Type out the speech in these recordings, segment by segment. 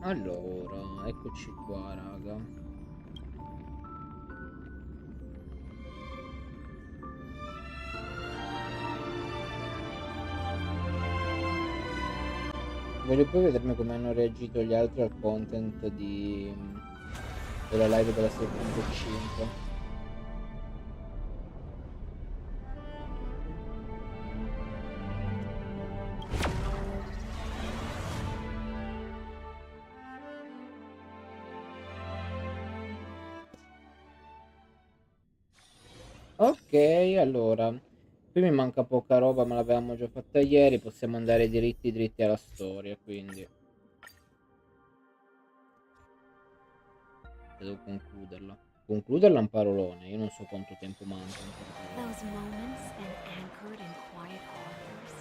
Allora, eccoci qua, raga. Voglio poi vedermi come hanno reagito gli altri al content della live della 6.5. Ok, allora. Qui mi manca poca roba, ma l'avevamo già fatta ieri. Possiamo andare dritti alla storia, quindi devo concluderla. Concluderla è un parolone, io non so quanto tempo manca ancora per Those moments spent anchored in quiet corridors.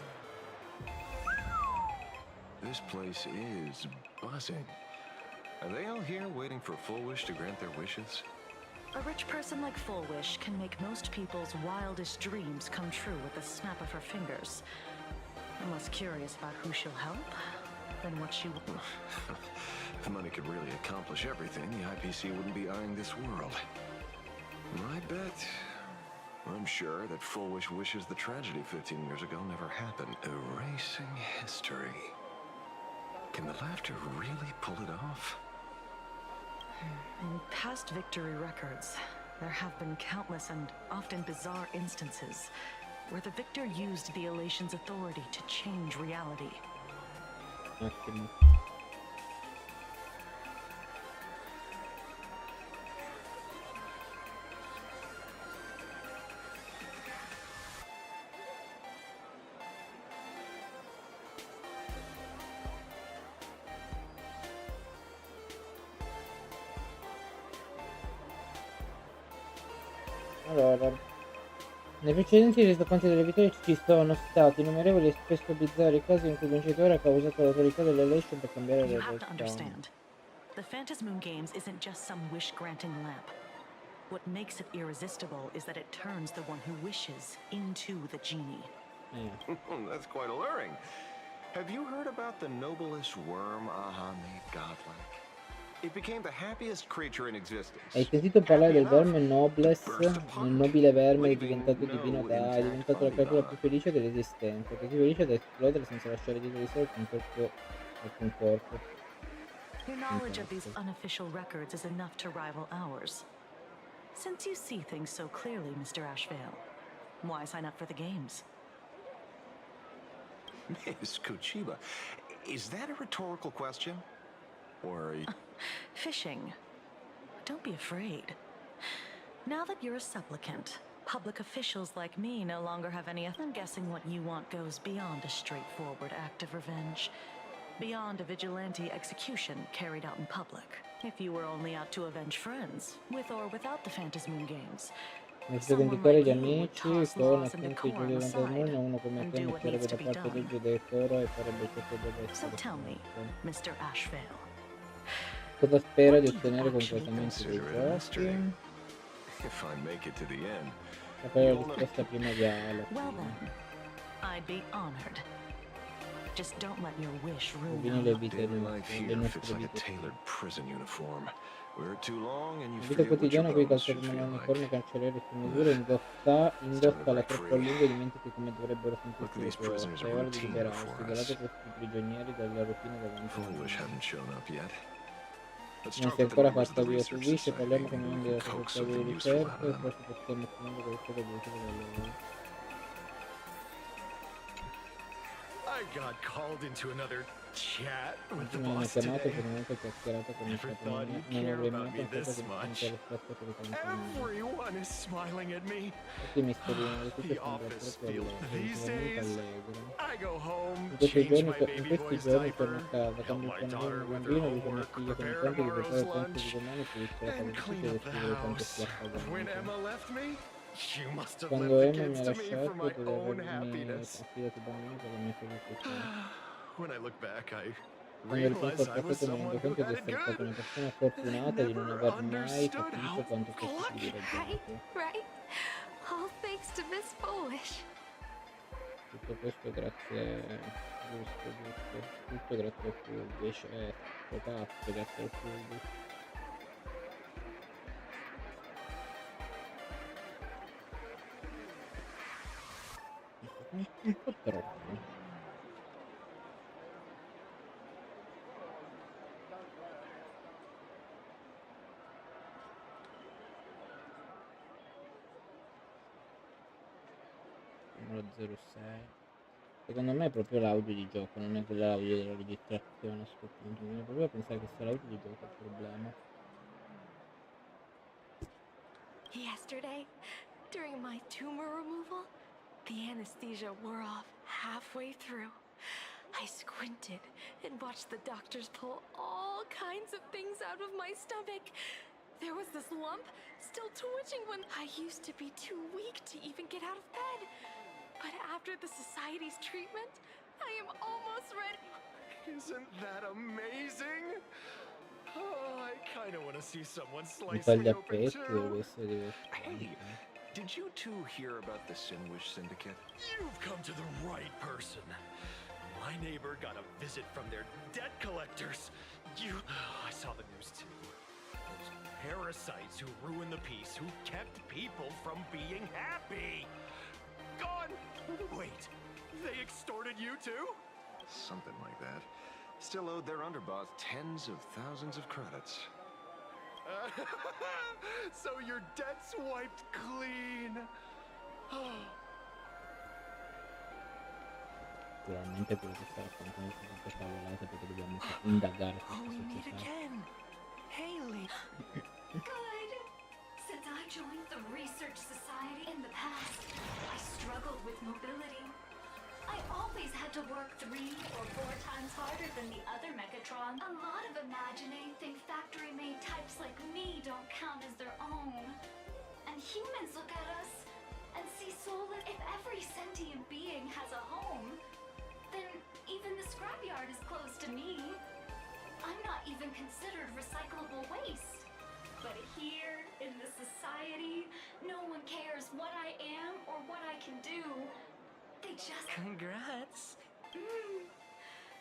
This place is buzzing. Are they all here waiting for Full Wish to grant their wishes? A rich person like Full Wish can make most people's wildest dreams come true with the snap of her fingers. I'm less curious about who she'll help than what she will. If money could really accomplish everything, the IPC wouldn't be eyeing this world. My bet, I'm sure that Full Wish wishes the tragedy 15 years ago never happened. Erasing history. Can the laughter really pull it off? In past victory records, there have been countless and often bizarre instances where the victor used the elation's authority to change reality. un attimo. Allora, nei precedenti resoconti delle vittorie ci sono stati innumerevoli e spesso bizzarri casi in cui il vincitore ha causato l'autorità dell'Elation per cambiare You le have to realtà. understand, the Phantasmoon Games isn't just some wish-granting lamp. What makes it irresistible is that it turns the one who wishes into the genie. That's quite alluring. Have you heard about the noblest worm Aha made godlike? It became the happiest creature in existence. Hai sentito parlare Happy del enough verme to Nobles, burst il apart, nobile verme leaving diventato divino no è intact diventato la body creatura più behind. felice dell'esistenza, così felice da esplodere senza lasciare dietro di sé alcun corpo. Your Alcun knowledge of these corpo. unofficial records is enough to rival ours. Since you see things so clearly, Mr. Ashveil, why sign up for the games? Miss Kuchiba, is that a rhetorical question? Or are you... Fishing. Don't be afraid. Now that you're a supplicant, public officials like me no longer have any... I'm guessing what you want goes beyond a straightforward act of revenge. Beyond a vigilante execution carried out in public. If you were only out to avenge friends, with or without the Phantasmoon Games, Necessito someone vendicare like gli you would amici toss con laws and attenti i giochi decorum di aside fantasma, uno come and te do what needs metterebbe to da be parte done. legge e decoro e farebbe ciò che deve So essere tell me, fatto. Mr. Ashveil, Cosa spera what di do you ottenere actually concretamente dai consider it a giochi? mystery? If I make it to the end, Sapere la you'll know... risposta prima di A alla Well fine. then, I'd be honored. Just don't let your wish ruin Rovini our le life. vite Daily nostre, life le here fits nostre like a vite. tailored prison uniform. Wear it too long and you La vita forget what your quotidiana qui bones should calzare feel like. l'uniforme cancelliere su misura It's time to indossala break troppo a free. lungo e dimentichi come dovrebbero Look at sentirsi le these tue prisoners ossa. of È ora di routine liberarsi, before us. liberate questi prigionieri dalla routine davanti a Fully wish noi. hadn't shown up yet. Let's Non talk si è with the ancora members of fatta the via su research Wish, society. parliamo con i Maybe we membri can della coax società di something useful out of ricerca e them. forse possiamo ottenere qualcosa di utile da loro. I got called into another chat with the Mi hanno boss chiamato today. per un'altra chiacchierata con il Never capo. thought he'd Non care avrei about mai me pensato this che mi much. interessasse così tanto a me. Everyone is smiling at me. Tutti mi sorridono, tutto The sembra office proprio feels allegro, these incredibilmente days. allegro. I go home, In questi change giorni, my baby in questi boy's giorni torno a diaper, casa, help cambio il my pannolino daughter del with her bambino, dico a mia homework, figlia che mi prepare sento di preparare tomorrow's il pranzo di lunch, domani e pulisce la casa and di clean tutti e up the scrivere quanto sia house. When appagante. Emma left me, you must have left Quando the Emma mi kids ha to me for lasciato, my devi own avermi happiness. affidato i bambini per la mia felicità. When I look back, I Quando ripenso realize al I was passato mi rendo someone who conto di had it essere stata good, una persona and I fortunata di non never aver mai understood capito how quanto fosse più di lucky. Right? raggiunto. Right? All thanks to Miss Foolish. Tutto questo giusto. Tutto grazie al Fulvish, sto cazzo, grazie al Fulvish. Un po' troppo. Numero 06. Secondo me è proprio l'audio di gioco, non è quell'audio della registrazione a sto punto. Bisogna proprio pensare che sia l'audio di gioco il problema. Yesterday, during my tumor removal, the anesthesia wore off halfway through. I squinted and watched the doctors pull all kinds of things out of my stomach. There was this lump still twitching when I used to be too weak to even get out of bed. But after the society's treatment, I am almost ready. Isn't that amazing? Oh, I kind of want to see someone Mi slice tagli me a open petto, deve too. essere divertente. Hey, did you two hear about the Sinwish Syndicate? You've come to the right person. My neighbor got a visit from their debt collectors. I saw the news too. Those parasites who ruined the peace, who kept people from being happy. Gone! Wait, they extorted you too? Something like that. Still owed their underboss tens of thousands of credits. So your debt's wiped clean. Sicuramente quello che sta raccontando sono tutte cavolate perché dobbiamo indagare su Oh, questa we meet società. again. Haley. Good. Since I joined the Research Society in the past, I struggled with mobility. I always had to work 3 or 4 times harder than the other Megatron. A lot of Imaginate think factory-made types like me don't count as their own. And humans look at us and see soulless. If every sentient being has a home, then even the scrapyard is close to me. I'm not even considered recyclable waste. But here, in this society, no one cares what I am or what I can do. They just... Congrats.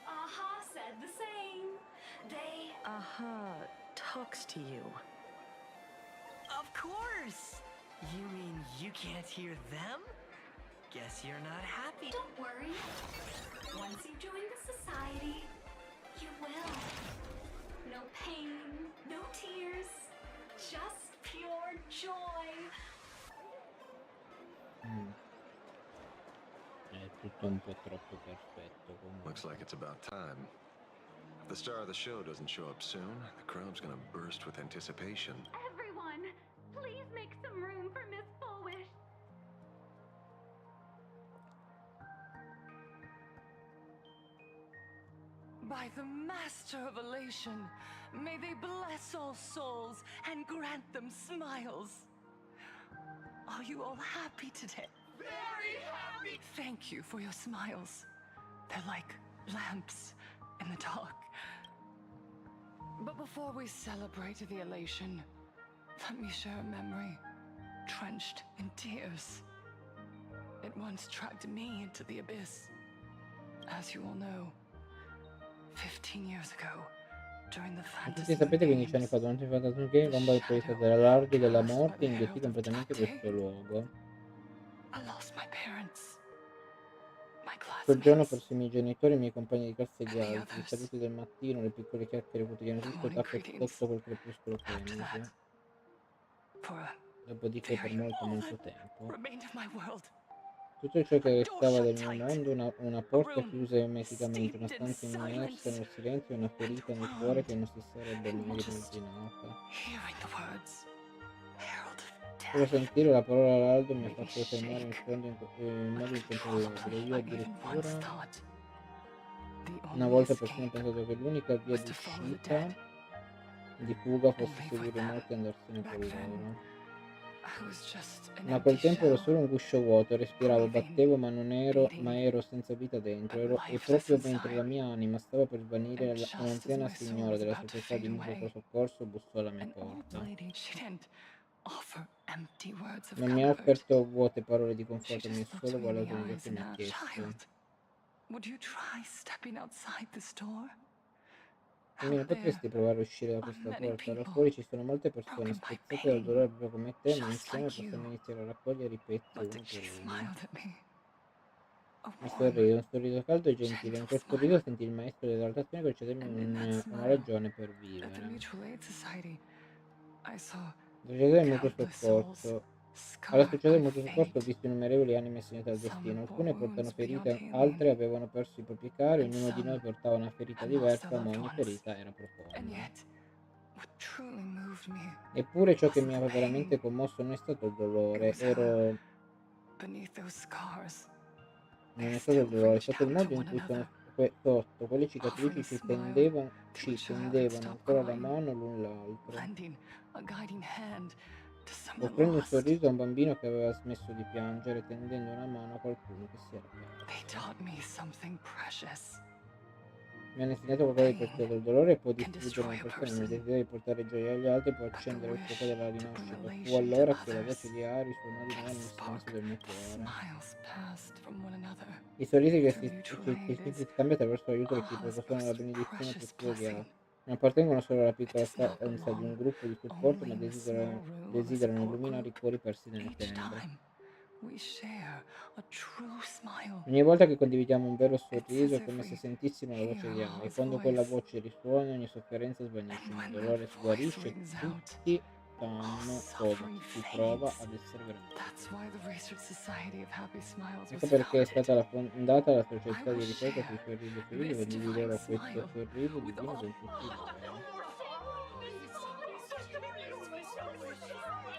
Aha said the same. They... Aha talks to you. Of course! You mean you can't hear them? Guess you're not happy. Don't worry. Once you join the society, you will. No pain, no tears, just pure joy. È tutto un po' troppo perfetto comunque. Looks like it's about time. If the star of the show doesn't show up soon, the crowd's gonna burst with anticipation. Everyone, please make some room for Miss Fullwish. By the Master of Elation, may they bless all souls and grant them smiles. Are you all happy today? Very happy! Thank you for your smiles. They're like lamps in the dark. But before we celebrate the elation, let me share a memory drenched in tears. It once dragged me into the abyss. As you all know, 15 years ago, during the Tutti fantasy sapete 15 anni fa, durante il Fantasy Game, Romba è presa dalla larga della morte e inghiottì completamente questo luogo. I lost my parents, my Quel giorno classmates, persi i miei genitori e i miei compagni di classe e gli and the altri. I others. saluti del mattino, le piccole chiacchiere quotidiane, The tutto morning tacque greetings. sotto quel crepuscolo After fenice. that, for a Dopodiché per very molto all molto that tempo. remained of my world. Tutto ciò che A door restava shut del mio tight. mondo, una A porta room chiusa ermeticamente, una steeped in stanza immersa silence. nel silenzio e una And ferita a nel cuore world che non si sarebbe mai and just rimarginata. hearing the words, Herald of Solo Death, sentire la parola Araldo mi ha made me fatto tremare in shake. fondo in modo Like incontrollabile. probably Io I even once addirittura thought the una only volta persino ho escape pensato che l'unica via was to follow the d'uscita dead di fuga and fosse leave with seguire i them. morti e andarsene con Back then, loro. I was just an Ma a empty quel tempo ero shell, solo un guscio vuoto, respiravo, breathing, battevo, ma non ero, ma beating, ero senza vita dentro. but E lifeless proprio mentre la inside. mia anima stava per svanire, And just as un'anziana my soul signora was della about to società di fade mutuo away, soccorso bussò alla mia an old porta. lady, she didn't offer empty words of Non mi ha comfort. offerto vuote parole di She conforto, mi ha just looked solo me in the guardato negli eyes occhi e and mi ha asked, chiesto: "Child, Would you try stepping outside this door? Almeno Out there potresti provare a uscire da are questa many porta. Là people fuori ci sono molte persone broken by spezzate dal pain, dolore proprio come te, ma just insieme like you. possiamo iniziare a raccogliere i pezzi But the uno per key uno. smiled at me. A Mi warm, sorrise, un sorriso caldo e gentile. In gentle quel sorriso smile. sentii il maestro dell'esaltazione concedermi And in that una smile, ragione per at the vivere. Mutual Aid Society, I saw La società del mutuo countless souls soccorso. Alla scarred società del by mutuo soccorso ho fate. visto innumerevoli anime segnate dal Some destino. bore Alcune portano wounds beyond ferite, healing, altre avevano perso i propri cari, and ognuno di noi some portava una ferita had lost their diversa, ma loved ogni ones. ferita era And profonda. yet, what truly moved me Eppure ciò che wasn't mi the aveva veramente pain, commosso non è stato il it dolore, was how, beneath those scars, non they è stato il still dolore, è reached stato il out to modo in one cui sono another, sotto quelle offering a cicatrici smile to a ci child who'd tendevano stopped ancora la crying, mano l'un l'altro, lending a guiding hand to someone offrendo un lost. sorriso a un bambino che aveva smesso di piangere, tendendo una mano a qualcuno che si era They perso. taught me something precious. Mi hanno insegnato qualcosa di Pain prezioso. Il dolore può can distruggere destroy una a persona, ma il person, desiderio di portare gioia agli altri può but the accendere il fuoco wish della to bring rinascita. Fu elation to allora che la voce others di Ari suonò di can nuovo nel silenzio spark del mio cuore. smiles passed from one another I sorrisi through mutual che aid si is scambia attraverso l'aiuto reciproco Allah's sono la most benedizione più precious pura di Allah. blessing. Non appartengono solo alla It piccola does not stanza di un belong gruppo di supporto, only ma in the small room of a desiderano support illuminare i group. cuori persi nelle Each tenebre. time we share a true smile, Ogni volta che condividiamo un vero it's sorriso as è if come se we sentissimo la voce hear di Allah, e Allah's quando quella voice. voce risuona ogni sofferenza svanisce, And ogni when that dolore voice guarisce e rings out, tutti all sanno come suffering si prova fades. ad essere veramente That's felici. why the Research Society of Happy Smiles was Ecco perché è founded. stata fondata la I società will di ricerca sui share sorrisi felici, this divine condividerò questo smile sorriso with divino all. con tutti voi.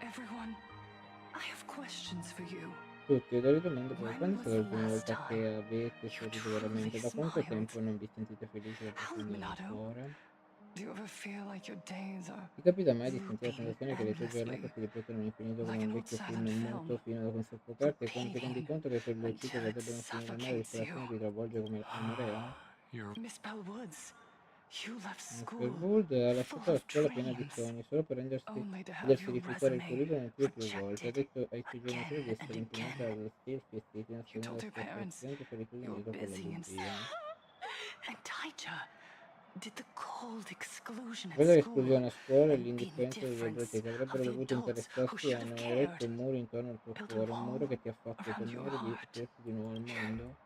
Everyone, I have questions for you. Tutti, ho delle domande per voi. When Quando è was stata the l'ultima last volta time che avete you sorriso truly veramente? Da quanto smiled? tempo non vi sentite felici dal How profondo del mulatto? cuore? Do you ever feel like your days are Ti capita mai di sentire la looping sensazione che le tue giornate endlessly, si ripetono all'infinito come like un an old vecchio silent film muto film, fino a quando si scoperto, e quando ti rendi repeating conto che quel ciclo until it potrebbe non finire mai, la suffocates you? disperazione ti travolge come la marea? You're Miss Bellwoods, you left Mr. school Wood ha full lasciato la of scuola piena di dreams, sogni solo per only to have vedersi your rifiutare il suo resume libro non più e più volte. Ha rejected detto ai suoi genitori di again and essere impegnata again. dallo stilf, vestiti, You nascondendo told la your sua parents frustrazione you solitudine were dietro quella busy and bugia. and Taija, did the cold exclusion at Quella school esclusione a scuola e and the l'indifferenza degli adulti indifference che of avrebbero the dovuto adults who interessarsi should have hanno eretto cared un muro intorno al tuo built a cuore, un muro wall che ti ha fatto around your temere di heart? aprirti di nuovo al mondo?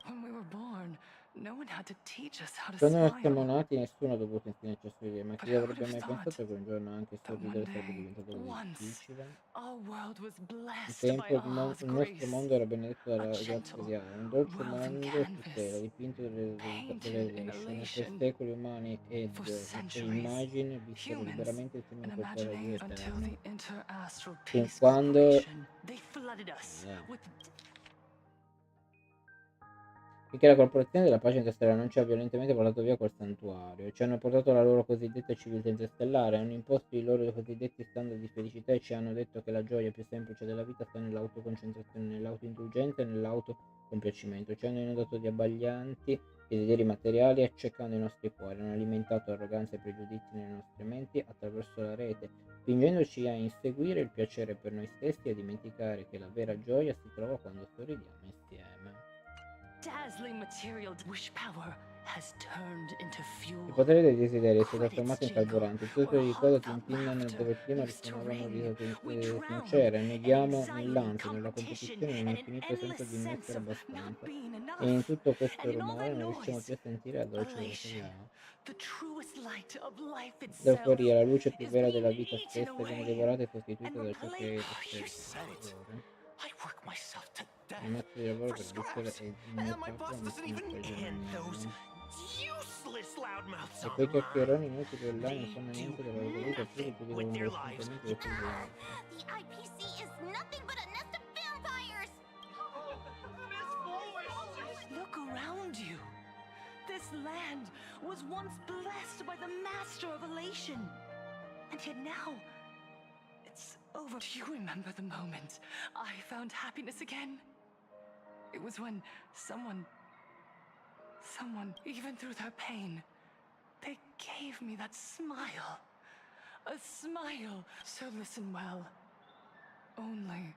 When we were born, no one had to teach us how to Quando noi siamo smile. nati nessuno ha dovuto insegnarci a sorridere, ma But chi who would avrebbe have mai thought pensato che un giorno anche that one sorridere sarebbe day, diventato così once, difficile? our world was Un blessed by tempo Allah's il nostro grace, mondo era benedetto a dalla grazia gentle, di Allah, un dolce roving mondo e tutela, canvas, dipinto painted in dall'Evanescia. Per elation secoli umani for e centuries, immagini vissero humans, liberamente insieme and in questa imagining radio until eterna. the Inter-Astral Fin Peace quando Corporation. They flooded us with finché la corporazione della pace interstellare non ci ha violentemente portato via quel santuario, ci hanno portato la loro cosiddetta civiltà interstellare, hanno imposto i loro cosiddetti standard di felicità e ci hanno detto che la gioia più semplice della vita sta nell'autoconcentrazione, nell'autoindulgenza e nell'autocompiacimento. Ci hanno inondato di abbaglianti desideri materiali accecando i nostri cuori, hanno alimentato arroganza e pregiudizi nelle nostre menti attraverso la rete, spingendoci a inseguire il piacere per noi stessi e a dimenticare che la vera gioia si trova quando sorridiamo insieme. Dazzling material wish power has turned into fuel. Il potere dei desideri si è Credits trasformato in jingle, carburante, i tuoi where di coda ti heartfelt impinnano laughter dove il clima used to risuonavano ring. risa We drown sincere, in neghiamo anxiety, nell'ansia, nella competition, competizione, and an nell'infinito endless senso di non sense essere of not abbastanza. being E in enough. tutto questo And in all rumore that non riusciamo più noise, a sentire la dolce voce di elation, Allah. the truest light of life itself, L'euforia, la luce più is vera della being vita eaten stessa, viene away devorata e and sostituita da ciò replaced. che You è said it. errore. I'd work myself to Un death mazzo di lavoro for per vincere scraps, e il mio and my capo boss non doesn't even stagione hand those nemmeno. useless loudmouths E quei online. chiacchieroni inutili online non They fanno do niente della loro vita, eppure nothing with giudicano their lives. costantemente le sue violenze. The IPC is nothing but a nest of vampires! Look around you. This land was once blessed by the master of elation. And yet now, it's over. Do you remember the moment I found happiness again? It was when someone, even through their pain, they gave me that smile. A smile. So listen well. Only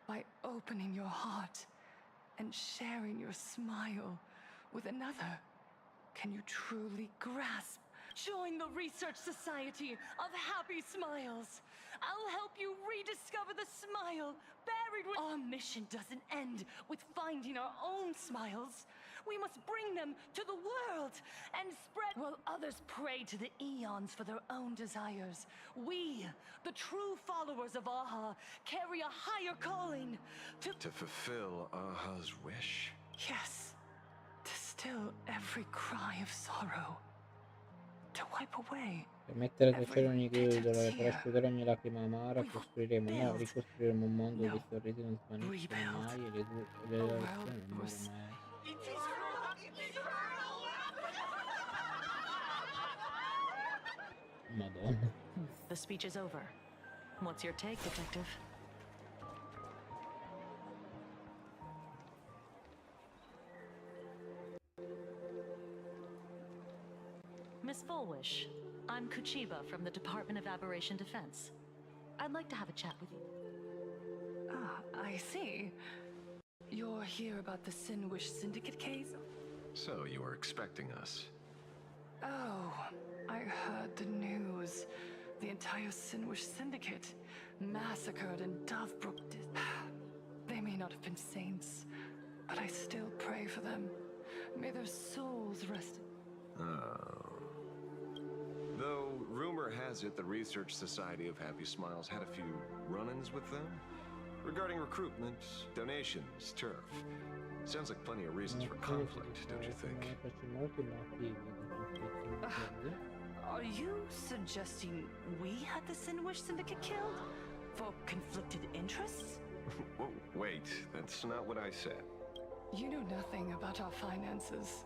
by opening your heart and sharing your smile with another. Can you truly grasp? Join the Research Society of Happy Smiles. I'll help you rediscover the smile buried with... Our mission doesn't end with finding our own smiles. We must bring them to the world and spread while others pray to the eons for their own desires. We, the true followers of Aha, carry a higher calling To fulfill Aha's wish? Yes, to still every cry of sorrow. To wipe away. Per mettere a tacere ogni grido di dolore, per asciugare ogni lacrima amara, costruiremo, no, ricostruiremo un mondo dove i sorrisi non svaniscono mai e le relazioni non muoiono mai. Madonna. The speech is over. What's your take, Detective? Miss Fullwish, I'm Kuchiba from the Department of Aberration Defense. I'd like to have a chat with you. Ah, I see. You're here about the Sinwish Syndicate case? So you were expecting us. Oh, I heard the news. The entire Sinwish Syndicate massacred in Dovebrook. They may not have been saints, but I still pray for them. May their souls rest. Oh. Though, rumor has it the Research Society of Happy Smiles had a few run-ins with them. Regarding recruitment, donations, turf. Sounds like plenty of reasons for conflict, don't you think? Are you suggesting we had the Sinwish Syndicate killed? For conflicted interests? Whoa, wait, that's not what I said. You know nothing about our finances.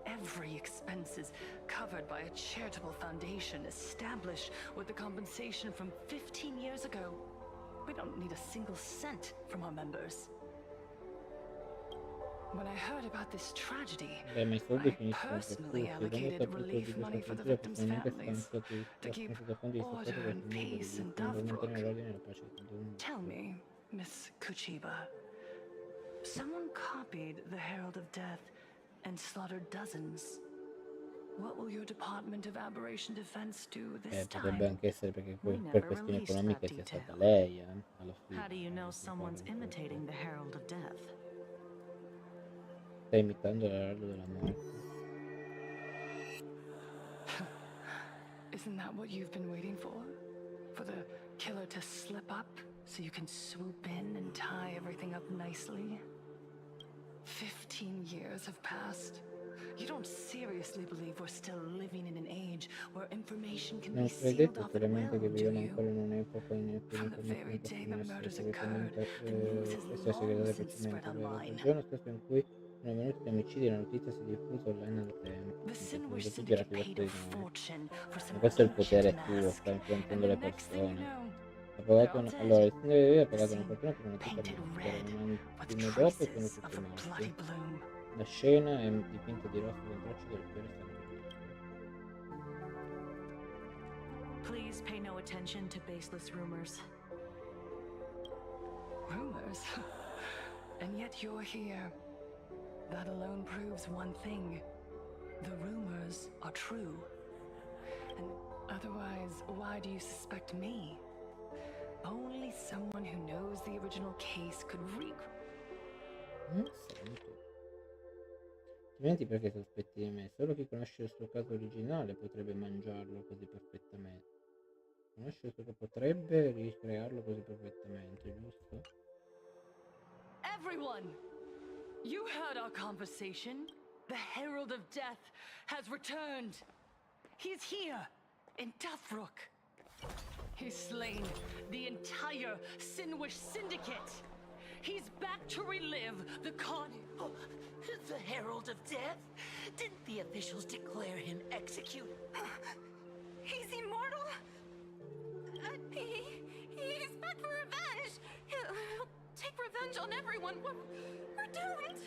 Every expense is covered by a charitable foundation established with the compensation from 15 years ago. We don't need a single cent from our members. When I heard about this tragedy, I personally allocated relief money for the victims' families to keep order and peace in Dovebrook. Tell me, Miss Kuchiba, someone copied the Herald of Death and slaughtered dozens. What will your Department of Aberration Defense do this Potrebbe time? anche essere perché per questioni economiche sia stata lei, alla fine. How do you know someone's imitating the Herald of Death? Sta imitando l'eraldo della morte. Isn't that what you've been waiting for? For the killer to slip up so you can swoop in and tie everything up nicely? 15 years have passed. You don't seriously believe we're still living in an age where information can be sealed off at will, do you? From the very day the murders occurred, the news has long since spread online. Sono venuti gli omicidi e la notizia si è diffusa online nel tempo. The Sinwish Tutti Syndicate racconti paid di a noi. fortune for some Questo è il bullshit potere tuo, mask. sta influenzando And le the next thing you persone. know, Ha pagato allora il signore di lui ha the pagato una scene fortuna per una notizia painted maschera. red Un with attimo dopo sono traces tutti of a morti. bloody bloom. La scena è dipinta di rosso con tracce del fiore sanguinoso. Please pay no attention to baseless rumors. Rumors? And yet you're here. That alone proves one thing. The rumors are true. And otherwise, why do you suspect me? Only someone who knows the original case could Non sento. Altrimenti perché sospetti di me? Solo chi conosce il suo caso originale potrebbe mangiarlo così perfettamente. Conosce il suo potrebbe ricrearlo così perfettamente, giusto? Everyone! You heard our conversation. The Herald of Death has returned. He's here, in Dovebrook. He's slain the entire Sinwish Syndicate. He's back to relive the Oh, the Herald of Death? Didn't the officials declare him executed? He's immortal? He's back for revenge! He'll take revenge on everyone. We're doomed!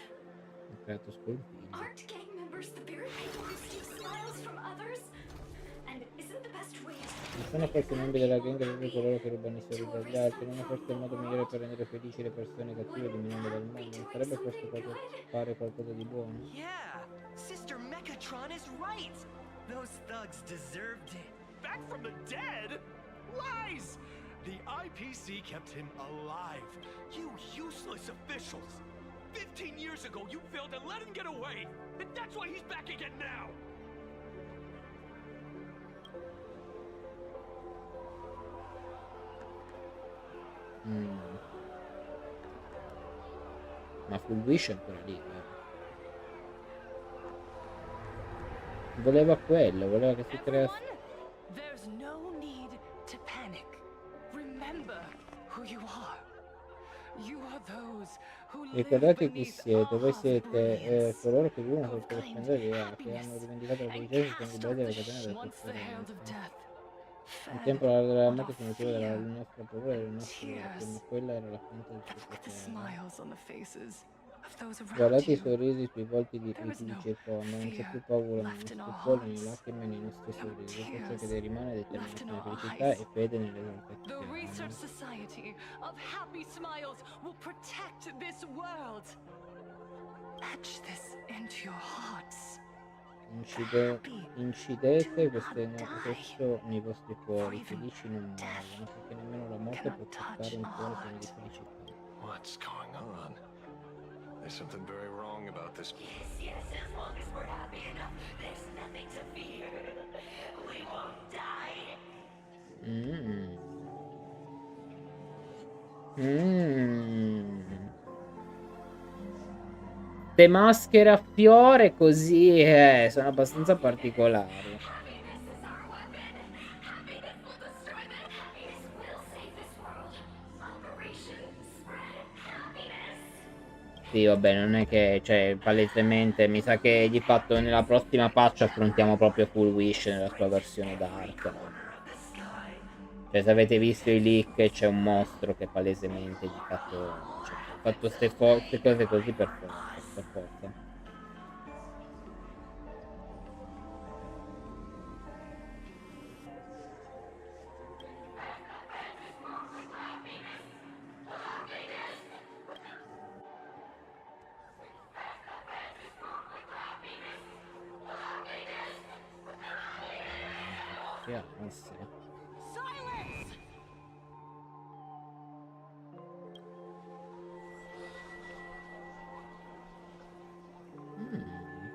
Ha creato scolpini. Aren't gang members the very people who steal smiles from others? And isn't the best way to... Non sono forse i membri della gang proprio coloro che rubano i soldi dagli altri? Non è forse il modo migliore per rendere felici le persone cattive eliminando dal mondo? Non sarebbe forse fare qualcosa di buono? Yeah, Tron is right. Those thugs deserved it. Back from the dead? Lies! The IPC kept him alive. You useless officials. 15 years ago, you failed to let him get away. And that's why he's back again now. Ma Fulwish è ancora lì, voleva quello, voleva che si creasse. There's no need to panic. Remember who you are. You are those who live Ricordate chi beneath siete, voi our siete brilliance. coloro che vivono sotto lo Proclaimed splendore di Ra, che happiness hanno rivendicato la and felicità e si sono cast liberati off dalle the catene della once the herald of sofferenza. death. Un Fed tempo la della on morte our si nutriva della fear, nostra paura e delle nostre tears. lacrime, quella era la fonte del suo Look at the potere. smiles on the faces of those around Guardate i you. sorrisi sui volti di There is chi vi no circonda, non c'è fear più paura né left in our stupore né hearts. lacrime nei nostri No sorrisi, tutto ciò che tears rimane è left in determinazione, our felicità eyes. e fede The nell'esaltazione. Research Society of Happy Smiles will protect this world. Etch this into your hearts. Incidete questo nei vostri cuori, felici non muoiono, perché nemmeno la morte può toccare un cuore pieno di felicità. What's going on? There's something very wrong about this. Yes, as long as we're happy enough, there's nothing to fear. We won't die. Te maschere a fiore così, sono abbastanza particolari. Happiness is our weapon. Happiness will destroy them. Happiness will save this world. Operation Spread Happiness. Sì, vabbè, non è che, cioè, palesemente, mi sa che di fatto nella prossima patch affrontiamo proprio Full Wish nella sua versione dark. Cioè, se avete visto i leak, c'è un mostro che palesemente di fatto, cioè, ha fatto ste cose così per forza. Che ansia. Silence!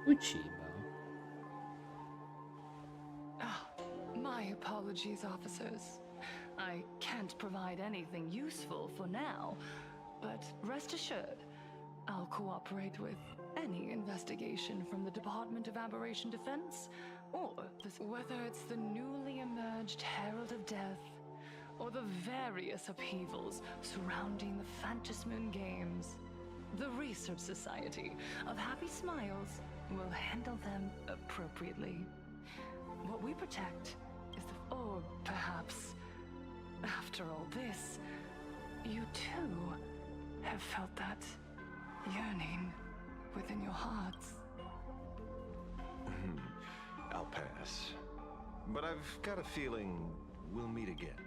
Ucciba. My apologies, officers. I can't provide anything useful for now, but rest assured, I'll cooperate with any investigation from the Department of Aberration Defense, or whether it's the newly emerged Herald of Death, or the various upheavals surrounding the Phantasmoon Games. The Research Society of Happy Smiles will handle them appropriately. What we protect is the... Or perhaps, after all this, you too have felt that yearning within your hearts. I'll pass. But I've got a feeling we'll meet again.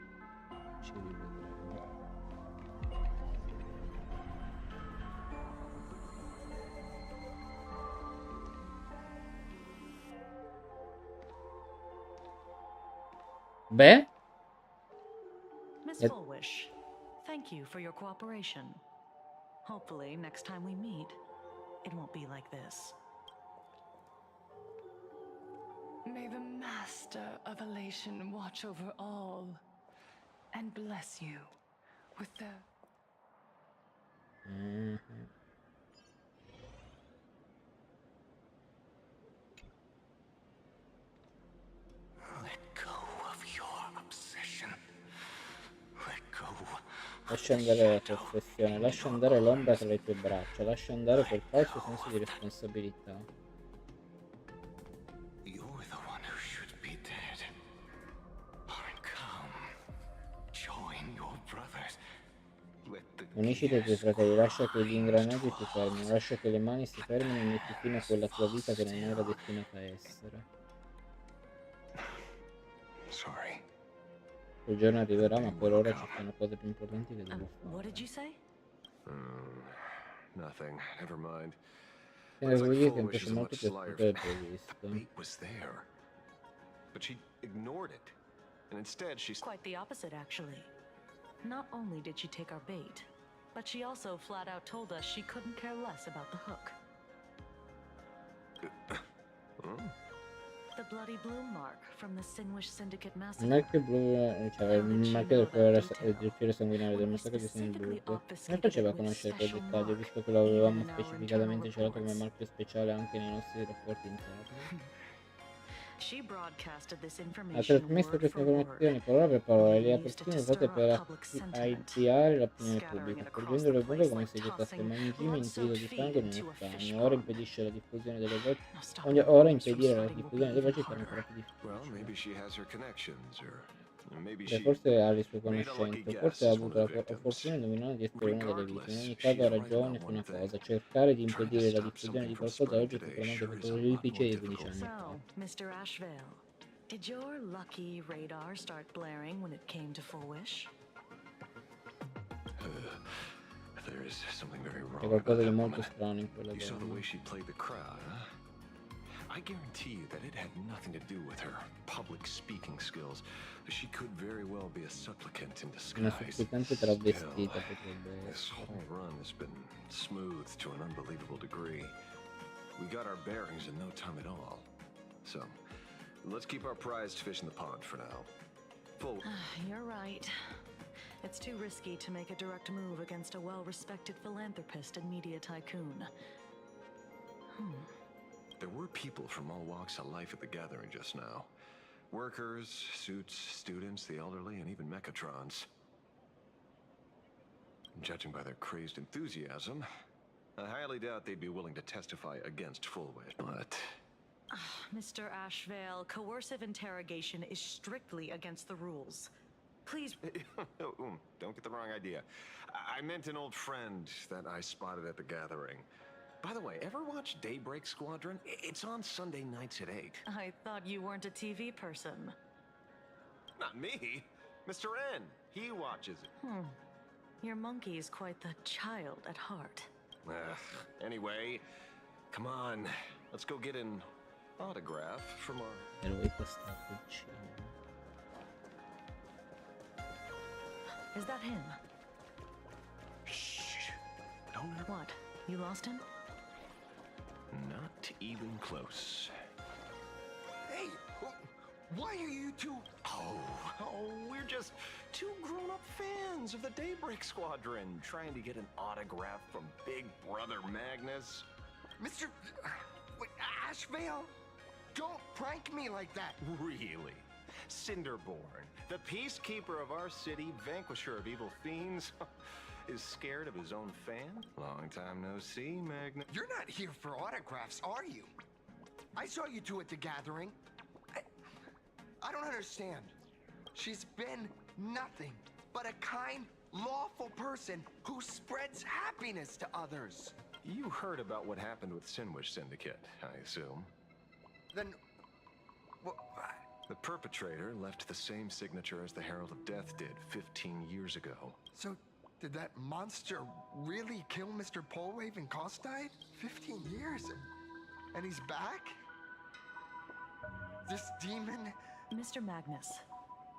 Ci rivedremo. Beh, Miss Fullwish, thank you for your cooperation. Hopefully, next time we meet, it won't be like this. May the Master of Elation watch over all and bless you with the... Let go of your obsession. Let go. lascia andare la tua ossessione, lascia andare l'ombra tra le tue braccia, lascia andare quel falso senso di responsabilità. You're the one who should be dead. Come. Join your brothers. Let the Unisciti ai tuoi fratelli, lascia che gli ingranaggi si fermino, lascia che le mani si fermino e metti fine a quella tua vita che non era destinata a essere. Sorry. Quel giorno arriverà, ma per ora ci sono cose più importanti che devo What did fare. you say? Nothing. Never mind. fine Looks like così si Full Wish impose is a molto much più slyer. astuto del The previsto. bait was there, but she ignored it, and instead she. Quite the opposite, actually. Not only did she take our bait, but she also flat out told us she couldn't care less about the hook. The bloody bloom mark from the Sinwish Syndicate Il massacre. marchio blu, cioè il marchio del fiore sanguinario del massacro di Sinwick. Come faceva a conoscere quel dettaglio, visto che lo avevamo specificatamente celato come marchio speciale anche nei nostri rapporti interni? Ha trasmesso queste informazioni parola per parola e le ha persino usate per aiutare l'opinione pubblica, spargendole ovunque come se giocasse mangime intrisa di fango in uno stagno. Ora impedisce la diffusione delle voci. Ora impedire la diffusione delle voci sarà ancora più difficile. Beh, forse ha le sue conoscenze, forse ha avuto la fortuna di indovinare di essere una delle vittime. In ogni caso ha ragione su una cosa: cercare di impedire la diffusione di qualcosa oggi è sicuramente molto più difficile di 15 anni fa. Mr. Ashveil, did your lucky radar start blaring when it came to Full Wish? C'è qualcosa di molto strano in quella donna. I guarantee you that it had nothing to do with her public speaking skills. She could very well be a supplicant in Una disguise. supplicante travestita potrebbe This essere. whole run has been smoothed to an unbelievable degree. We got our bearings in no time at all. So, let's keep our prized fish in the pond for now. You're right. It's too risky to make a direct move against a well-respected philanthropist and media tycoon. There were people from all walks of life at the gathering just now. Workers, suits, students, the elderly, and even Mechatrons. Judging by their crazed enthusiasm, I highly doubt they'd be willing to testify against Full Wish, but... Mr. Ashveil, coercive interrogation is strictly against the rules. Please... Don't get the wrong idea. I meant an old friend that I spotted at the gathering. By the way, ever watch Daybreak Squadron? It's on Sunday nights at 8. I thought you weren't a TV person. Not me. Mr. N. He watches it. Your monkey is quite the child at heart. Anyway, come on. Let's go get an autograph from our... Eroe cappuccino. Is that him? Shh. Don't... What? You lost him? Not even close. Hey, why are you two... Oh, we're just two grown-up fans of the Daybreak Squadron trying to get an autograph from Big Brother Magnus. Mr... Wait, Ashveil? Don't prank me like that. Really? Cinderborn, the peacekeeper of our city, vanquisher of evil fiends, is scared of his own fan? Long time no see, Magnus. You're not here for autographs, are you? I saw you two at the gathering. I don't understand. She's been nothing but a kind, lawful person who spreads happiness to others. You heard about what happened with Sinwish Syndicate, I assume. Then... Well, the perpetrator left the same signature as the Herald of Death did 15 years ago. so did that monster really kill Mr. Polwave and Costide? 15 years and he's back? This demon... Mr. Magnus,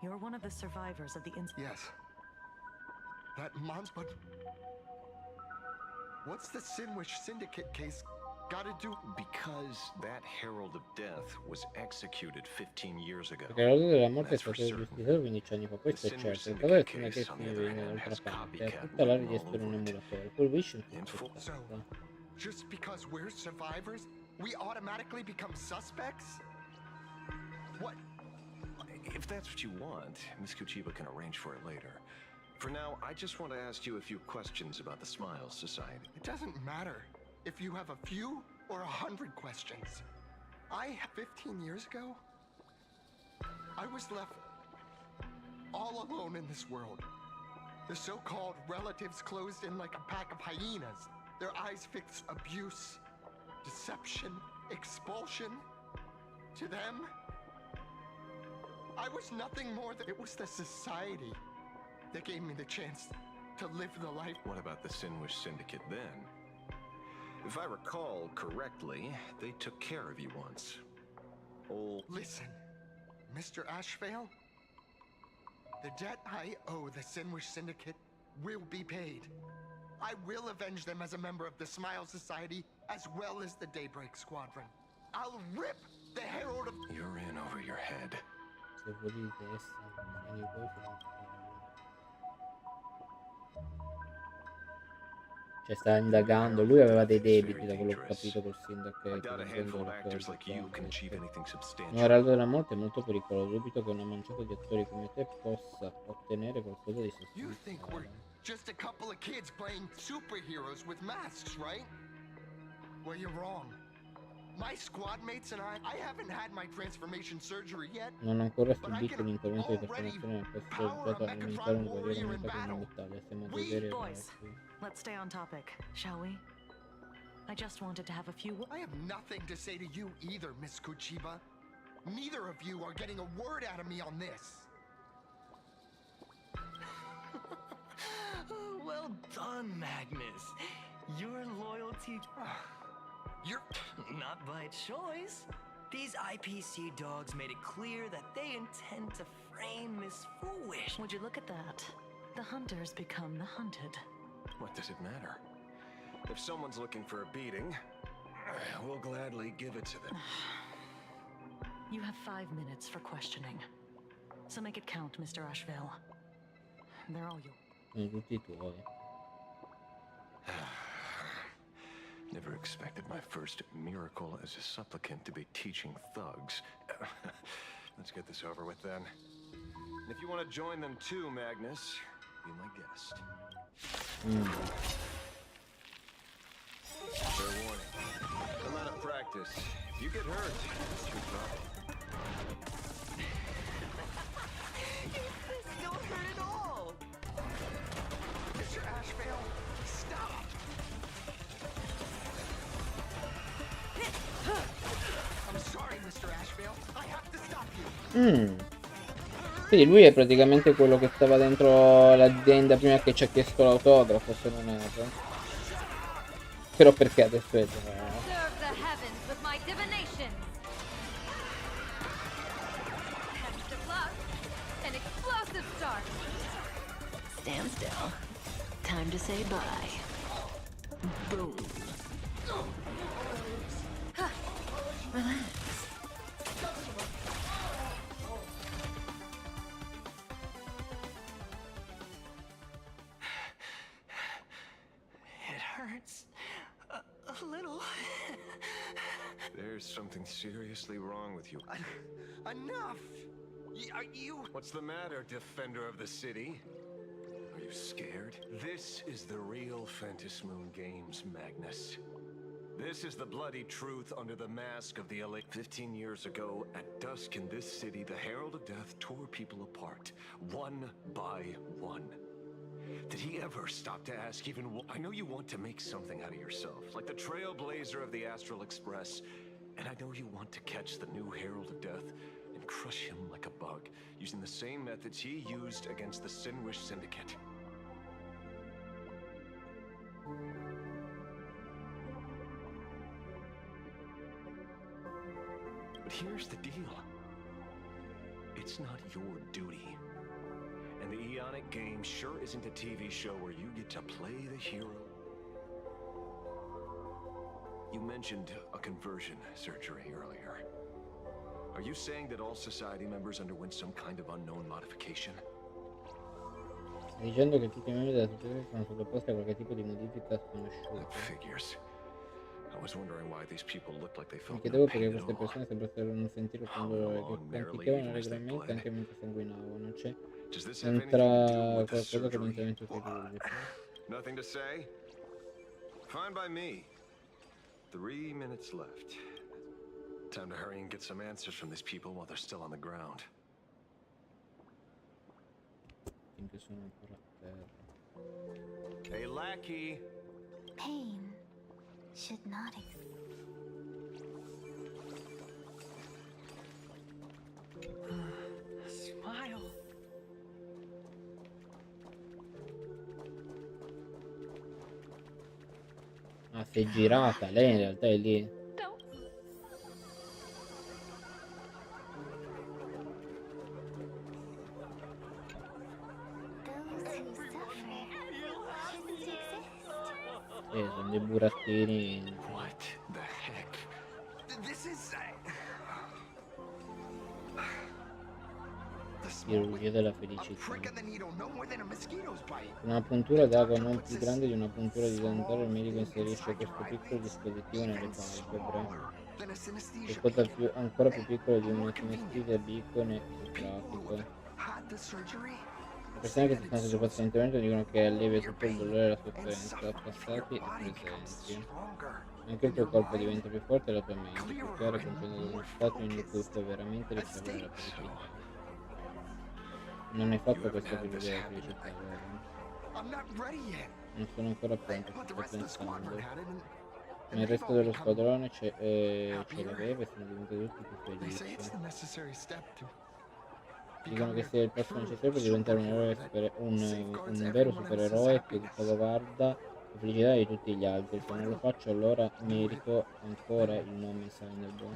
you're one of the survivors of the incident. Yes. That monster, but... What's the Sinwish Syndicate case gotta do? Because that Herald of Death was executed 15 years ago. Perché l'ordine della morte è stato giustiziato 15 anni fa, questo è certo. Il caso è che viene dall'altra parte, ha tutta l'aria di essere un emulatore. Full Wish non So, just because we're survivors, we automatically become suspects? What? If that's what you want, Miss Kuchiba can arrange for it later. For now, I just want to ask you a few questions about the Smiles Society. It doesn't matter if you have a few or 100 questions. 15 years ago, I was left all alone in this world. The so-called relatives closed in like a pack of hyenas. Their eyes fixed abuse, deception, expulsion. To them, I was nothing more than... It was the society that gave me the chance to live the life. What about the Sinwish Syndicate then? If I recall correctly, they took care of you once. Old... Listen, Mr. Ashveil, the debt I owe the Sinwish Syndicate will be paid. I will avenge them as a member of the Smile Society, as well as the Daybreak Squadron. I'll rip the Herald of... You're in over your head. Se volete essere anni voi cioè sta indagando, lui aveva dei debiti da quello che ho capito col sindaco I doubt a handful of actors like you can achieve anything un substantial. heraldo della morte è molto pericoloso, dubito che una manciata di attori come te possa ottenere qualcosa di You think we're sostanziale. just a couple of kids playing superheroes with masks, right? Well, you're wrong. My squad mates and I haven't had my transformation surgery yet. Non ho ancora subito un intervento di trasformazione ma questo oggetto alimentare un guerriero aumenta con una battaglia. Siamo dei veri Boys, eroi. let's stay on topic, shall we? I just wanted to have a few I have nothing to say to you either, Miss Kuchiba. Neither of you are getting a word out of me on this. Well done, Magnus. Your loyalty... You're... Not by choice. These IPC dogs made it clear that they intend to frame Miss Foolish. Would you look at that? The hunters become the hunted. What does it matter? If someone's looking for a beating, we'll gladly give it to them. You have 5 minutes for questioning. So make it count, Mr. Ashveil. They're all yours. Sono tutti tuoi. Never expected my first miracle as a supplicant to be teaching thugs. Let's get this over with then. And if you want to join them too, Magnus, be my guest. Fair warning. I'm out of practice. If you get hurt, it's your problem. This don't hurt at all. Mr. Ashveil, stop! I'm sorry, Mr. Ashveil. I have to stop you. Quindi lui è praticamente quello che stava dentro l'azienda prima che ci ha chiesto l'autografo, se non erro. Però perché adesso è... Serve the heavens with my divination. Extra plus, an explosive start. Stand still. Time to say bye. Boom. Relax. It hurts. A little. There's something seriously wrong with you. Enough! Are you... What's the matter, defender of the city? Are you scared? This is the real Phantasmoon Games, Magnus. This is the bloody truth under the mask of the LA. 15 years ago, at dusk in this city, the Herald of Death tore people apart, one by one. Did he ever stop to ask even what? I know you want to make something out of yourself, like the trailblazer of the Astral Express, and I know you want to catch the new Herald of Death and crush him like a bug, using the same methods he used against the Sinwish Syndicate. But here's the deal. It's not your duty. And the Eonic game sure isn't a TV show where you get to play the hero. You mentioned a conversion surgery earlier. Are you saying that all society members underwent some kind of unknown modification? Dicendo che tutti i membri della società sono sottoposti a qualche tipo di modifica sconosciuta. That figures. I was wondering why these people looked like they Mi felt no chiedevo pain perché at queste all. persone sembrassero non sentire quando praticavano regolarmente anche mentre sanguinavano. C'entra qualcosa con l'intervento chirurgico. Nothing to say? Fine by me. 3 minutes left. Time to hurry and get some answers from these people while they're still on the ground. Finché sono ancora a terra. Hey, lackey! Pain should not exist. Smile. Ah Si è girata, lei in realtà è lì. Don't. Those who suffer shouldn't exist. Sono dei burattini. What the heck? This is the Chirurgia della a felicità. prick of the needle, no more than a mosquito's bite. Una puntura d'ago non più grande di una puntura di zanzara, il medico inserisce questo piccolo dispositivo nelle palpebre. È cosa ancora più piccola di una sinestesia biconeografica. Le persone che si sono sottoposte all'intervento dicono che allevia tutto il dolore e la sofferenza, passati e presenti. Anche il tuo corpo diventa più forte e la tua mente più chiara, concedendo uno stato in cui puoi veramente ricevere la felicità. Non hai fatto questa chirurgia della felicità, vero? Non sono ancora pronto, sto pensando. Ma il resto dello squadrone ce l'aveva e sono diventati tutti più felici. Dicono che sia il passo necessario per diventare un vero supereroe che salvaguarda la felicità di tutti gli altri. Se non lo faccio allora merito ancora il nome Sanebo.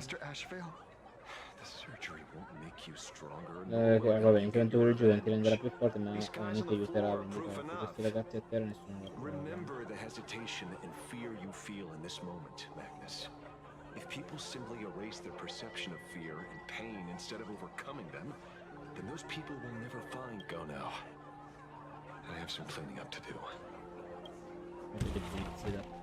Vabbè, l'incremento del giudizio ti renderà più forte, ma non ti aiuterà a vendicarti. Questi ragazzi a terra nessuno lo prova. Remember the hesitation and fear you feel in this moment, Magnus. If people simply erase their perception of fear and pain instead of overcoming them, then those people will never find Go Now. I have some cleaning up to do. Delle pulizie da fare.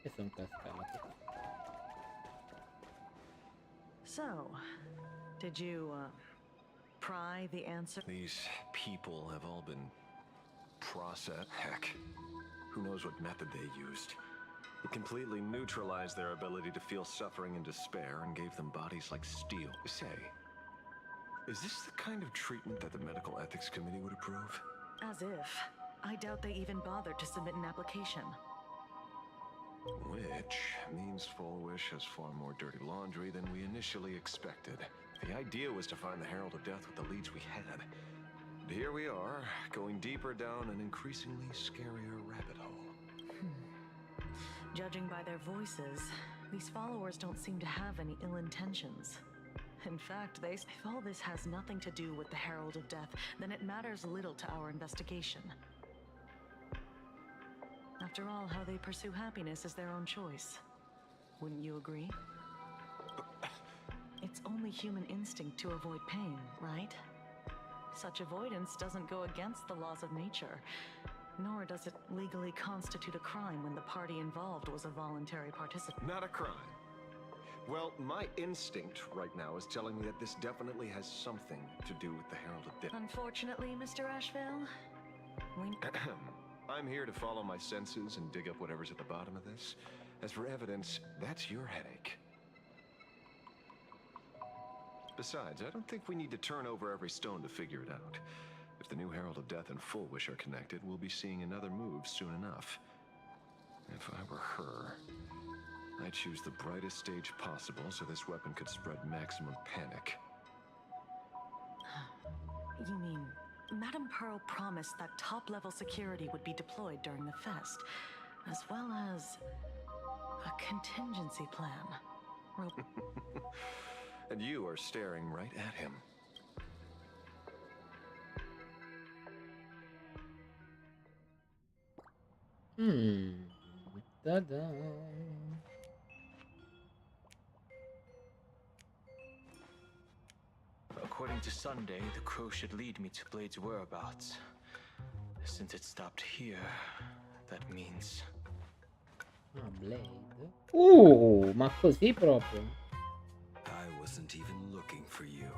E sono cascati. So, did you, pry the answer? These people have all been processed. Heck, who knows what method they used. It completely neutralized their ability to feel suffering and despair and gave them bodies like steel. Say, is this the kind of treatment that the Medical Ethics Committee would approve? As if. I doubt they even bothered to submit an application. Which means Full Wish has far more dirty laundry than we initially expected. The idea was to find the Herald of Death with the leads we had. And here we are, going deeper down an increasingly scarier rabbit hole. Judging by their voices, these followers don't seem to have any ill intentions. In fact, if all this has nothing to do with the Herald of Death, then it matters little to our investigation. After all, how they pursue happiness is their own choice. Wouldn't you agree? It's only human instinct to avoid pain, right? Such avoidance doesn't go against the laws of nature, nor does it legally constitute a crime when the party involved was a voluntary participant. Not a crime. Well, my instinct right now is telling me that this definitely has something to do with the Herald of Death. Unfortunately, Mr. Ashveil, we... I'm here to follow my senses and dig up whatever's at the bottom of this. As for evidence, that's your headache. Besides, I don't think we need to turn over every stone to figure it out. If the new Herald of Death and Full Wish are connected, we'll be seeing another move soon enough. If I were her, I'd choose the brightest stage possible so this weapon could spread maximum panic. You mean, Madame Pearl promised that top-level security would be deployed during the fest, as well as a contingency plan. And you are staring right at him. Ta-da. According to Sunday, the crow should lead me to Blade's whereabouts. Since it stopped here, that means... Ah, Blade. Ma così proprio? I wasn't even looking for you.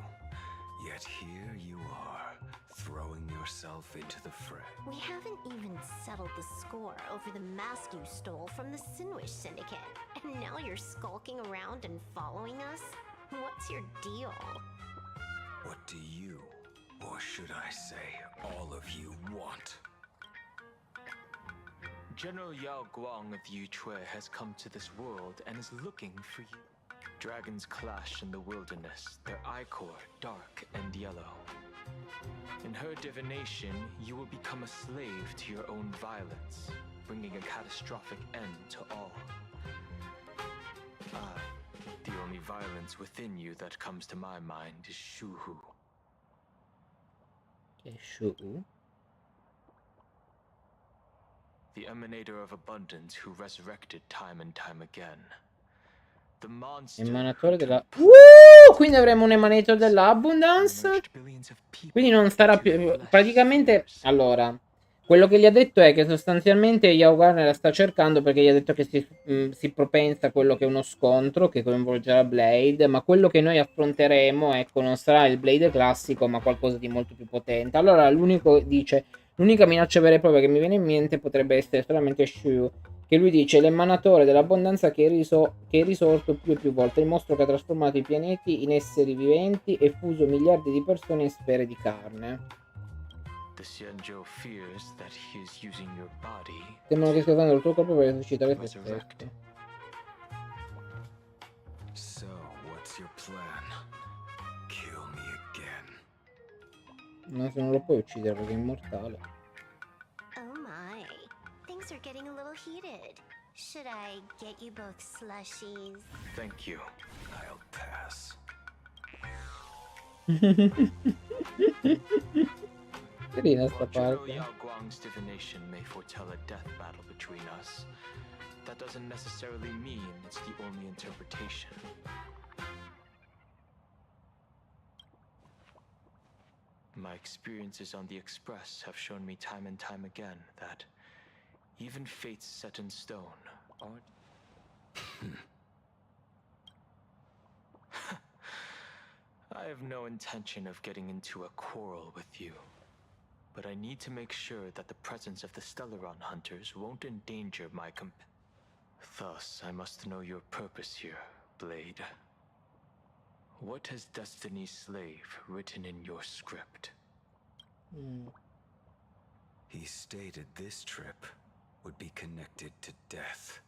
Yet here you are, throwing yourself into the fray. We haven't even settled the score over the mask you stole from the Sinwish Syndicate. And now you're skulking around and following us? What's your deal? What do you, or should I say, all of you, want? General Yao Guang of Yutue has come to this world and is looking for you. Dragons clash in the wilderness, their ichor dark and yellow. In her divination, you will become a slave to your own violence, bringing a catastrophic end to all. The only violence within you that comes to my mind is Shuhu. Shuhu? The emanator of abundance who resurrected time and time again. The monster Emanatore della... quindi avremo un emanator dell'abundance? Quindi non sarà più... Praticamente, allora... Quello che gli ha detto è che sostanzialmente Yaugarner la sta cercando perché gli ha detto che si propensa a quello che è uno scontro che coinvolgerà Blade, ma quello che noi affronteremo, ecco, non sarà il Blade classico, ma qualcosa di molto più potente. Allora, l'unica minaccia vera e propria che mi viene in mente potrebbe essere solamente Shu, che lui dice l'emanatore dell'abbondanza che è risorto più e più volte, il mostro che ha trasformato i pianeti in esseri viventi e fuso miliardi di persone in sfere di carne. Temono che stia usando il tuo corpo per risuscitare se stesso. So, what's your plan? Kill me again. No, se non lo puoi uccidere perché è immortale. Oh my, things are getting a little heated. Should I get you both slushies? Thank you. I'll pass. Carina sta While parte. Yao Guang's divination may foretell a death battle between us, that doesn't necessarily mean it's the only interpretation. My experiences on the Express have shown me time and time again that even fates set in stone aren't... I have no intention of getting into a quarrel with you. But I need to make sure that the presence of the Stellaron hunters won't endanger my Thus, I must know your purpose here, Blade. What has Destiny's Slave written in your script? He stated this trip would be connected to death.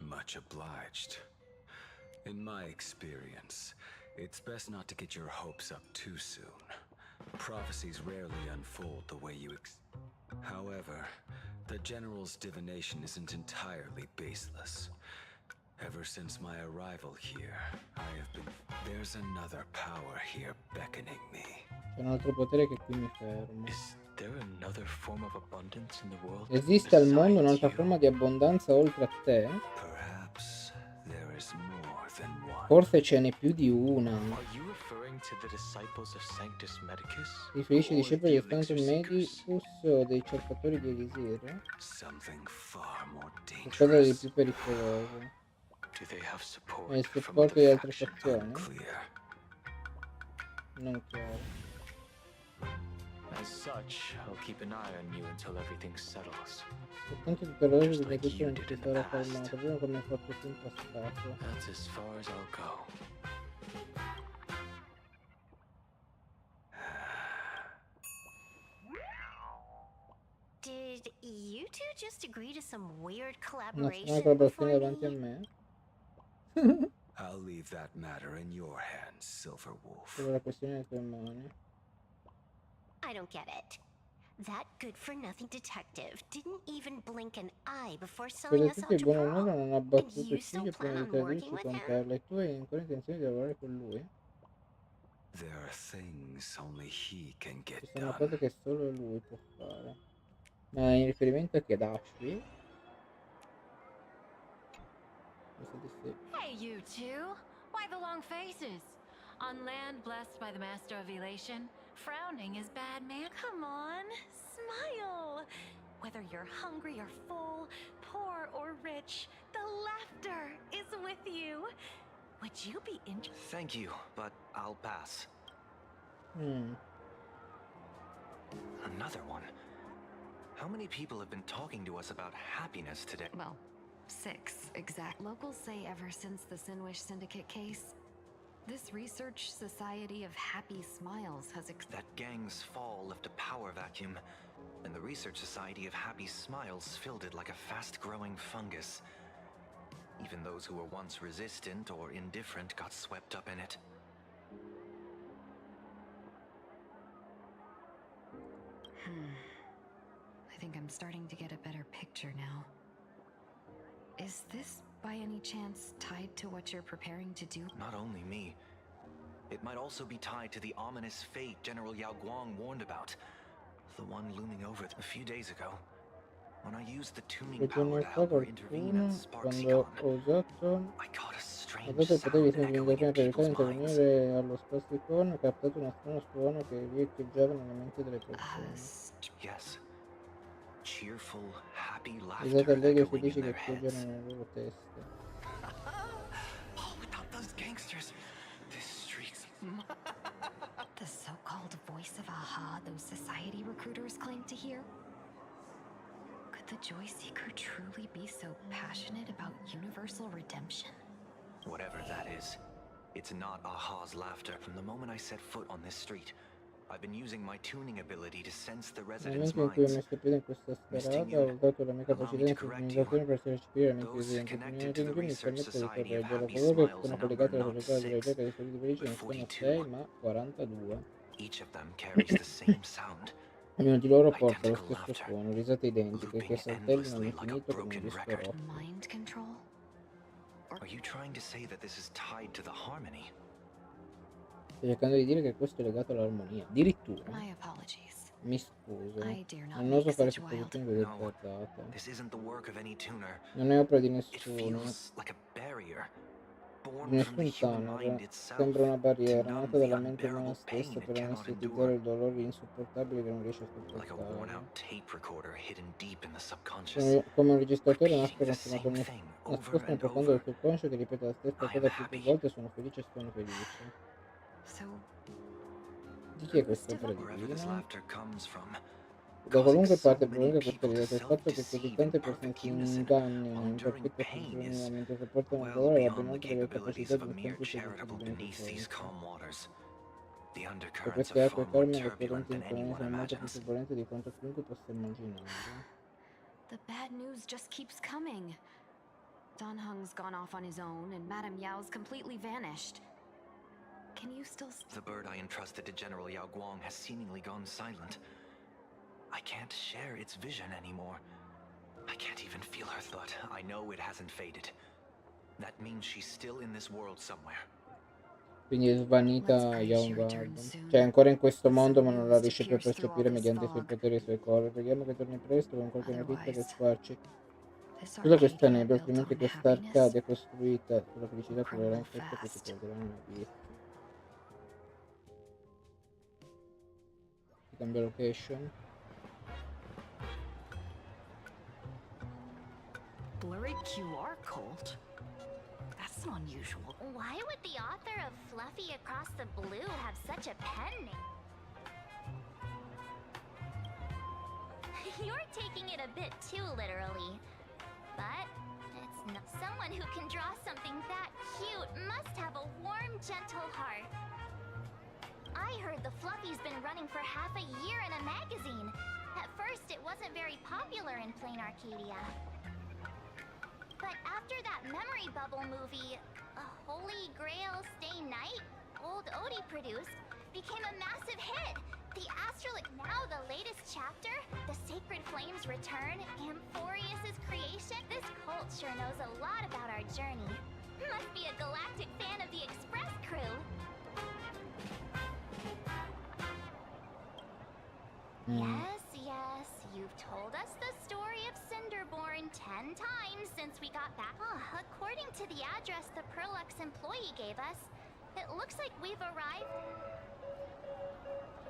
Much obliged. In my experience, it's best not to get your hopes up too soon. Prophecies rarely unfold the way you However, the General's divination isn't entirely baseless. Ever since my arrival here, I have been... There's another power here beckoning me. C'è un altro potere che qui mi ferma. Is there another form of abundance in the world? Esiste al mondo un'altra forma di abbondanza oltre a te? Perhaps there is more than one. Forse ce n'è più di una. Are you referring to the disciples of Sanctus Medicus? Riferisci ai discepoli di Sanctus Medicus o dei cercatori di Elisir? Something far more Qualcosa di dangerous. più pericoloso. Do they have support E il from supporto di other altre fazioni? Clear. Non chiaro. As such, I'll keep an eye on you until everything settles. Soltanto tutto il resto di tutto non ci sarà calmato, prima come hai fatto tu in passato. That's as far as I'll go. Did you two just agree to some weird Una collaboration collaborazione before davanti a me? me? I'll leave that matter in your hands, Silverwolf. Solo la questione delle tue mani. I don't get it. That good-for-nothing detective didn't even blink an eye before selling us out Vedete, to buono Pearl. non ha And battuto you il still figlio plan prima di on working tradirci with con him? Carla e tu hai ancora intenzione di lavorare con lui? There are things only he can Ci get sono done. cose che solo lui può fare. Ma in riferimento a chi? Ad Ashveil? Mi sa di sì. Hey, you two! Why the long faces? On land blessed by the Master of Elation, frowning is bad man. Come on, smile! Whether you're hungry or full, poor or rich, the laughter is with you. Would you be interested? Thank you, but I'll pass. Another one. How many people have been talking to us about happiness today? Well, 6 exact. Locals say ever since the Sinwish Syndicate case, this research society of happy smiles has That gang's fall left a power vacuum, and the research society of happy smiles filled it like a fast-growing fungus. Even those who were once resistant or indifferent got swept up in it. I think I'm starting to get a better picture now. Is this, by any chance, tied to what you're preparing to do? Not only me. It might also be tied to the ominous fate General Yao Guang warned about. The one looming over a few days ago. When I used the tuning power to help her intervene at quando ho usato il potere di smentimentazione per evitare di intervenire allo Sparsicon, ho captato uno strano suono che riecheggiava nelle menti delle persone. Yes. Cheerful, happy Risate laughter allegre e echoing felici in che their heads. echeggiano nelle loro teste. Oh, without those gangsters, this street's The so-called voice of Aha those society recruiters claim to hear? Could the Joy Seeker truly be so passionate about universal redemption? Whatever that is, it's not Aha's laughter. From the moment I set foot on this street, I've been using my tuning ability to sense the Nel residents' momento in cui ho minds. messo piede in questa strada, ho usato la mia capacità di sincronizzazione per percepire le menti Those residenti. connected to the Mi Research permette di Society of correggerlo. Happy Coloro che Smiles sono number collegati alla not società della 6, ricerca dei soliti felici non but sono 42. 6 ma 42. Each of them carries the same sound. Ognuno di loro porta lo stesso suono, risate identiche che saltellano all'infinito come un disco rock. Mind control? Are you trying to say that this is tied to the harmony? Sto cercando di dire che questo è legato all'armonia. Addirittura. My apologies. Mi scuso. I dare not Non oso make fare such wild- supposizioni No, dettagliate. this isn't the work of any tuner. Non è opera di It nessuno. feels like a barrier, Di born from the nessun human mind tunnel. itself, Sembra una to barriera, numb nata the dalla mente umana unbearable pain stessa it per cannot anestetizzare endure. il dolore insopportabile che non riesce a Like a worn-out sopportare. tape recorder hidden deep in the subconscious. Come un registratore Repeating the nascosto same thing over nascosto nel and profondo del over. subconscio che ripete la stessa I am cosa più happy. volte. Sono felice e sono felice. So, Di chi è questa opera Wherever this divina? laughter comes from, Da qualunque causing so parte many provenga questa people to risata, il fatto che così self-deceive in tante perfect persone si unison ingannino while in enduring perfetta pain sintonia is mentre sopportano il well dolore va ben beyond the oltre le capabilities capacità of di a un mere semplice gesto charitable di beneath these beneficenza. calm waters. The Per undercurrents are queste far acque more calme le turbulent correnti than inconvenienti anyone sono molto più imagines. turbolenti di quanto chiunque possa immaginare. the bad news just keeps coming. Dan Heng's gone off on his own, and Madame Yao's completely vanished. Can you still... The bird I entrusted to General Yao Guang has seemingly gone silent. I can't share its vision anymore. I can't even feel her thought. I know it hasn't faded. That means she's still in this world somewhere. Quindi è svanita Youngblood. Cioè è ancora in questo mondo ma non la riesce più a percepire mediante i suoi poteri e i suoi corpi. Preghiamo che torni presto con qualche notizia che squarci. Scusa questa nebbia, altrimenti questa Arcadia costruita sulla felicità troverà in fretta che ti porterà nella vita. Si cambia location. Blurry QR code? That's unusual. Why would the author of Fluffy Across the Blue have such a pen name? You're taking it a bit too literally. But it's not. Someone who can draw something that cute must have a warm, gentle heart. I heard the Fluffy's been running for half a year in a magazine. At first, it wasn't very popular in Plain Arcadia. But after that memory bubble movie, A Holy Grail Stay Night, Old Odie produced, became a massive hit. The Astralic, now the latest chapter, The Sacred Flames Return, Amphorius's creation. This cult sure knows a lot about our journey. Must be a galactic fan of the Express crew. Yes, you've told us the story of Cinderborn 10 times since we got back. According to the address the Perlux employee gave us, it looks like we've arrived.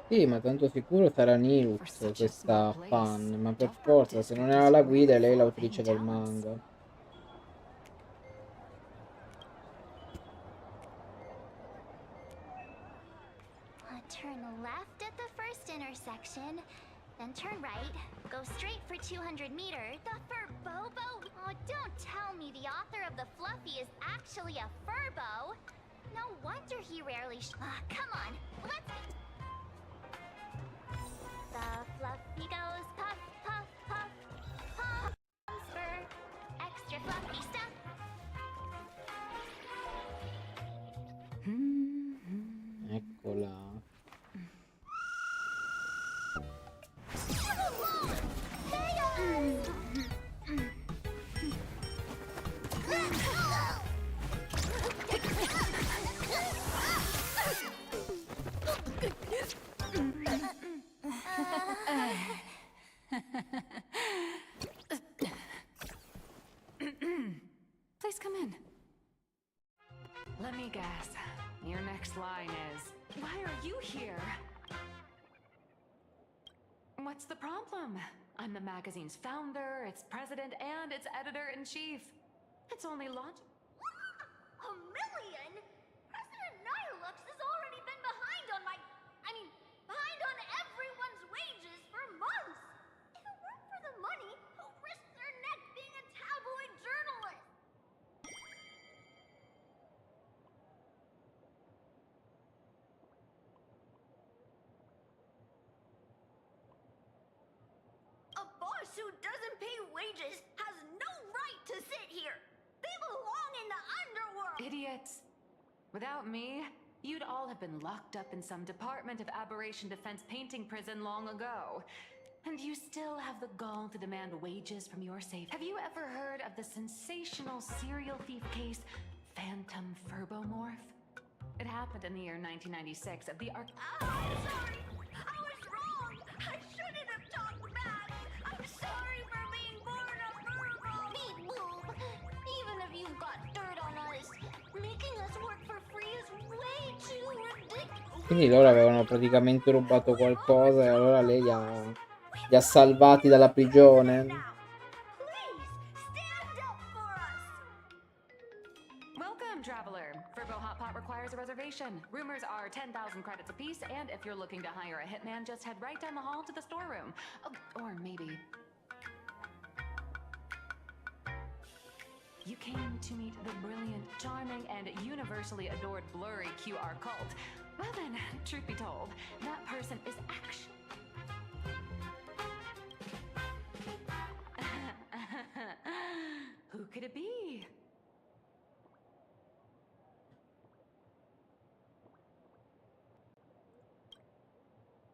Sì, ma tanto sicuro sarà Nilux questa fan, ma per forza, se non era la guida è lei l'autrice del manga. Turn left at the first intersection, then turn right, go straight for 200 meters. The Furbobo? Oh, don't tell me the author of the Fluffy is actually a Furbo. No wonder he rarely come on, let's... The Fluffy goes puff, puff, puff, puff, for extra fluffy stuff. Eccola. Please come in. Let me guess. Your next line is, why are you here? What's the problem? I'm the magazine's founder, its president, and its editor-in-chief. It's only logical. A million? President Nihilux has already been behind on behind on everyone's wages for months. If it weren't for the money, who risked their neck being a tabloid journalist? A boss who doesn't pay wages has no right to sit here. They belong in the underworld. Idiots. Without me, you'd all have been locked up in some Department of Aberration Defense painting prison long ago. And you still have the gall to demand wages from your safe. Have you ever heard of the sensational serial thief case, Phantom Furbomorph? It happened in the year 1996 at the I'm sorry. I was wrong. I shouldn't have talked back. I'm sorry for being born a Virgo. Beep boop. Even if you've got dirt on us, making us work for free is way too ridiculous. Quindi loro avevano praticamente rubato qualcosa e allora lei li ha salvati dalla prigione. Welcome, traveler. Furbo Hot Pot requires a reservation. Rumors are 10,000 credits apiece, and if you're looking to hire a hitman, just head right down the hall to the storeroom. Oh, or maybe... You came to meet the brilliant, charming, and universally adored blurry QR cult. Well then, truth be told, that person is actually... Who could it be?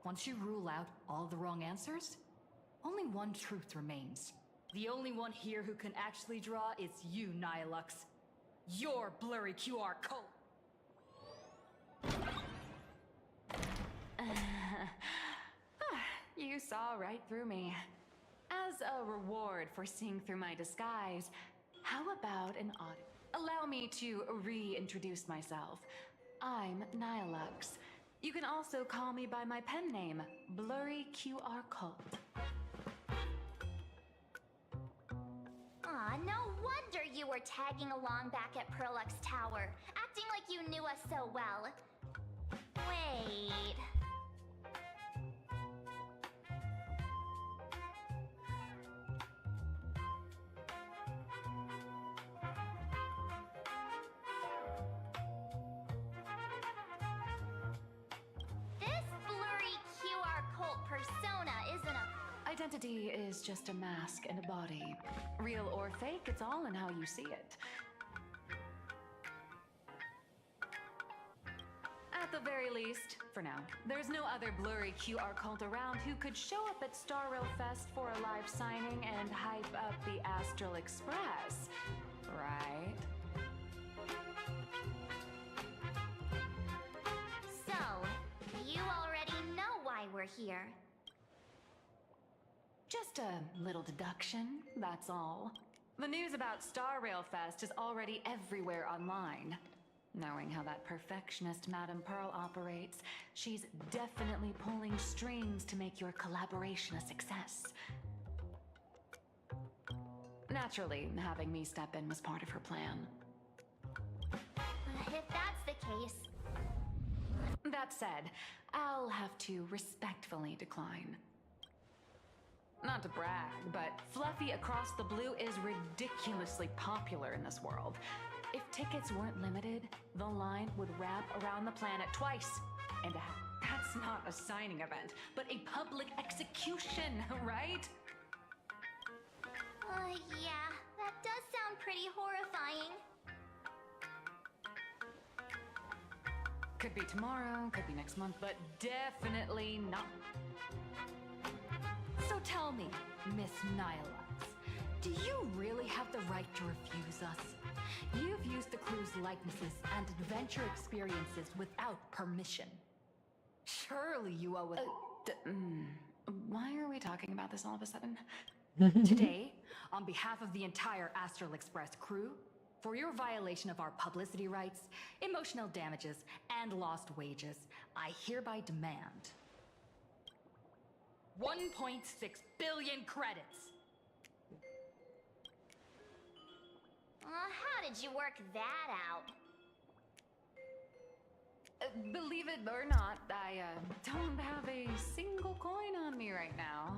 Once you rule out all the wrong answers, only one truth remains. The only one here who can actually draw is you, Nihilux. Your blurry QR code. You saw right through me. As a reward for seeing through my disguise, how about an audit? Allow me to reintroduce myself. I'm Nihilux. You can also call me by my pen name, Blurry QR Cult. Aw, no wonder you were tagging along back at Perlux Tower, acting like you knew us so well. Wait... This blurry QR cult persona isn't a... Identity is just a mask and a body. Real or fake, it's all in how you see it. At the very least, for now, there's no other blurry QR cult around who could show up at Starrail Fest for a live signing and hype up the Astral Express, right? So, you already know why we're here. Just a little deduction, that's all. The news about Starrail Fest is already everywhere online. Knowing how that perfectionist Madame Pearl operates, she's definitely pulling strings to make your collaboration a success. Naturally, having me step in was part of her plan. If that's the case... That said, I'll have to respectfully decline. Not to brag, but Fluffy Across the Blue is ridiculously popular in this world. If tickets weren't limited, the line would wrap around the planet twice. And that's not a signing event, but a public execution, right? Yeah, that does sound pretty horrifying. Could be tomorrow, could be next month, but definitely not. So tell me, Miss Nihilux, do you really have the right to refuse us? use the crew's likenesses and adventure experiences without permission. Surely you owe it. Why are we talking about this all of a sudden? Today, on behalf of the entire Astral Express crew, for your violation of our publicity rights, emotional damages, and lost wages, I hereby demand 1.6 billion credits. How did you work that out? Believe it or not, I don't have a single coin on me right now.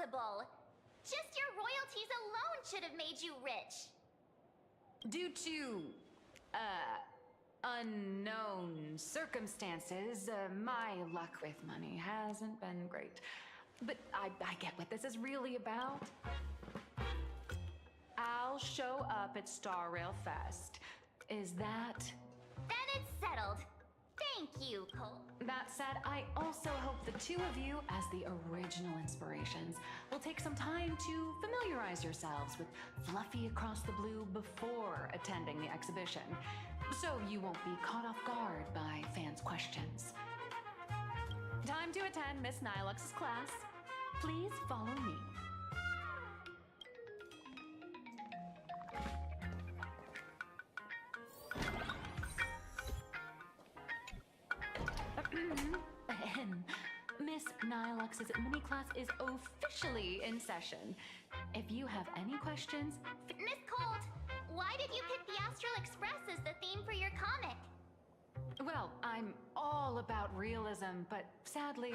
impossible! Just your royalties alone should have made you rich. Due to, unknown circumstances, my luck with money hasn't been great. But I get what this is really about. I'll show up at Star Rail Fest. Is that... Then it's settled. Thank you, Cole. That said, I also hope the two of you, as the original inspirations, will take some time to familiarize yourselves with Fluffy Across the Blue before attending the exhibition, so you won't be caught off guard by fans' questions. Time to attend Miss Nilux's class. Please follow me. Miss Nilux's mini class is officially in session. If you have any questions... Miss Colt, why did you pick the Astral Express as the theme for your comic? Well, I'm all about realism, but sadly,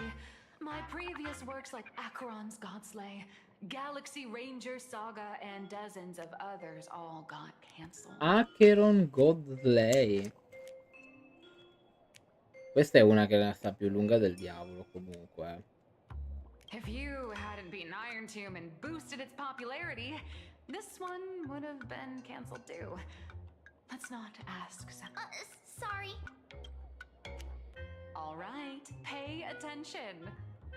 my previous works like Acheron's Godslay, Galaxy Ranger Saga, and dozens of others all got cancelled. Acheron Godslay. Questa è una che sta più lunga del diavolo comunque. If you hadn't beaten Iron Tomb and boosted its popularity, this one would have been cancelled too. Let's not ask. Sorry. All right, pay attention.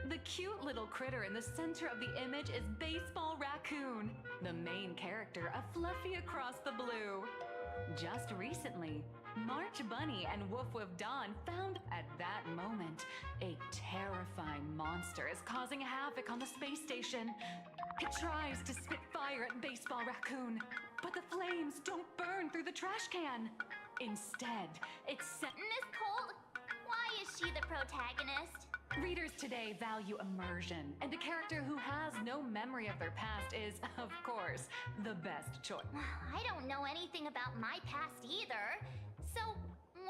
The cute little critter in the center of the image is Baseball Raccoon, the main character of Fluffy Across the Blue. Just recently, March Bunny and Woof Woof Dawn found at that moment a terrifying monster is causing havoc on the space station. It tries to spit fire at Baseball Raccoon, but the flames don't burn through the trash can. Instead, it's set... Miss Colt, why is she the protagonist? Readers today value immersion, and a character who has no memory of their past is, of course, the best choice. I don't know anything about my past either, so...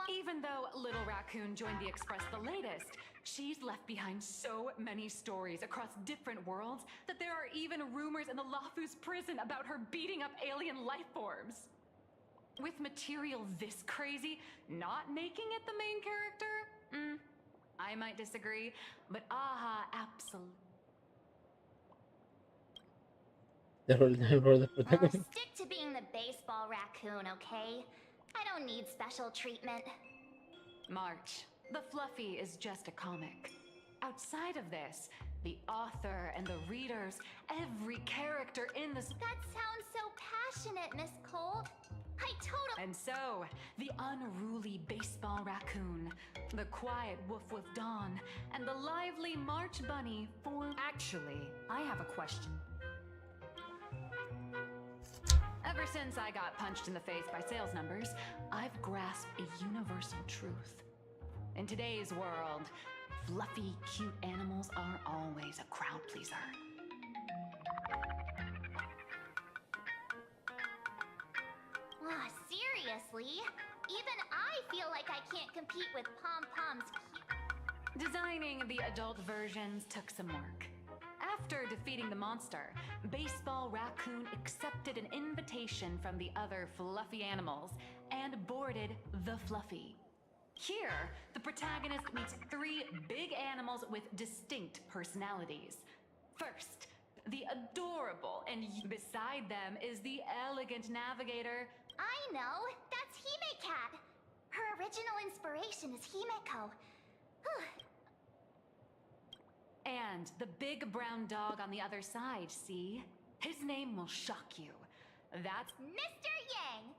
Even though Little Raccoon joined the Express the latest, she's left behind so many stories across different worlds that there are even rumors in the Lafu's prison about her beating up alien life forms. With material this crazy, not making it the main character? I might disagree, but aha, absolutely. Stick to being the Baseball Raccoon, okay? I don't need special treatment. March, the Fluffy is just a comic. Outside of this, the author and the readers, every character in this... That sounds so passionate, Miss Colt. I totally... And so, the unruly Baseball Raccoon, the quiet Woof Woof Dawn, and the lively March Bunny form... Actually, I have a question. Ever since I got punched in the face by sales numbers, I've grasped a universal truth. In today's world, fluffy, cute animals aren't always a crowd pleaser. Seriously? Even I feel like I can't compete with Pom-Pom's cute... Designing the adult versions took some work. After defeating the monster, Baseball Raccoon accepted an invitation from the other fluffy animals and boarded the Fluffy. Here, the protagonist meets three big animals with distinct personalities. First, the adorable, and beside them is the elegant navigator. I know! That's Hime-Cat! Her original inspiration is Himeko. And the big brown dog on the other side, see? His name will shock you. That's Mr. Yang!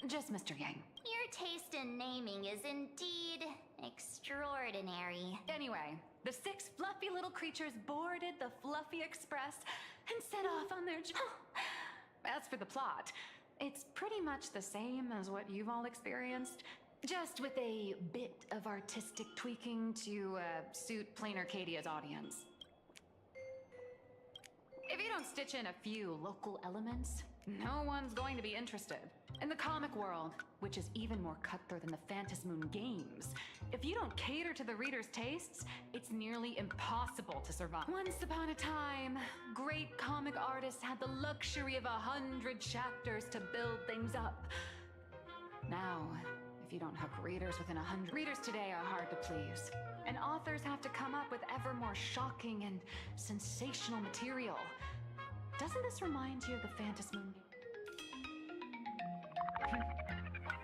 Just Mr. Yang. Your taste in naming is indeed extraordinary. Anyway, the six fluffy little creatures boarded the Fluffy Express and set off on their journey. As for the plot, it's pretty much the same as what you've all experienced, just with a bit of artistic tweaking to suit plain Arcadia's audience. If you don't stitch in a few local elements, no one's going to be interested. In the comic world, which is even more cutthroat than the Phantasmoon games, if you don't cater to the reader's tastes, it's nearly impossible to survive. Once upon a time, great comic artists had the luxury of 100 chapters to build things up. Now, if you don't hook readers within 100, readers today are hard to please. And authors have to come up with ever more shocking and sensational material. Doesn't this remind you of the Phantasmoon?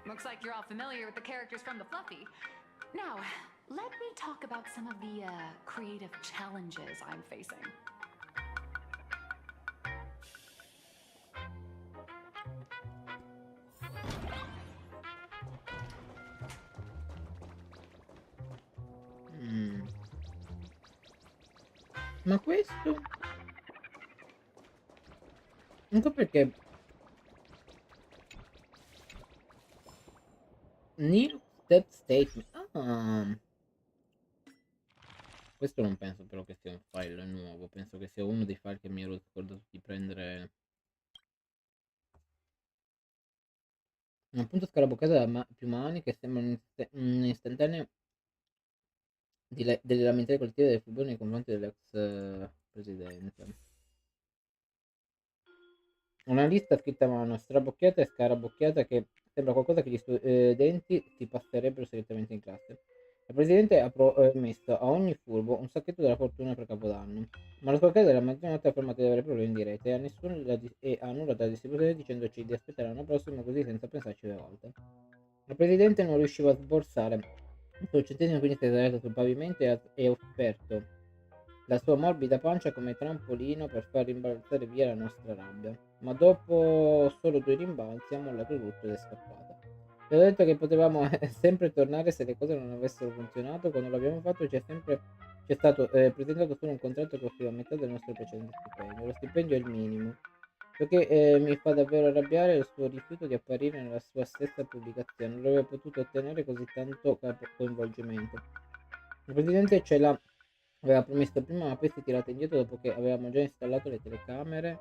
Looks like you're all familiar with the characters from the Fluffy. Now, let me talk about some of the creative challenges I'm facing. Ma questo? Non so perché New Step Statement. Questo non penso però che sia un file nuovo, penso che sia uno dei file che mi ero scordato di prendere. Un punto scaraboccato da più mani che sembra un'istantanea delle lamentele collettive del Fubone nei confronti dell'ex presidente. Una lista scritta a mano, strabocchiata e scarabocchiata, che sembra qualcosa che gli studenti si passerebbero segretamente in classe. Il presidente ha promesso a ogni furbo un sacchetto della fortuna per Capodanno, ma lo scorpione della mezzanotte ha affermato di avere problemi in diretta e ha annullato la distribuzione dicendoci di aspettare l'anno prossimo, così senza pensarci due volte. Il presidente non riusciva a sborsare il suo centesimo, quindi si è sdraiato sul pavimento e ha offerto la sua morbida pancia come trampolino per far rimbalzare via la nostra rabbia. Ma dopo solo 2 rimbalzi ha mollato tutto ed è scappata. Vi ho detto che potevamo sempre tornare se le cose non avessero funzionato. Quando l'abbiamo fatto ci è stato presentato solo un contratto che offriva metà del nostro precedente stipendio. Lo stipendio è il minimo. Ciò che mi fa davvero arrabbiare è il suo rifiuto di apparire nella sua stessa pubblicazione. Non avrebbe potuto ottenere così tanto coinvolgimento. Il presidente aveva promesso prima, ma poi si è tirata indietro dopo che avevamo già installato le telecamere.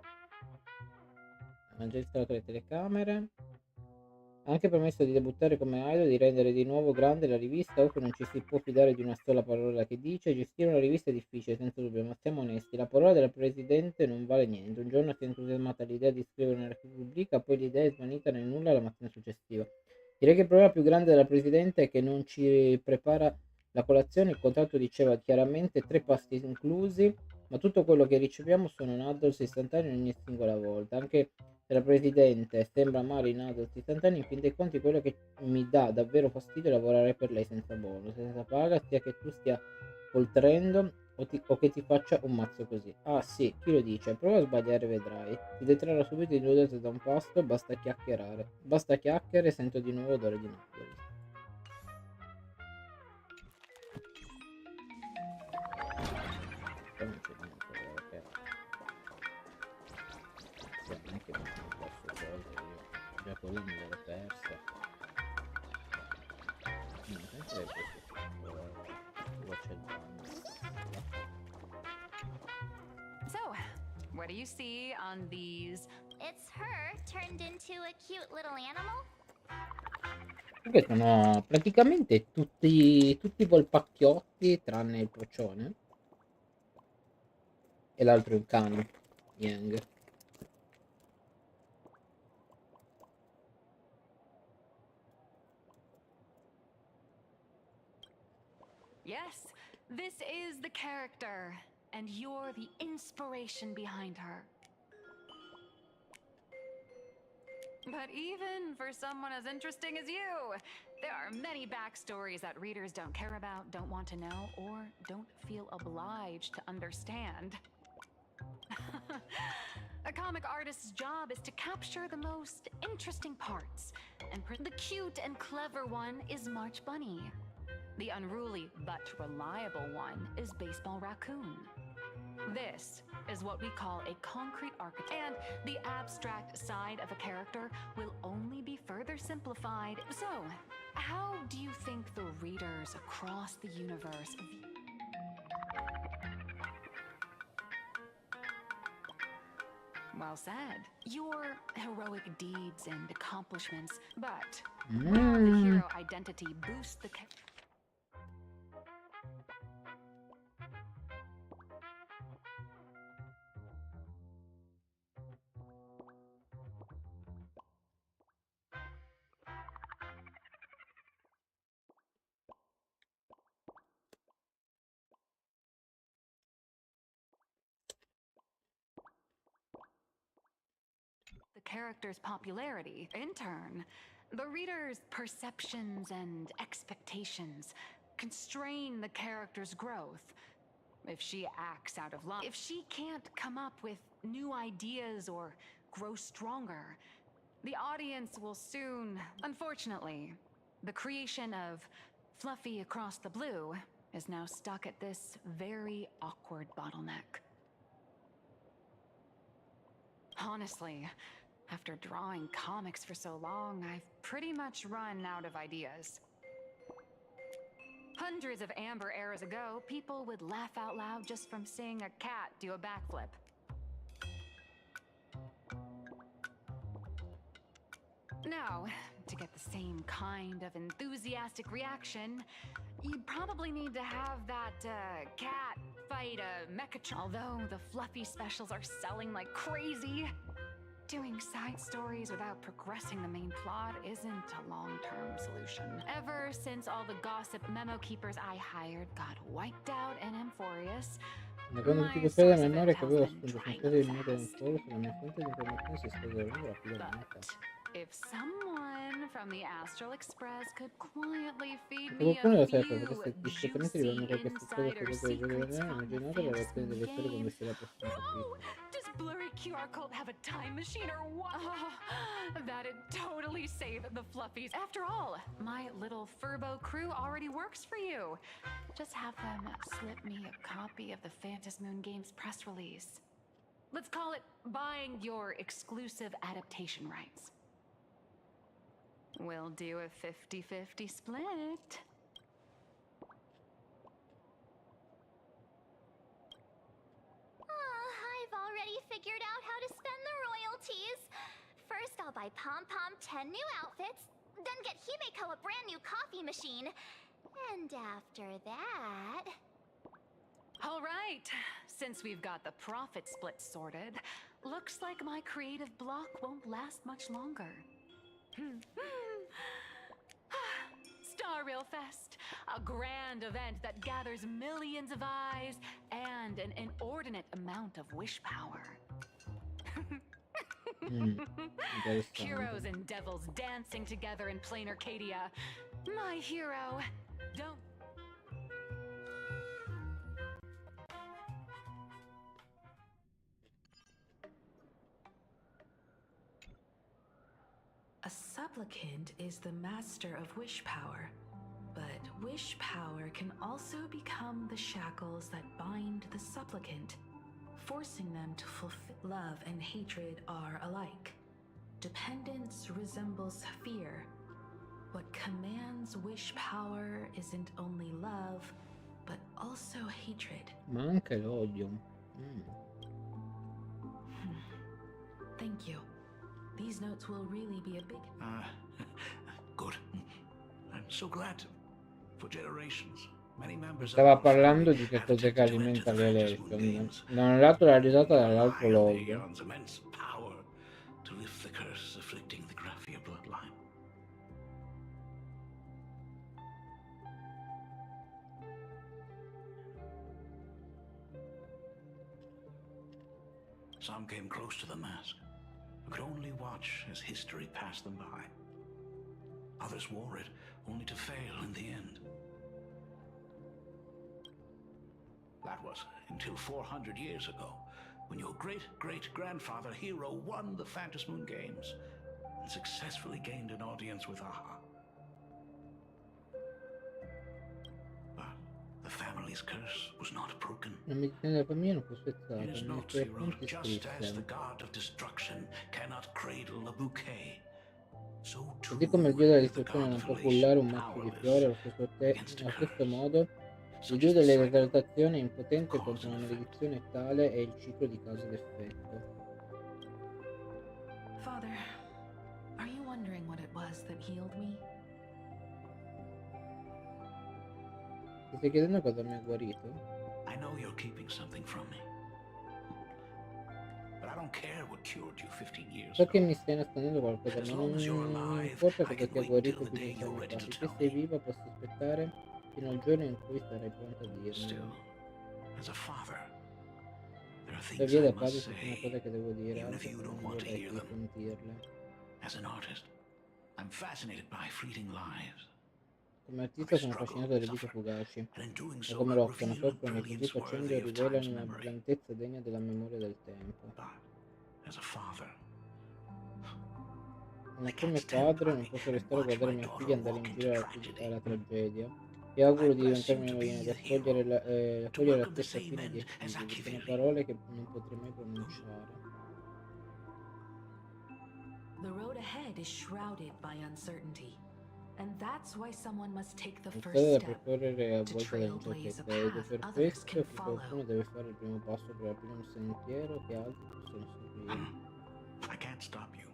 Ha anche promesso di debuttare come idol, di rendere di nuovo grande la rivista, o che non ci si può fidare di una sola parola che dice. Gestire una rivista è difficile, senza dubbio, ma siamo onesti, la parola del presidente non vale niente. Un giorno si è entusiasmata all'idea di scrivere una repubblica, poi l'idea è svanita nel nulla la mattina successiva. Direi che il problema più grande della presidente è che non ci prepara la colazione. Il contratto diceva chiaramente 3 pasti inclusi, ma tutto quello che riceviamo sono noodles istantanei ogni singola volta. Anche se la presidente sembra amare i noodles istantanei, in fin dei conti quello che mi dà davvero fastidio è lavorare per lei senza bonus, senza paga, sia che tu stia poltrendo o che ti faccia un mazzo così. Ah sì, chi lo dice? Prova a sbagliare, vedrai. Ti detrarrà subito i noodles da un pasto, basta chiacchierare. Basta chiacchiere, sento di nuovo odore di noodles. Non c'è niente perché anche non posso cose, io già quella me l'ero persa. Penso che questo c'è il danno. So, what do you see on these? It's her turned into a cute little animal. Comunque sono praticamente tutti volpacchiotti tranne il procione e l'altro è un cane, Yang. Yes, this is the character, and you're the inspiration behind her. But even for someone as interesting as you, there are many backstories that readers don't care about, don't want to know, or don't feel obliged to understand. A comic artist's job is to capture the most interesting parts, and the cute and clever one is March Bunny. The unruly but reliable one is Baseball Raccoon. This is what we call a concrete archetype, and the abstract side of a character will only be further simplified. So, how do you think the readers across the universe Well said. Your heroic deeds and accomplishments, but while the hero identity boosts the character's popularity, in turn, the reader's perceptions and expectations constrain the character's growth. If she acts out of line, if she can't come up with new ideas or grow stronger, the audience will soon... Unfortunately, the creation of Fluffy Across the Blue is now stuck at this very awkward bottleneck. Honestly, after drawing comics for so long, I've pretty much run out of ideas. Hundreds of amber eras ago, people would laugh out loud just from seeing a cat do a backflip. Now, to get the same kind of enthusiastic reaction, you'd probably need to have that cat fight a Mechatron. Although the Fluffy specials are selling like crazy, doing side stories without progressing the main plot isn't a long-term solution. Ever since all the gossip memo keepers I hired got wiped out in Amphorius, quando ti conferma la memoria che avevo spunto sul sito di Meta Info, sulla mia fonte di informazioni si è stato rapidamente. If someone from the Astral Express could quietly feed Se me qualcuno a lo sa, few potesse discretamente rivelarmi qualche struttura insider segreta dei giochi secrets online, from the immaginate la Fantasy reazione Moon del lettore quando games. uscirà il prossimo capitolo. Does Blurry QR Cult have a time machine or what? That'd totally save the Fluffies. After all, my little Furbo crew already works for you. Just have them slip me a copy of the Fantasy Moon games press release. Let's call it buying your exclusive adaptation rights. We'll do a 50-50 split. I've already figured out how to spend the royalties. First, I'll buy Pom Pom 10 new outfits, then get Himeko a brand new coffee machine. And after that... All right, since we've got the profit split sorted, looks like my creative block won't last much longer. Star Rail Fest, a grand event that gathers millions of eyes and an inordinate amount of wish power. Heroes and devils dancing together in plain Arcadia. My hero, don't... A supplicant is the master of wish power, but wish power can also become the shackles that bind the supplicant, forcing them to fulfill. Love and hatred are alike. Dependence resembles fear. What commands wish power isn't only love, but also hatred. Ma anche l'odio. Thank you. These notes will really be a big... Good. I'm so glad. For generations, many members Stava parlando di che cos'è che alimenta le election. Da un lato la risata, dall'altro l'odio. immense power to lift the curse afflicting the Graphia bloodline. Some came close to the mask, but could only watch as history passed them by. Others wore it, only to fail in the end. That was until 400 years ago, when your great-great-grandfather Hero won the Fantasy Moon Games and successfully gained an audience with Aha. But the family's curse was not broken. La medicina della famiglia non fu spezzata, In his nei notes suoi he wrote, appunti just as the scrisse. god of destruction cannot cradle a bouquet, so too Così come il dio della distruzione non può cullare un mazzo di fiori, allo stesso modo il dio dell'esaltazione è impotente contro una maledizione tale è il ciclo di causa ed effetto. Father, are you wondering what it was that healed me? Ti stai chiedendo cosa mi ha guarito? I know you're keeping something from me. But I don't care what cured you 15 years So ago. che mi stai nascondendo qualcosa, ma non mi importa cosa ti ha guarito 15 anni fa. Finché sei viva posso aspettare fino al giorno in cui sarai pronta a dirmelo. As a father, there are Sto things via I da padre, must ci sono say, cose che devo dire, even if altre you che non don't want to vorrei hear qui them. sentirle. As an artist, I'm fascinated by fleeting lives. Come artista sono affascinato dalle vite fugaci, e come lottano, soffrono e così facendo rivelano una brillantezza degna della memoria del tempo. As a father, Ma come padre non posso restare a guardare mia figlia andare in giro alla tragedia. E auguro di diventare un'eroina, di accogliere la stessa fine di Ashveil. Sono parole che non potrei mai pronunciare. The road ahead is shrouded by uncertainty, and that's why someone must take the La first strada da step percorrere è to avvolta da trailblaze a incertezza ed è path per others can questo che follow. qualcuno deve fare il primo passo per aprire un sentiero che altri possono seguire. I can't stop you,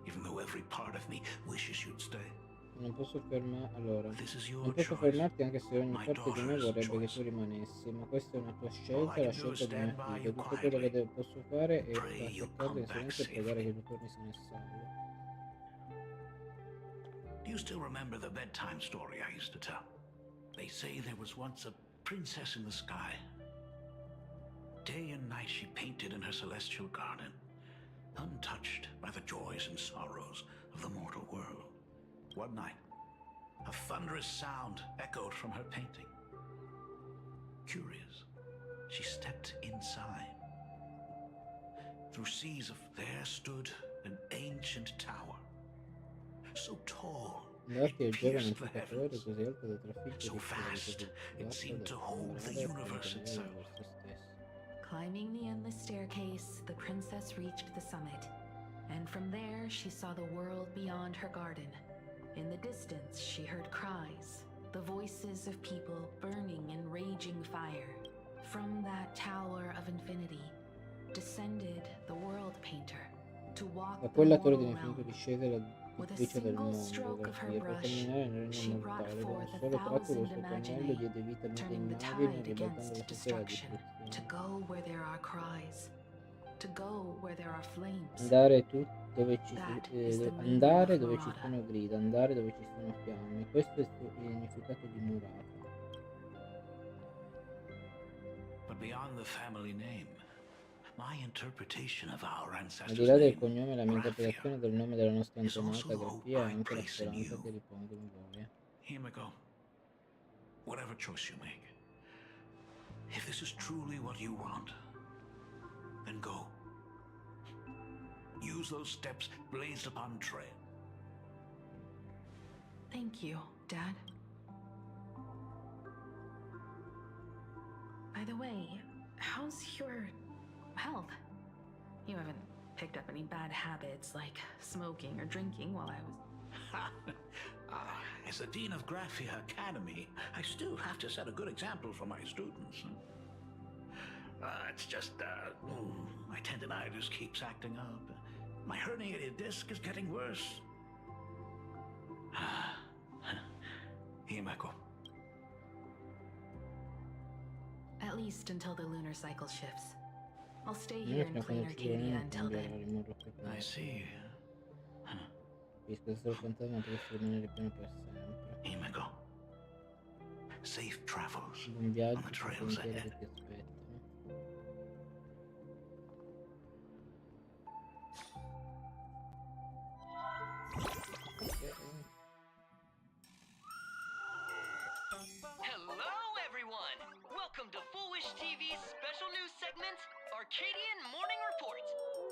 even though every part of me wishes you'd stay. Non posso fermarti anche se ogni parte di me vorrebbe che tu rimanessi, ma questa è una tua scelta, la scelta di mia figlia. Tutto quello che posso fare è accettare in silenzio e pregare che tu torni sano e salvo. Do you still remember the bedtime story I used to tell? They say there was once a princess in the sky. Day and night she painted in her celestial garden, untouched by the joys and sorrows of the mortal world. One night, a thunderous sound echoed from her painting. Curious, she stepped inside. Through seas of there stood an ancient tower, so tall Datti al it giovane pierced the giocatore heavens, così alto da trafiggere so il vast it seemed to hold the universe itself. Climbing the endless staircase, the princess reached the summit, and from there she saw the world beyond her garden. In the distance, she heard cries, the voices of people burning in raging fire. From that tower of infinity descended the world painter to walk Da the quella torre mortal dell'infinito realm. discese la With a pittrice del single mondo, stroke of her Grafia, per brush, camminare nel she regno brought mortale, con un forth a solo tratto lo thousand suo pennello imaginings, diede vita a mille turning the immagini, tide ribaltando against la società della destruction, to distruzione. go where there are cries, to go where there are flames. Andare dove ci That is the meaning andare of dove ci Murata. sono grida, andare dove ci sono fiamme. Questo è il significato di Murata. But beyond the family name, my interpretation of our Al ancestors' di là del name, cognome, la mia Grafia, interpretazione del nome della nostra is also antenata, the hope Grafia, è I anche la place in speranza you. che ripongo in voi. Himiko, whatever choice you make, if this is truly what you want, then go. Use those steps blazed upon trail. Thank you, Dad. By the way, how's your health? You haven't picked up any bad habits like smoking or drinking while I was... As the Dean of Grafia Academy, I still have to set a good example for my students. It's just, my tendinitis keeps acting up. My herniated disc is getting worse. Himeko. At least until the lunar cycle shifts. I'll stay here in plain Arcadia until then. I see. Capisco, se il fantasma potesse rimanere pieno per sempre. Himeko. Safe travels Un viaggio on the su trails sentieri ahead. che ti aspettano. Hello, everyone! Welcome to Foolish TV's special news segment, Arcadian Morning Report.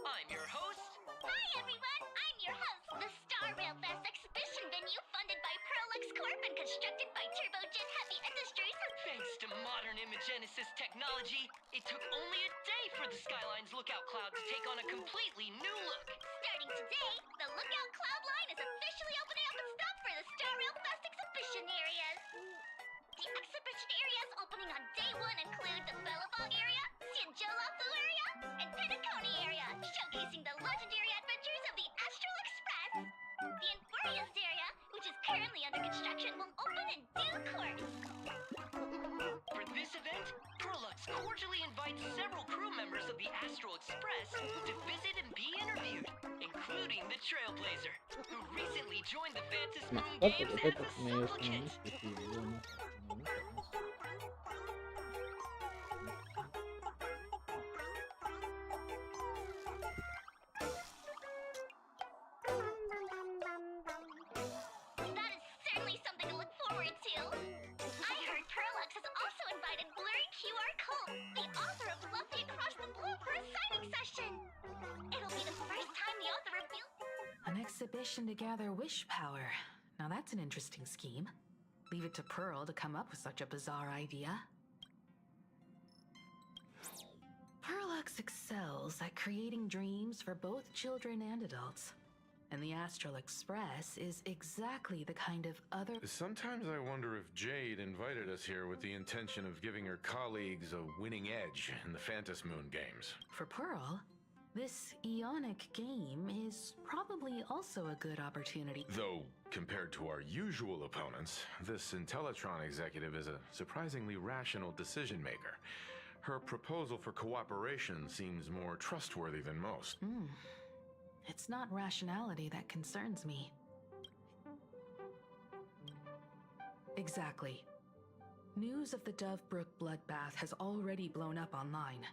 I'm your host. Hi, everyone! I'm your host, the Star Rail Fest exhibition venue funded by Pearlux Corp and constructed by Turbojet Heavy Industries. Thanks to modern imagenesis technology, it took only a day for the Skyline's lookout cloud to take on a completely new look. Starting today, the Lookout Cloud line is officially opening up its stuff for the Star Rail Fest exhibition areas. The exhibition areas opening on day one include the Bellafong area, Sianjolafu area, and Penacony area, showcasing the legendary adventures cordially invites several crew members of the Astral Express to visit and be interviewed, including the Trailblazer, who recently joined the Phantom Ma Moon fatto Games che as poi a me lo sono supplicant. visto sì, io non penso. That is certainly something to look forward to. I heard Perlux has also invited Blurry QR Cole, the author of Lovely Across the Blue, for a signing session. It'll be the first time the author revealed. An exhibition to gather wish power. Now that's an interesting scheme. Leave it to Pearl to come up with such a bizarre idea. Perlux excels at creating dreams for both children and adults. And the Astral Express is exactly the kind of other... Sometimes I wonder if Jade invited us here with the intention of giving her colleagues a winning edge in the Phantom Moon Games. For Pearl, this Ionic game is probably also a good opportunity. Though, compared to our usual opponents, this Intellitron executive is a surprisingly rational decision maker. Her proposal for cooperation seems more trustworthy than most. It's not rationality that concerns me. Exactly. News of the Dovebrook bloodbath has already blown up online.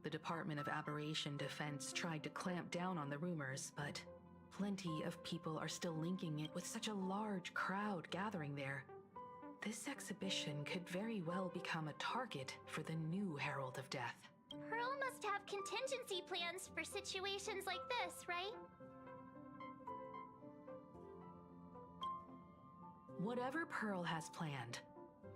The Department of Aberration Defense tried to clamp down on the rumors, but plenty of people are still linking it with such a large crowd gathering there. This exhibition could very well become a target for the new Herald of Death. Pearl must have contingency plans for situations like this, right? Whatever Pearl has planned,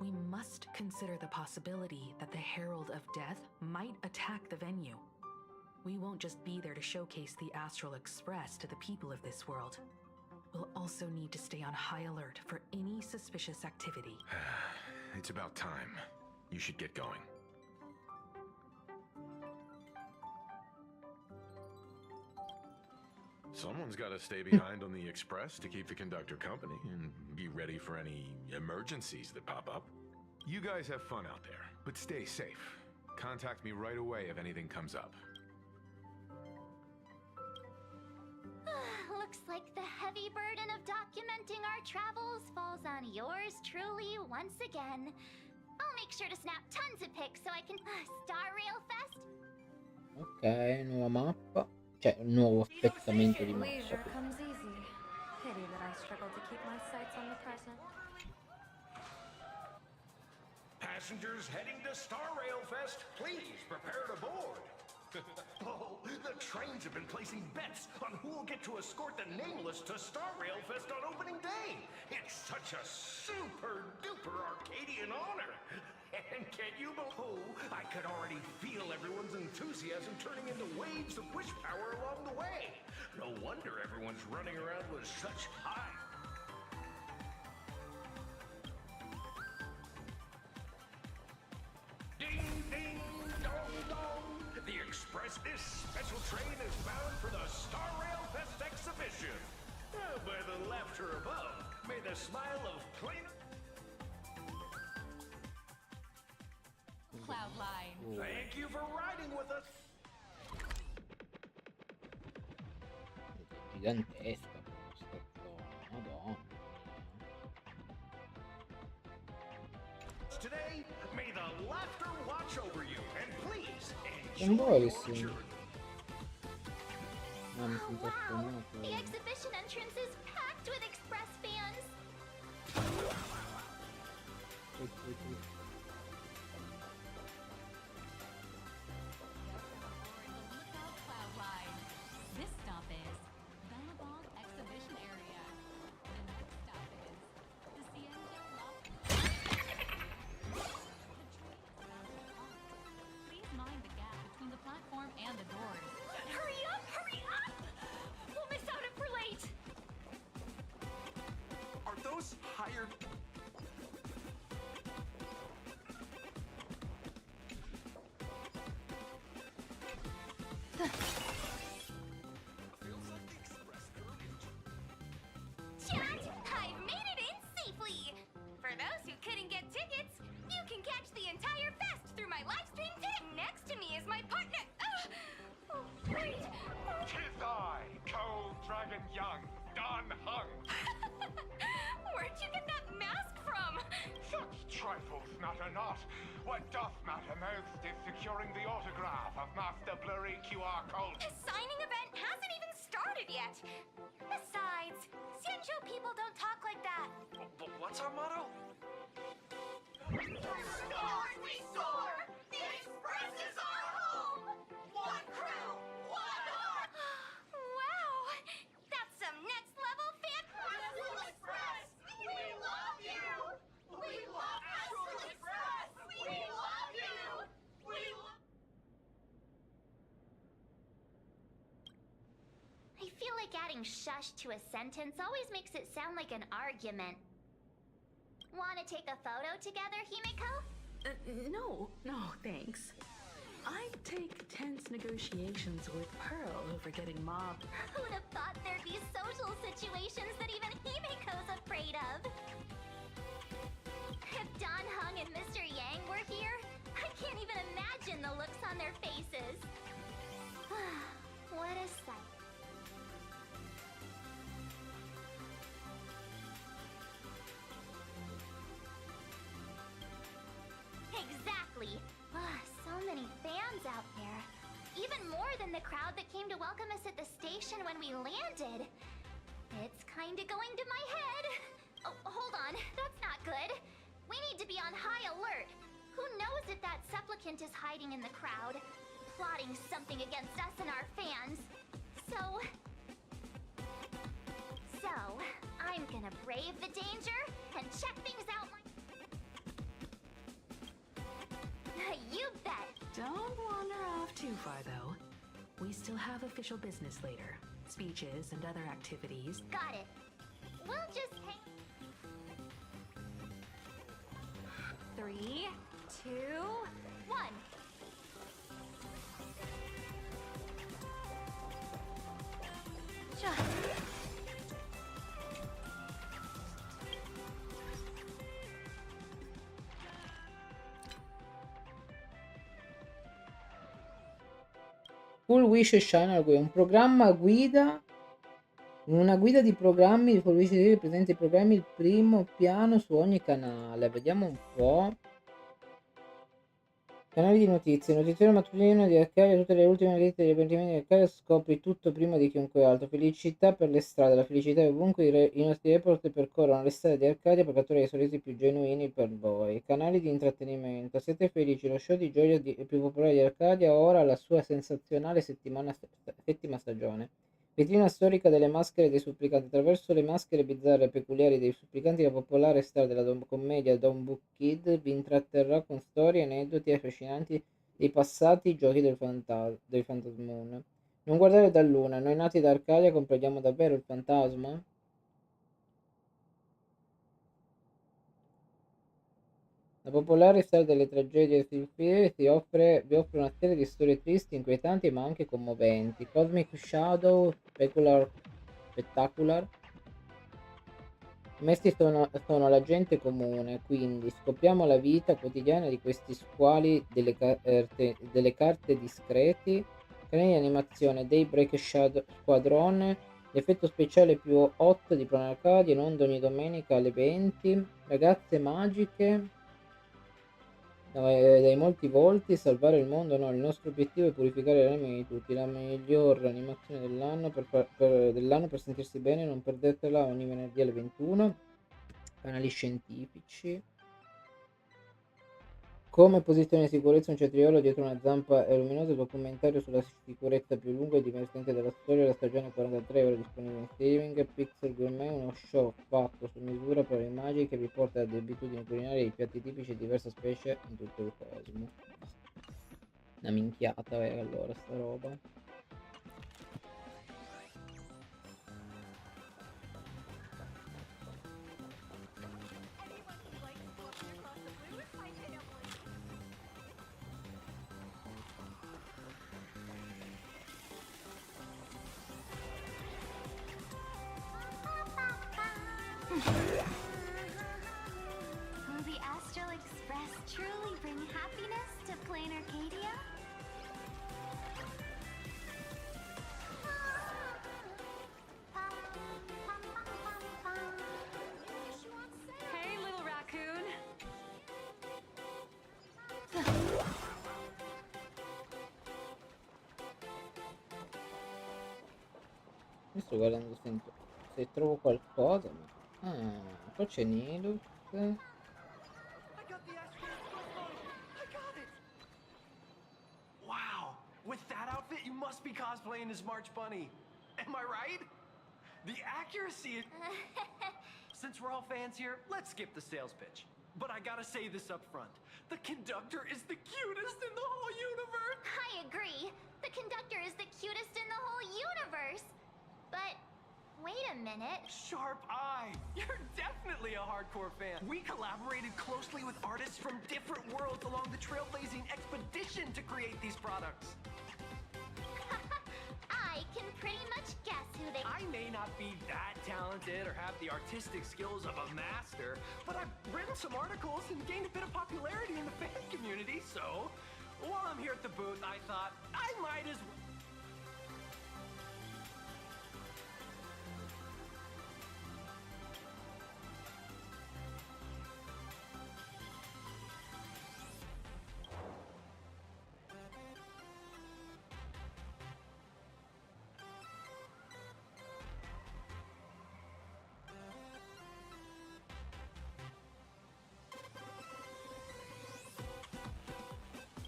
we must consider the possibility that the Herald of Death might attack the venue. We won't just be there to showcase the Astral Express to the people of this world. We'll also need to stay on high alert for any suspicious activity. It's about time. You should get going. Someone's got to stay behind on the express to keep the conductor company and be ready for any emergencies that pop up. You guys have fun out there, but stay safe. Contact me right away if anything comes up. Looks like the heavy burden of documenting our travels falls on yours truly once again. I'll make sure to snap tons of pics so I can... Star Rail Fest? Ok, nuova mappa. Cioè, un nuovo spezzamento di mappa. Leisure comes easy. Pity that I struggle to keep my sights on the present. Passengers heading to Star Rail Fest, please prepare to board. Oh, the trains have been placing bets on who will get to escort the Nameless to Star Rail Fest on opening day. It's such a super duper Arcadian honor. And can you believe? I could already feel everyone's enthusiasm turning into waves of wish power along the way. No wonder everyone's running around with such high. Ding, ding, dong, dong. The express, this special train is bound for the Star Rail Fest exhibition. Oh, by the laughter above, may the smile of plain... Cloudline. Thank you for riding with us. Gigantesca questa zona, madonna. Today, may the laughter watch over you, and please Non enjoy vuoi your sì. journey. Ah, mi sono trasformato. The exhibition entrance is packed with Express fans. Cloudline. This stop is Bellabong Exhibition Area. The next stop is the Cienzo Loft. Please mind the gap between the platform and the doors. Hurry up! Hurry up! We'll miss out if we're late! Are those hired... Chat! I've made it in safely! For those who couldn't get tickets, you can catch the entire fest through my live stream and young, Don Hung. Where'd you get that mask from? Such trifles matter not. What doth matter most is securing the autograph of Master Blurry QR Code. The signing event hasn't even started yet. Besides, Xianzhou people don't talk like that. But what's our motto? Stars we soar! The Express is our home! One crew, one heart! Wow! That's some next level fan. Astral Express! We love you! We love Astral Express! We love you! We love... I feel like adding shush to a sentence always makes it sound like an argument. Wanna take a photo together, Himeko? No, thanks. I'd take tense negotiations with Pearl over getting mobbed. Who'd have thought there'd be social situations that even Himeko's afraid of? If Don Hung and Mr. Yang were here, I can't even imagine the looks on their faces. What a sight. Exactly. So many fans out there. Even more than the crowd that came to welcome us at the station when we landed. It's kinda going to my head. Oh, hold on. That's not good. We need to be on high alert. Who knows if that supplicant is hiding in the crowd, plotting something against us and our fans. So, I'm gonna brave the danger and check things out. You bet! Don't wander off too far, though. We still have official business later. Speeches and other activities. Got it. We'll just hang... 3, 2, 1. Full Wish Channel è un programma guida, una guida di programmi di Full Wish TV presenta i programmi il primo piano su ogni canale. Vediamo un po'. Canali di notizie, notiziario mattutino di Arcadia, tutte le ultime notizie degli avvenimenti di Arcadia, scopri tutto prima di chiunque altro. Felicità per le strade, la felicità è ovunque, i nostri report percorrono le strade di Arcadia per catturare i sorrisi più genuini per voi. Canali di intrattenimento, siete felici, lo show di gioia più popolare di Arcadia ora ha la sua sensazionale settima stagione. Vetrina storica delle maschere dei supplicanti. Attraverso le maschere bizzarre e peculiari dei supplicanti, la popolare star della commedia Don't Book Kid vi intratterrà con storie, aneddoti affascinanti dei passati giochi del fantasmone. Non guardare da luna, noi nati da Arcadia comprendiamo davvero il fantasma? La popolare star delle tragedie vi offre una serie di storie tristi, inquietanti ma anche commoventi. Cosmic Shadow, Spectacular. I mesti sono la gente comune, quindi scopriamo la vita quotidiana di questi squali delle carte discreti. Canali di animazione, Daybreak Squadron, l'effetto speciale più hot di Plan Arcadia, in onda ogni domenica alle 20. Ragazze magiche. Dai molti volti, salvare il mondo no, il nostro obiettivo è purificare l'anima di tutti, la miglior animazione dell'anno per sentirsi bene, non perdetela ogni venerdì alle 21, canali scientifici, come posizione di sicurezza un cetriolo dietro una zampa luminosa, documentario sulla sicurezza più lungo e divertente della storia, la stagione 43 ore disponibile in streaming. Pixel Gourmet, uno show fatto su misura per le immagini che vi porta ad abitudini culinarie di piatti tipici di diverse specie in tutto il cosmo. Una minchiata allora sta roba. Will the Astral Express truly bring happiness to Plain Arcadia? Mi sto guardando se trovo qualcosa, ma... Ah, qua c'è Nilux. Wow, with that outfit, you must be cosplaying as March Bunny. Am I right? The accuracy... Since we're all fans here, let's skip the sales pitch. But I gotta say this up front. The conductor is the cutest in the whole universe! I agree. The conductor is the cutest in the whole universe. But wait a minute. Sharp eye! You're definitely a hardcore fan. We collaborated closely with artists from different worlds along the trailblazing expedition to create these products. I can pretty much guess who they... I may not be that talented or have the artistic skills of a master, but I've written some articles and gained a bit of popularity in the fan community, so while I'm here at the booth, I thought I might as well...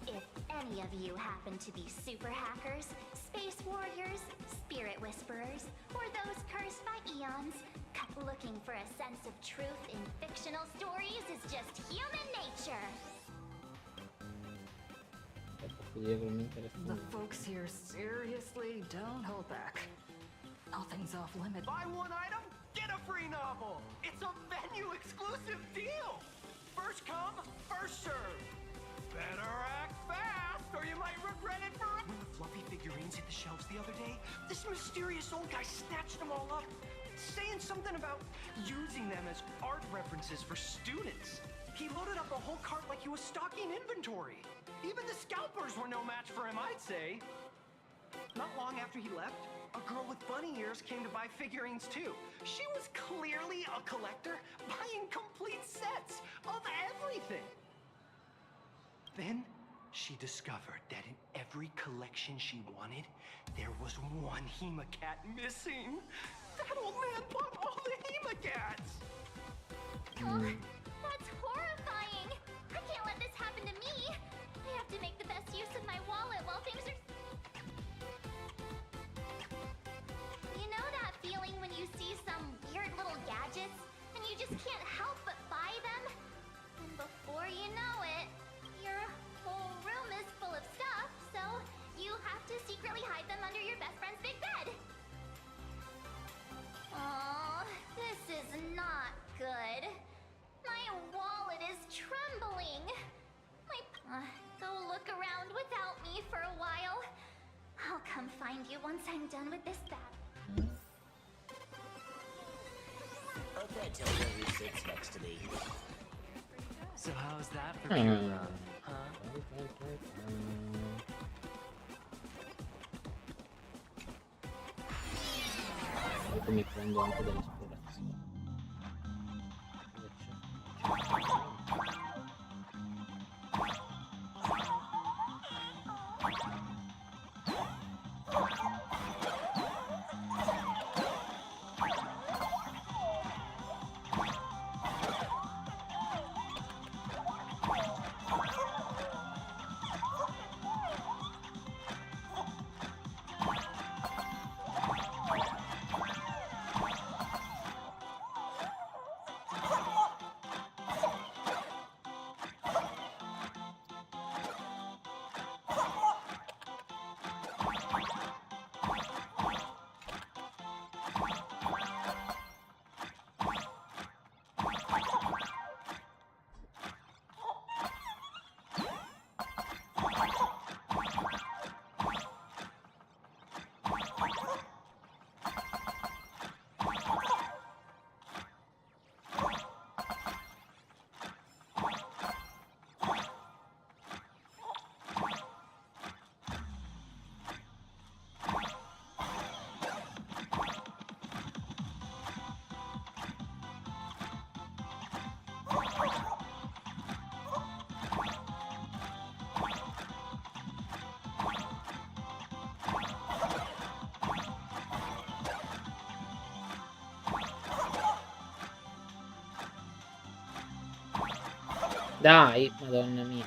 If any of you happen to be super hackers, space warriors, spirit whisperers, or those cursed by eons, looking for a sense of truth in fictional stories is just human nature. The folks here seriously don't hold back. Nothing's off limits. Buy one item, get a free novel! It's a venue exclusive deal! First come, first serve! Better act fast, or you might regret it forever! When the fluffy figurines hit the shelves the other day, this mysterious old guy snatched them all up, saying something about using them as art references for students. He loaded up a whole cart like he was stocking inventory. Even the scalpers were no match for him, I'd say. Not long after he left, a girl with bunny ears came to buy figurines too. She was clearly a collector, buying complete sets of everything. Then she discovered that in every collection she wanted, there was one Hemacat missing. That old man bought all the Hemacats! That's horrifying! I can't let this happen to me! I have to make the best use of my wallet while things are... You know that feeling when you see some weird little gadgets, and you just can't help but buy them? And before you know it, your whole room is full of stuff, so you have to secretly hide them under your best friend's big bed. Aw, this is not good. My wallet is trembling. Go look around without me for a while. I'll come find you once I'm done with this battle. I can't tell where he sits next to me. So how's that for being around, huh? Dopo mi prendo anche dell'esplorazione. Dai, madonna mia.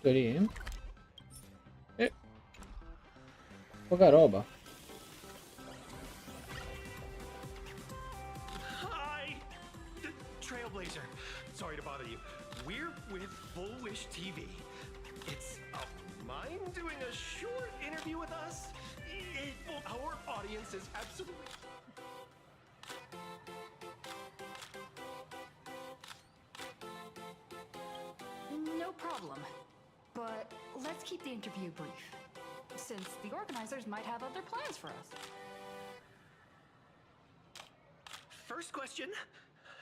Lì? Poca roba. Hi! Trailblazer. Sorry to bother you. We're with Full Wish TV. It's mind doing a short interview with us? Our audience is absolutely... No problem. But let's keep the interview brief, since the organizers might have other plans for us. First question.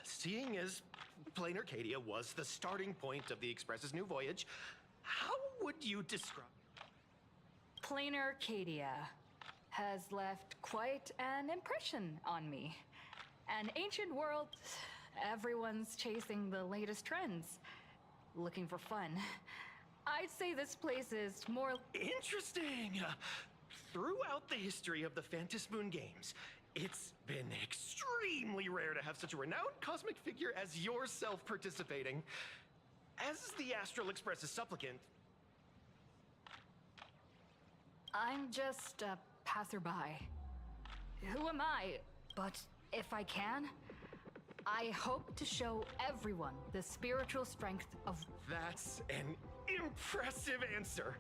Seeing as Plain Arcadia was the starting point of the Express's new voyage, how would you describe... Plain Arcadia has left quite an impression on me. An ancient world, everyone's chasing the latest trends, looking for fun. I'd say this place is more... Interesting! Throughout the history of the Phantasmoon games, it's been extremely rare to have such a renowned cosmic figure as yourself participating. As the Astral Express's supplicant... I'm just a passerby. Who am I? But if I can, I hope to show everyone the spiritual strength of... That's an impressive answer.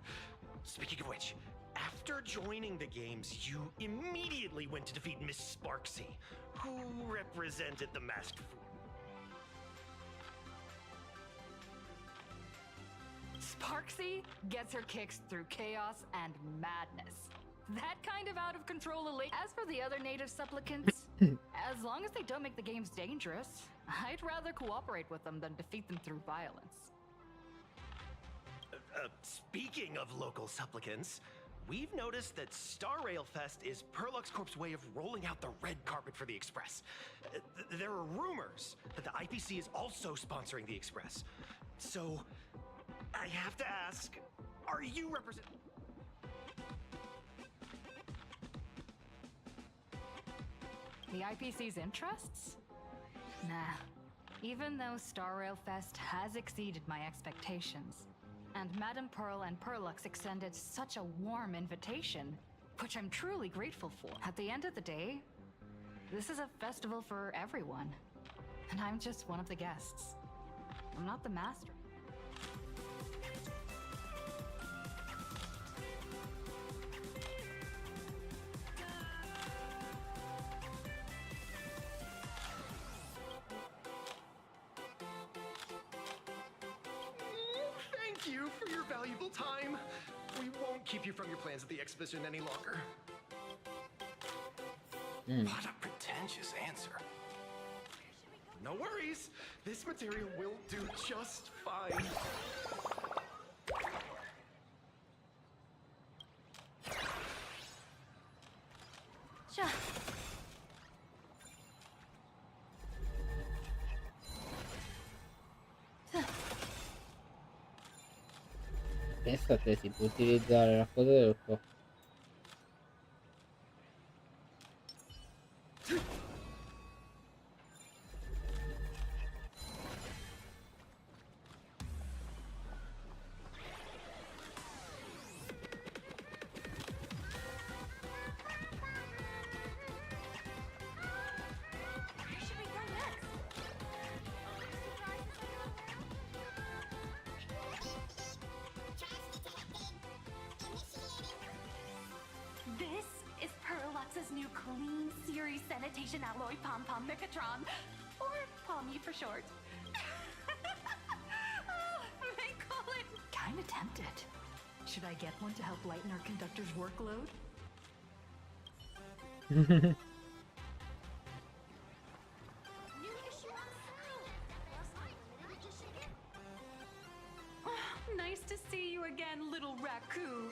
Speaking of which, after joining the games, you immediately went to defeat Miss Sparksy, who represented the masked fool. Sparksy gets her kicks through chaos and madness. That kind of out of control elite. As for the other native supplicants, as long as they don't make the games dangerous, I'd rather cooperate with them than defeat them through violence. Speaking of local supplicants, we've noticed that Star Rail Fest is Perlux Corp's way of rolling out the red carpet for the Express. There are rumors that the IPC is also sponsoring the Express. So, I have to ask, are you representing... The IPC's interests? Nah. Even though Star Rail Fest has exceeded my expectations, and Madame Pearl and Perlux extended such a warm invitation, which I'm truly grateful for. At the end of the day, this is a festival for everyone, and I'm just one of the guests. I'm not the master. Thank you for your valuable time. We won't keep you from your plans at the exhibition any longer. What a pretentious answer. No worries. This material will do just fine. Sure. Pensa a te, si può utilizzare la cosa del po'. This is Perlux's new Clean Series Sanitation Alloy Pom Pom Mechatron, or Pommy for short. tempted. Should I get one to help lighten our conductor's workload? Nice to see you again, little raccoon.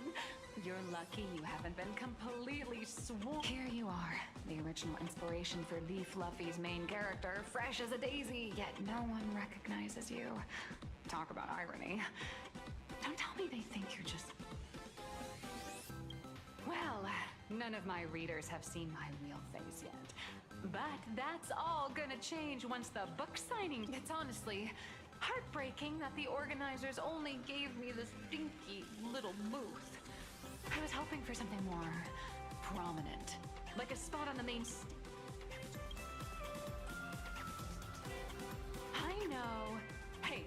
You're lucky you haven't been completely swarmed. Here you are, the original inspiration for Lee Fluffy's main character, fresh as a daisy, yet no one recognizes you. Talk about irony. Don't tell me they think you're just... Well, none of my readers have seen my real face yet. But that's all gonna change once the book signing... It's honestly heartbreaking that the organizers only gave me this dinky little booth. I was hoping for something more prominent, like a spot on the main I know. Hey,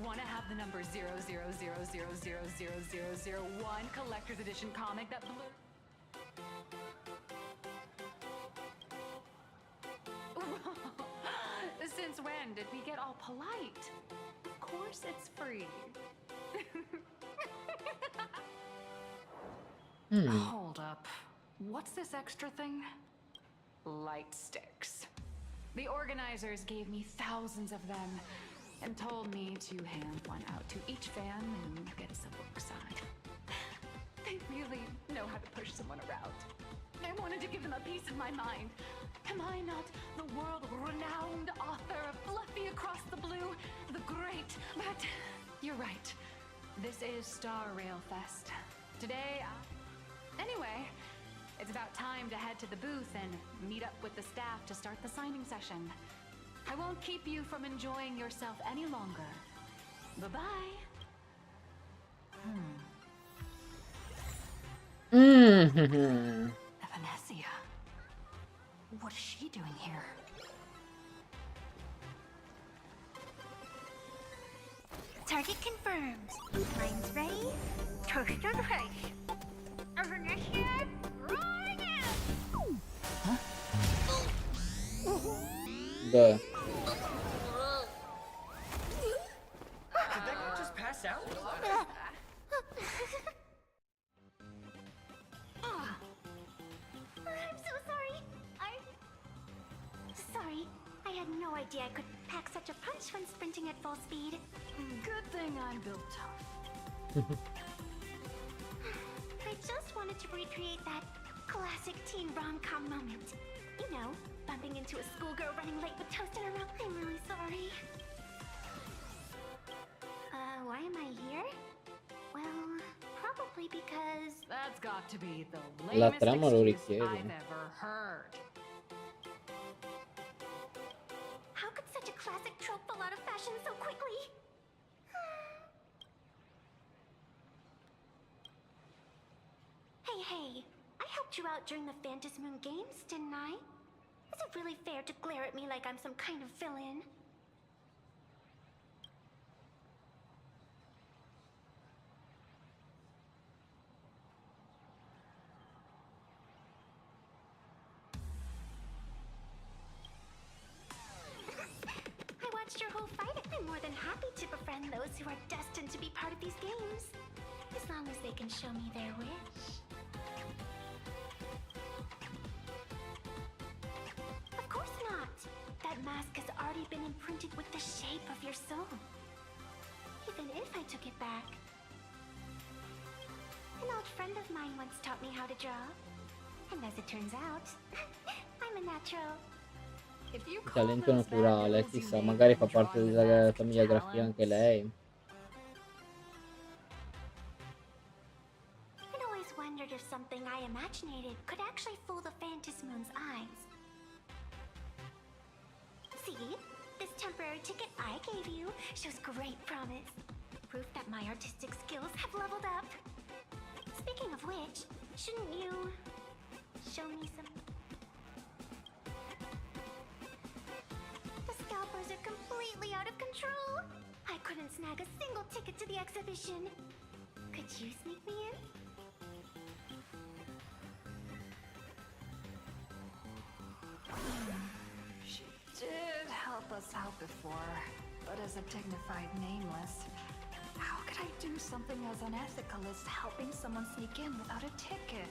wanna have the number 000000001 collector's edition comic that blew... Since when did we get all polite? Of course it's free. Hold up. What's this extra thing? Light sticks. The organizers gave me thousands of them and told me to hand one out to each fan who gets a book signed. They really know how to push someone around. I wanted to give them a piece of my mind. Am I not the world-renowned author of Fluffy Across the Blue, the great? But you're right. This is Star Rail Fest. Today, anyway, it's about time to head to the booth and meet up with the staff to start the signing session. I won't keep you from enjoying yourself any longer. Bye-bye. Evanescia. What is she doing here? Target confirmed. Mine's ready. Toast on rice. Evanescia, rolling out. Huh? Duh. Did that guy just pass out? I'm so sorry. Sorry. I had no idea I could pack such a punch when sprinting at full speed. Good thing I'm built tough. I just wanted to recreate that classic teen rom-com moment. You know, bumping into a schoolgirl running late with toast in her mouth. I'm really sorry. Why am I here? Well, probably because... That's got to be the La lamest trama lo excuse richiede. I've ever heard. How could such a classic trope fall out of fashion so quickly? Hey, I helped you out during the Phantasmoon Games, didn't I? Is it really fair to glare at me like I'm some kind of villain? I watched your whole fight. I'm more than happy to befriend those who are destined to be part of these games. As long as they can show me their wish. Of course not! That mask has already been imprinted with the shape of your soul. Even if I took it back. An old friend of mine once taught me how to draw. And as it turns out, I'm a natural. Talento naturale, chissà, magari fa parte della famiglia grafica anche lei. I'd always wondered if something I imaginated could actually fool the Phantasmoon's eyes. See? This temporary ticket I gave you shows great promise. Proof that my artistic skills have leveled up. Speaking of which, shouldn't you show me some... The scalpers are completely out of control. I couldn't snag a single ticket to the exhibition. Could you sneak me in? She did help us out before, but as a dignified nameless, how could I do something as unethical as helping someone sneak in without a ticket?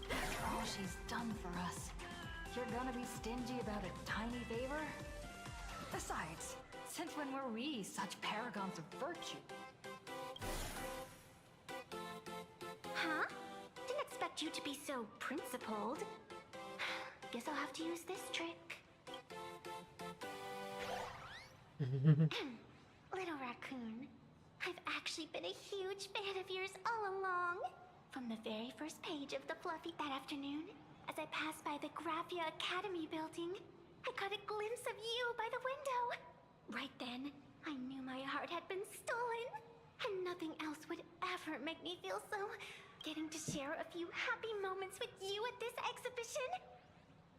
After all she's done for us, you're gonna be stingy about a tiny favor? Besides, since when were we such paragons of virtue? Huh? Didn't expect you to be so principled. Guess I'll have to use this trick. Little raccoon, I've actually been a huge fan of yours all along. From the very first page of the Fluffy that afternoon, as I passed by the Graphia Academy building, I caught a glimpse of you by the window. Right then, I knew my heart had been stolen, and nothing else would ever make me feel so. Getting to share a few happy moments with you at this exhibition,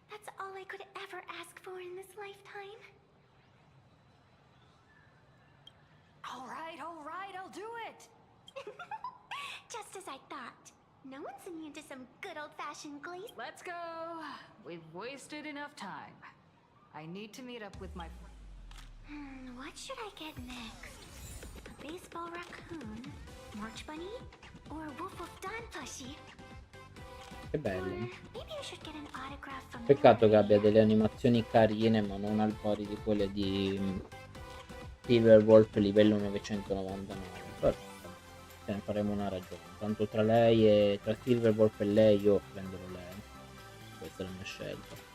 that's all I could ever ask for in this lifetime. All right, I'll do it. Just as I thought. No one's immune to some good old-fashioned glaze. Let's go. We've wasted enough time. I need to meet up with my... What should I get next? A baseball raccoon, March Bunny, or Woof Woof Dawn plushie? Che bello. Maybe I should get an autograph from Peccato che abbia delle animazioni carine, ma non al pari di quelle di Silverwolf livello 999. Però ce ne faremo una ragione. Tanto tra Silverwolf e lei io prenderò lei. Questa è la mia scelta.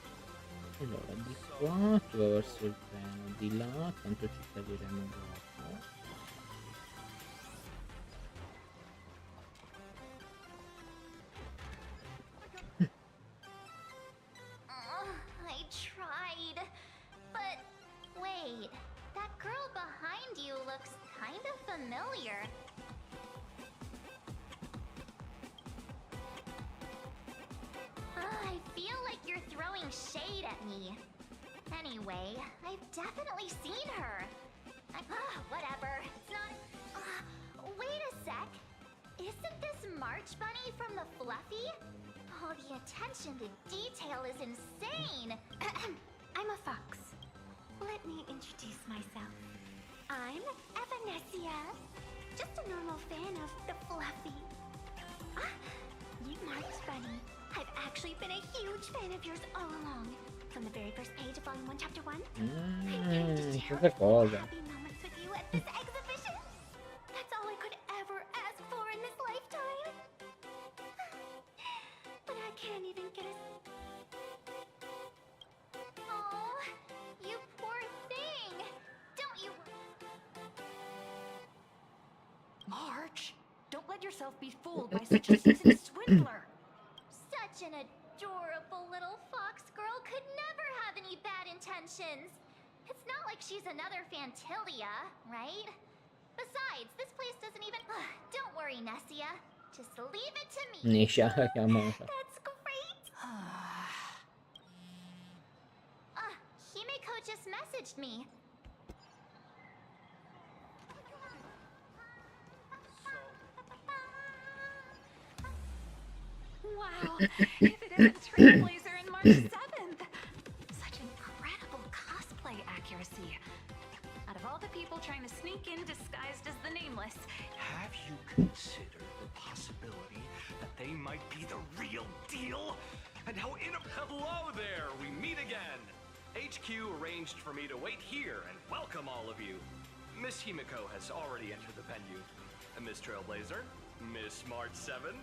Allora di qua si va verso il treno, di là, tanto ci saliremo dopo. I tried, but wait, that girl behind you looks kind of familiar. I feel like you're throwing shade at me. Anyway, I've definitely seen her. Whatever. It's not... wait a sec. Isn't this March Bunny from the Fluffy? Oh, the attention to detail is insane. I'm a fox. Let me introduce myself. I'm Evanescia. Just a normal fan of the Fluffy. You March Bunny. I've actually been a huge fan of yours all along. From the very first page of Volume 1, Chapter 1. Questa cosa. Happy moments with you at this exhibition. That's all I could ever ask for in this lifetime. But I can't even get a... Oh, you poor thing. Don't you... March, don't let yourself be fooled by such a seasoned swindler. Such an adorable little fox girl could never have any bad intentions. It's not like she's another Fantilia, right? Besides, this place doesn't even... Don't worry, Nessia. Just leave it to me. Nisha la chiamata. That's great. Himeko just messaged me. Wow, if it isn't Trailblazer and March 7th! Such incredible cosplay accuracy. Out of all the people trying to sneak in disguised as the Nameless, Have you considered the possibility that they might be the real deal? And how Hello there, we meet again! HQ arranged for me to wait here and welcome all of you. Miss Himeko has already entered the venue. And Miss Trailblazer, Miss March 7.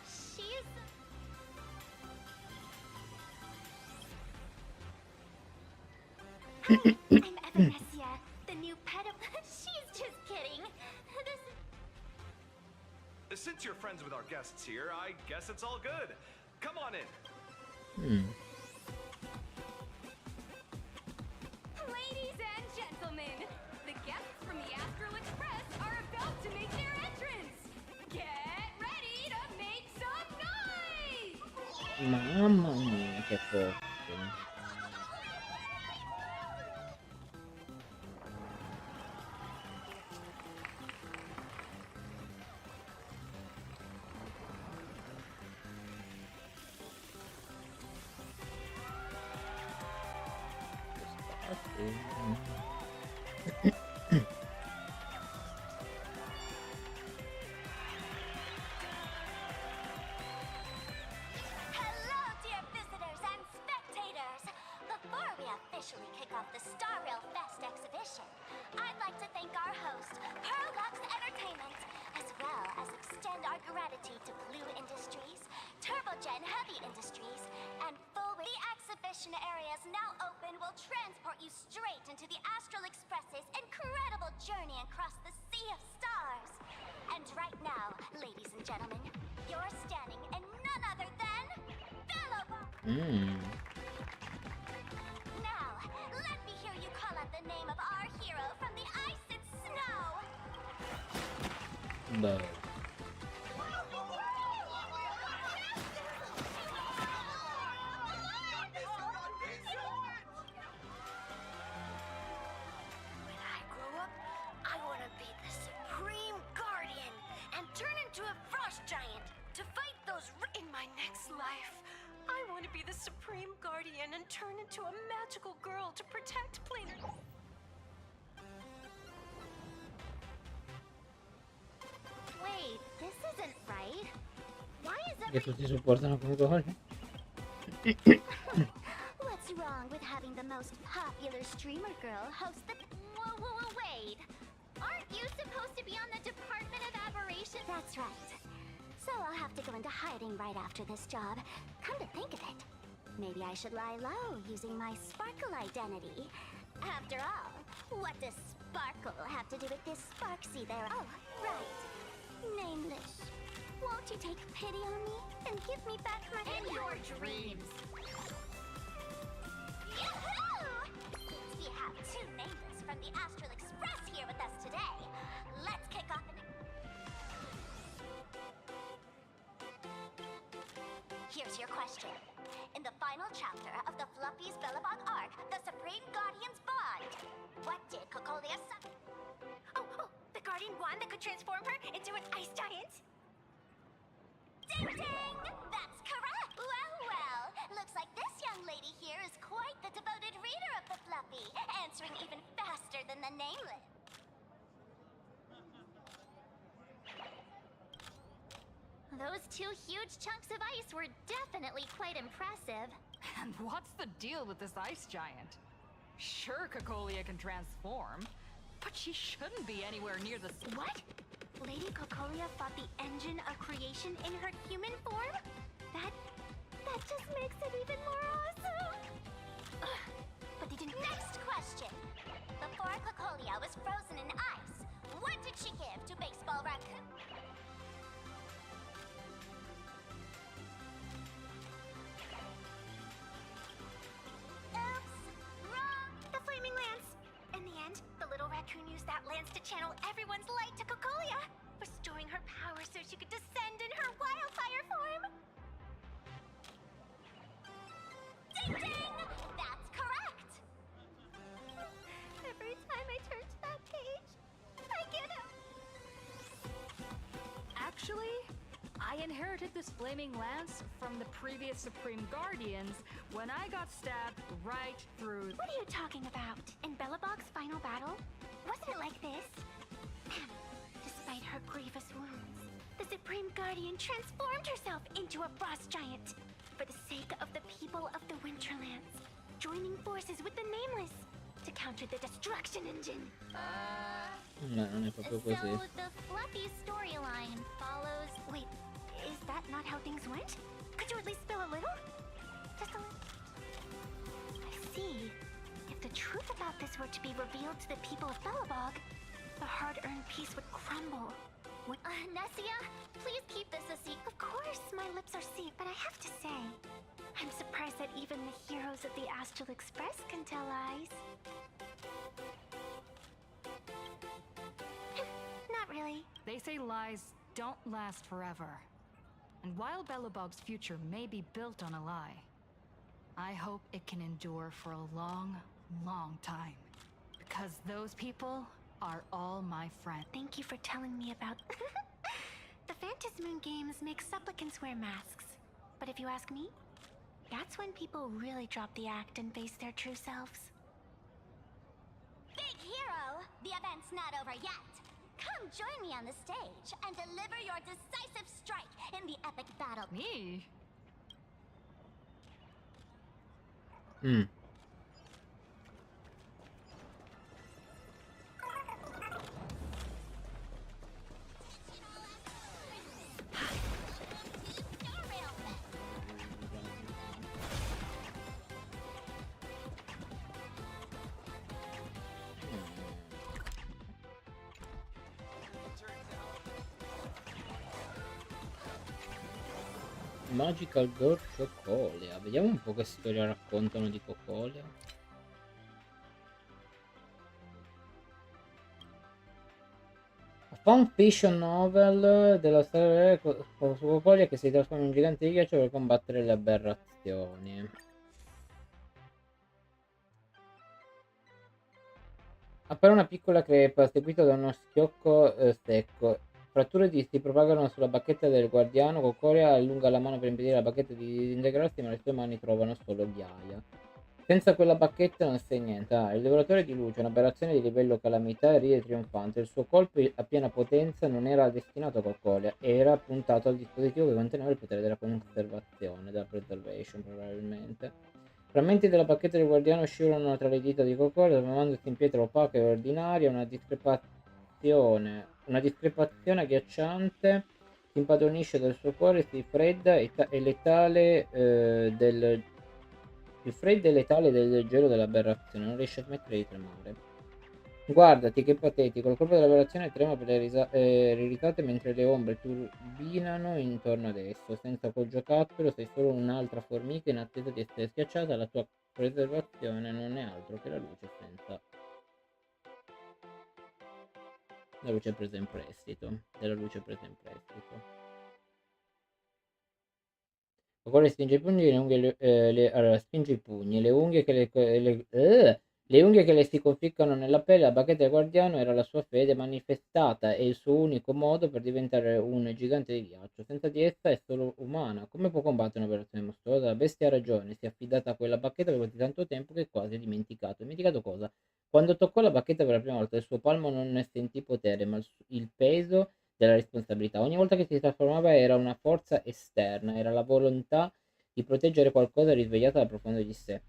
She's... Hi, I'm Evanescia, the new pet of... She's just kidding. Since you're friends with our guests here, I guess it's all good. Come on in. Ladies and gentlemen, the guests from the Astral Express are about to make their entrance. Get ready to make some noise! Mamma mia, che forte. mission area is now open will transport you straight into the Astral Express's incredible journey across the Sea of Stars. And right now, ladies and gentlemen, you're standing in none other than Bellowbomb. Now, let me hear you call out the name of our hero from the ice and snow. No. Supreme Guardian and turn into a magical girl to protect Planet. Wait, this isn't right. Why is Che tutti supportano come gol. What's wrong with having the most popular streamer girl host the... Whoa, wait. Aren't you supposed to be on the Department of Aberration? That's right. So I'll have to go into hiding right after this job. Come to think of it, maybe I should lie low using my Sparkle identity. After all, what does Sparkle have to do with this Sparksy there? Oh, right. Nameless. Won't you take pity on me and give me back my... In your dreams. Yahoo! Since we have two Nameless from the Astral Express here with us today, let's kick off an... Here's your question. In the final chapter of the Fluffy's Billabong arc, the Supreme Guardians bond. What did Cocolia suck? Oh, the Guardian wand that could transform her into an ice giant? Ding ding! That's correct! Well, looks like this young lady here is quite the devoted reader of the Fluffy, answering even faster than the Nameless. Those two huge chunks of ice were definitely quite impressive. And what's the deal with this ice giant? Sure, Cocolia can transform, but she shouldn't be anywhere near the... What? Lady Cocolia fought the engine of creation in her human form? That just makes it even more awesome! Ugh, but they didn't... Next question! Before Cocolia was frozen in ice, what did she give to Baseball Raccoon? Raccoon used that lance to channel everyone's light to Cocolia, restoring her power so she could descend in her wildfire form. Ding ding! That's correct! Every time I turn to that page, I get him. Actually, I inherited this flaming lance from the previous Supreme Guardians when I got stabbed right through... What are you talking about? In Bellabog's final battle? Wasn't it like this? Despite her grievous wounds, the Supreme Guardian transformed herself into a frost giant for the sake of the people of the Winterlands, joining forces with the Nameless to counter the destruction engine. No, non è proprio così. So the Fluffy storyline follows... Wait, is that not how things went? Could you at least spill a little? Just a little? I see. If the truth about this were to be revealed to the people of Bellabog, the hard-earned peace would crumble. Nessia, please keep this a secret. Of course, my lips are sealed, but I have to say, I'm surprised that even the heroes of the Astral Express can tell lies. Not really. They say lies don't last forever. And while Bellabog's future may be built on a lie, I hope it can endure for a long, long time. Because those people are all my friends. Thank you for telling me about... The Phantasmoon games make supplicants wear masks. But if you ask me, that's when people really drop the act and face their true selves. Big hero! The event's not over yet! Come join me on the stage and deliver your decisive strike in the epic battle. Me? Magical Girl Cocolea. Vediamo un po' che storia raccontano di Cocolea. Fan fiction novel della storia su Cocolea che si trasforma in un gigante di ghiaccio per combattere le aberrazioni. Appare una piccola crepa seguita da uno schiocco secco. Fratture si propagano sulla bacchetta del guardiano. Cocolea allunga la mano per impedire alla bacchetta di disintegrarsi, ma le sue mani trovano solo ghiaia. Senza quella bacchetta non sei niente. Il devoratore di luce, un'aberrazione di livello calamità, ride trionfante. Il suo colpo a piena potenza non era destinato a Cocolea, era puntato al dispositivo che conteneva il potere della conservazione, della preservation probabilmente. Frammenti della bacchetta del guardiano scivolano tra le dita di Cocolea, trasformandosi in pietra opaca e ordinaria. Una discrepazione agghiacciante si impadronisce del suo cuore, si fredda e letale più fredda e letale del gelo dell'aberrazione, non riesce a smettere di tremare. Guardati che patetico, il corpo dell'aberrazione trema per le risate mentre le ombre turbinano intorno ad esso. Senza quel giocattolo sei solo un'altra formica in attesa di essere schiacciata, la tua preservazione non è altro che la luce senza... La luce presa in prestito, della luce presa in prestito. Cocolea stringe i pugni, le unghie, allora, spinge i pugni, le unghie che le unghie che le si conficcano nella pelle. La bacchetta del guardiano era la sua fede manifestata e il suo unico modo per diventare un gigante di ghiaccio. Senza di essa è solo umana. Come può combattere un'operazione mostruosa? La bestia ha ragione, si è affidata a quella bacchetta per così tanto tempo che quasi ha dimenticato. Dimenticato cosa? Quando toccò la bacchetta per la prima volta, il suo palmo non ne sentì potere, ma il peso della responsabilità. Ogni volta che si trasformava era una forza esterna, era la volontà di proteggere qualcosa risvegliata dal profondo di sé.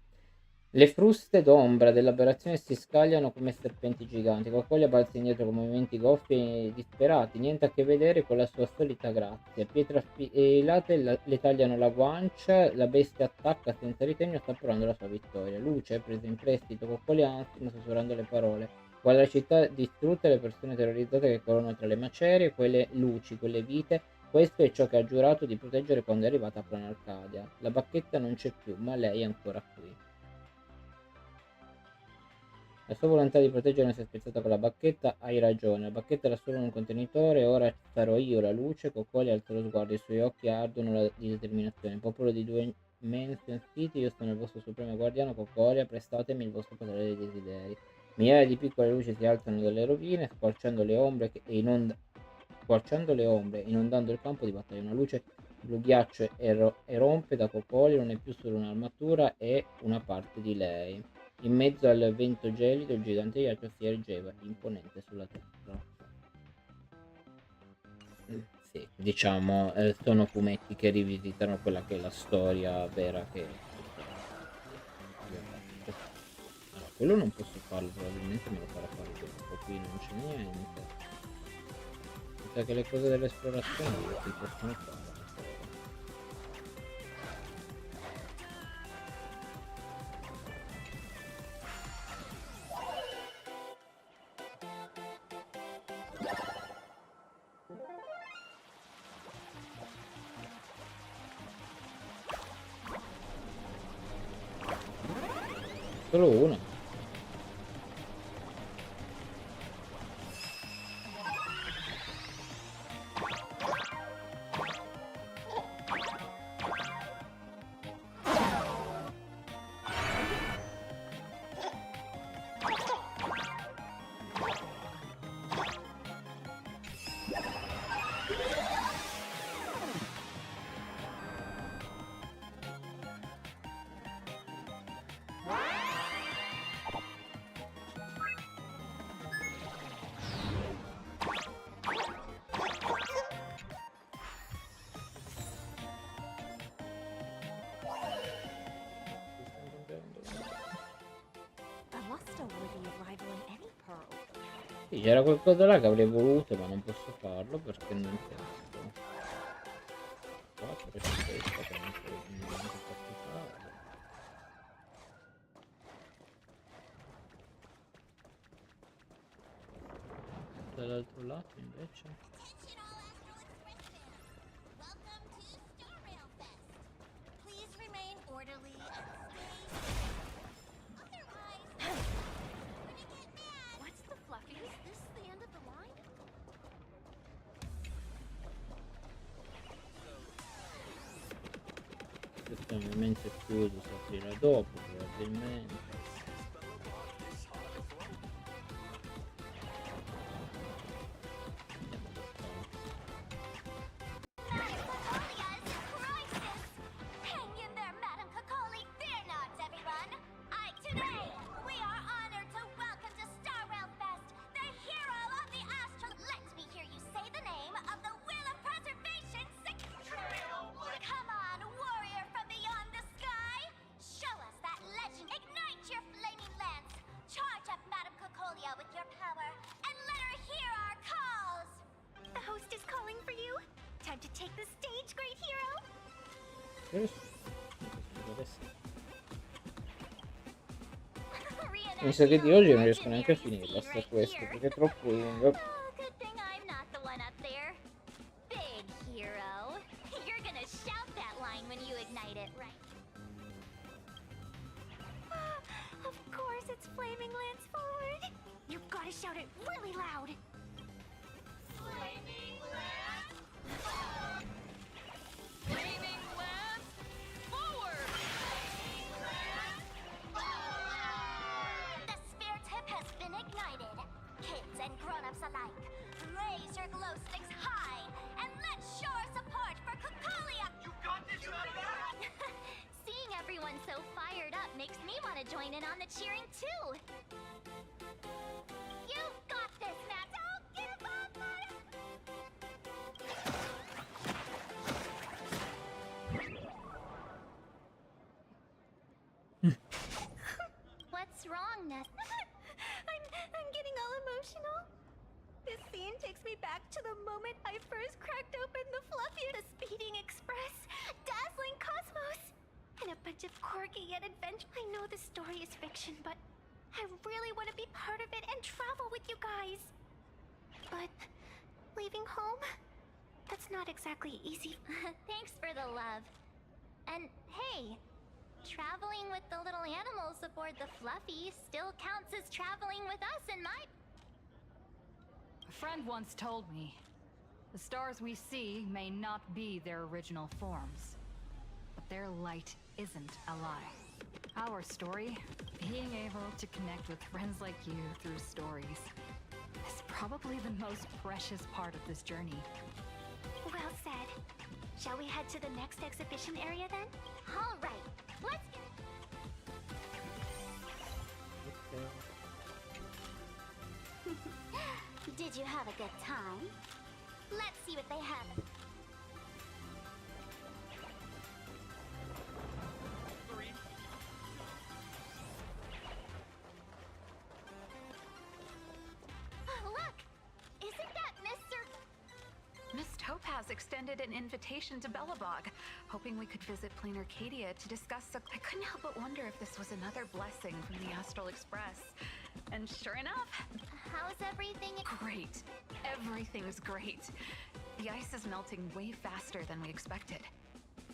Le fruste d'ombra dell'aberrazione si scagliano come serpenti giganti. Cocolea balza indietro con movimenti goffi e disperati, niente a che vedere con la sua solita grazia. Pietre affilate le tagliano la guancia, la bestia attacca senza ritegno, sta provando la sua vittoria. Luce, presa in prestito, Cocolea ansima, sussurrando le parole. Guarda la città distrutta e le persone terrorizzate che corrono tra le macerie, quelle luci, quelle vite. Questo è ciò che ha giurato di proteggere quando è arrivata a Plan Arcadia. La bacchetta non c'è più, ma lei è ancora qui. La sua volontà di proteggermi si è spezzata con la bacchetta, hai ragione, la bacchetta era solo un contenitore, ora sarò io la luce. Cocolea alza lo sguardo, i suoi occhi ardono di determinazione. Popolo di due Mansion City, io sono il vostro supremo guardiano. Cocolea, prestatemi il vostro potere dei desideri. Migliaia di piccole luci si alzano dalle rovine, squarciando le ombre inondando il campo di battaglia. Una luce blu ghiaccio erompe da Cocolea, non è più solo un'armatura, è una parte di lei. In mezzo al vento gelido il gigante ghiaccio si ergeva imponente sulla terra. Sì, diciamo, sono fumetti che rivisitano quella che è la storia vera che... Allora, quello non posso farlo, probabilmente me lo farà fare dopo, qui non c'è niente. Mi sa che le cose dell'esplorazione non si possono fare. Solo uno. Sì, c'era qualcosa là che avrei voluto ma non posso farlo perché non posso. 4 e 6 che non posso fare. Dall'altro lato invece sezione ovviamente studio si aprirà dopo probabilmente. Hang in there, Madam Kakoli. Fear not, everyone. Today, we are honored to welcome to Starwell Fest the hero of the Astral. Let me hear you say the name of the Will of Preservation. Come on, warrior from beyond the sky. Show us that legend. Ignite your flaming lance. Charge up Madam Kakolia with your power and let her hear our calls. The host is calling for you. Time to take the stage, great hero. Mi sa che di oggi non riesco neanche a finirla sta quest perché è troppo lunga. Good thing I'm not the one up there. Big hero. You're gonna shout that line when you ignite it, right? Of course it's Flaming Lance forward. You've gotta shout it really loud. Flaming Lance forward. Flaming Lance forward! Flaming Lance forward. The spear tip has been ignited. Kids and grown-ups alike, raise your glow sticks high and let's show our support for Kukalia. You got this, Seeing everyone so fired up makes me want to join in on the cheering too. You got this, Matt. Don't give up on it. What's wrong, Ness? I'm getting all emotional. This scene takes me back to the moment I first cracked open the Fluffy, the Speeding Express, Dazzling Cosmos, and a bunch of quirky yet adventure. I know the story is fiction, but I really want to be part of it and travel with you guys. But leaving home? That's not exactly easy. Thanks for the love. And hey, traveling with the little animals aboard the Fluffy still counts as traveling with us in my... A friend once told me, the stars we see may not be their original forms, but their light isn't a lie. Our story, being able to connect with friends like you through stories, is probably the most precious part of this journey. Well said. Shall we head to the next exhibition area then? All right, let's get... Did you have a good time? Let's see what they have. Oh, look! Isn't that Mr. Miss Topaz extended an invitation to Belobog, hoping we could visit Plain Arcadia to discuss the... I couldn't help but wonder if this was another blessing from the Astral Express. And sure enough... How's everything? Great. Everything's great. The ice is melting way faster than we expected.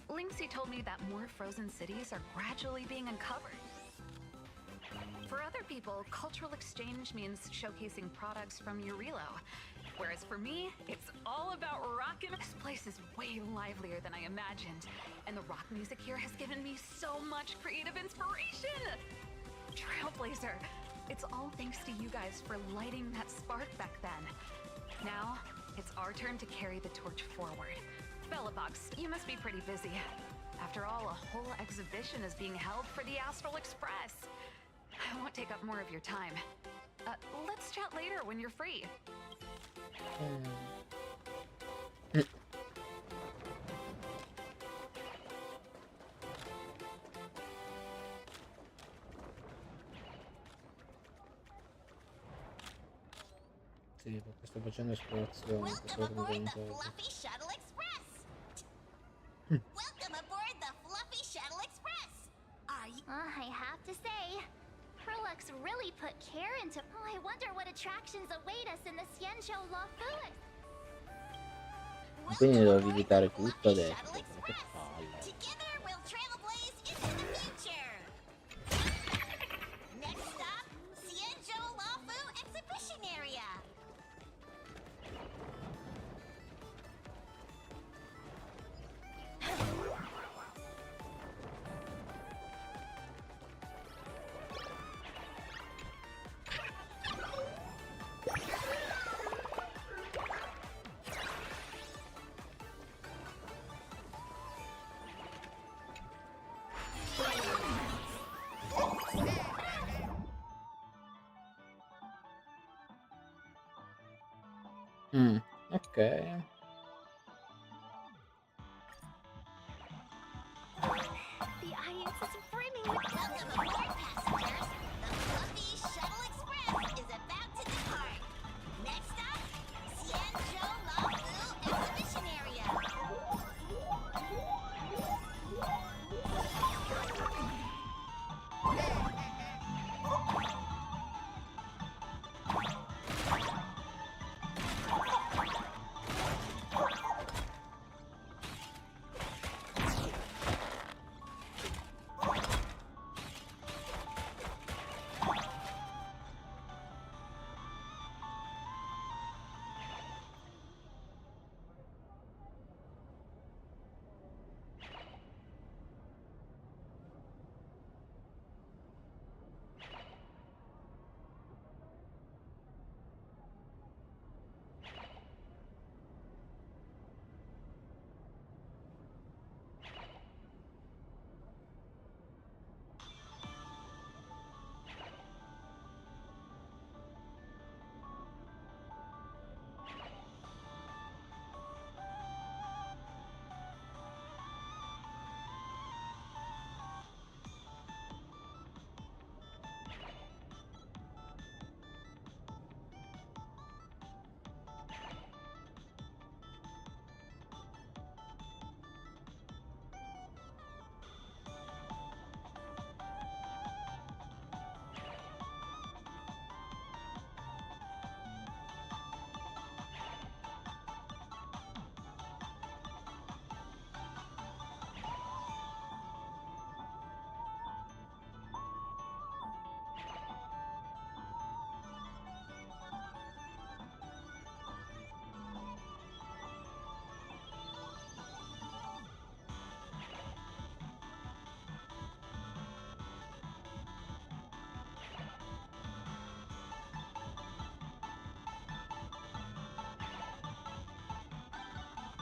Lynxie told me that more frozen cities are gradually being uncovered. For other people, cultural exchange means showcasing products from Urilo. Whereas for me, it's all about rockin'. This place is way livelier than I imagined. And the rock music here has given me so much creative inspiration! Trailblazer, it's all thanks to you guys for lighting that spark back then. Now, it's our turn to carry the torch forward. Bellabox, you must be pretty busy. After all, a whole exhibition is being held for the Astral Express. I won't take up more of your time. Let's chat later when you're free. Sì, perché sto facendo esplorazione. Welcome aboard the Fluffy Shuttle Express! Welcome aboard the Fluffy Shuttle Express! I have to say, Perlux really put care into... Oh, I wonder what attractions await us in the Xianzhou Lawful. Quindi devo visitare tutto adesso. Che palle. Together we'll trailblaze into the future! Next stop, Xianzhou Lawfu Exhibition Area! Ok. The audience is brimming with welcome aboard, passengers. The Fluffy Shuttle Express is about to depart. Next up, Xianzhou Lafu Exhibition Area.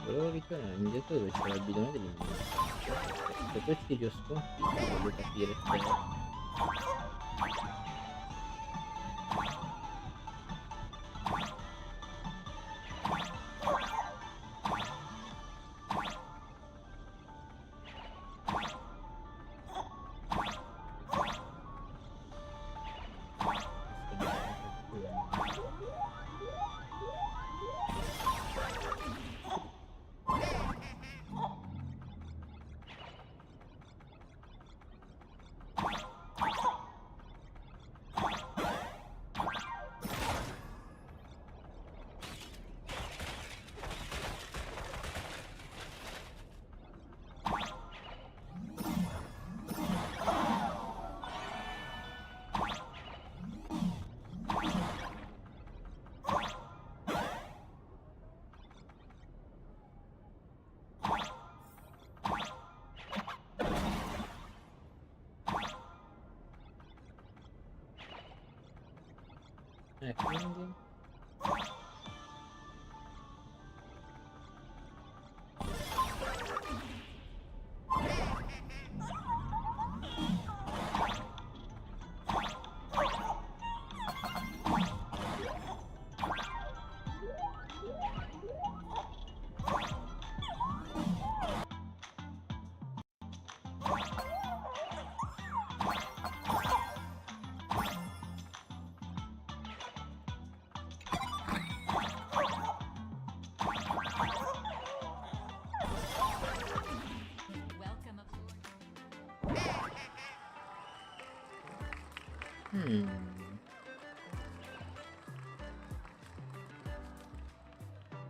Volevo ritornare indietro dove c'era il bidone dell'immunità. Se questi li ho sconfitti, voglio capire se... quindi...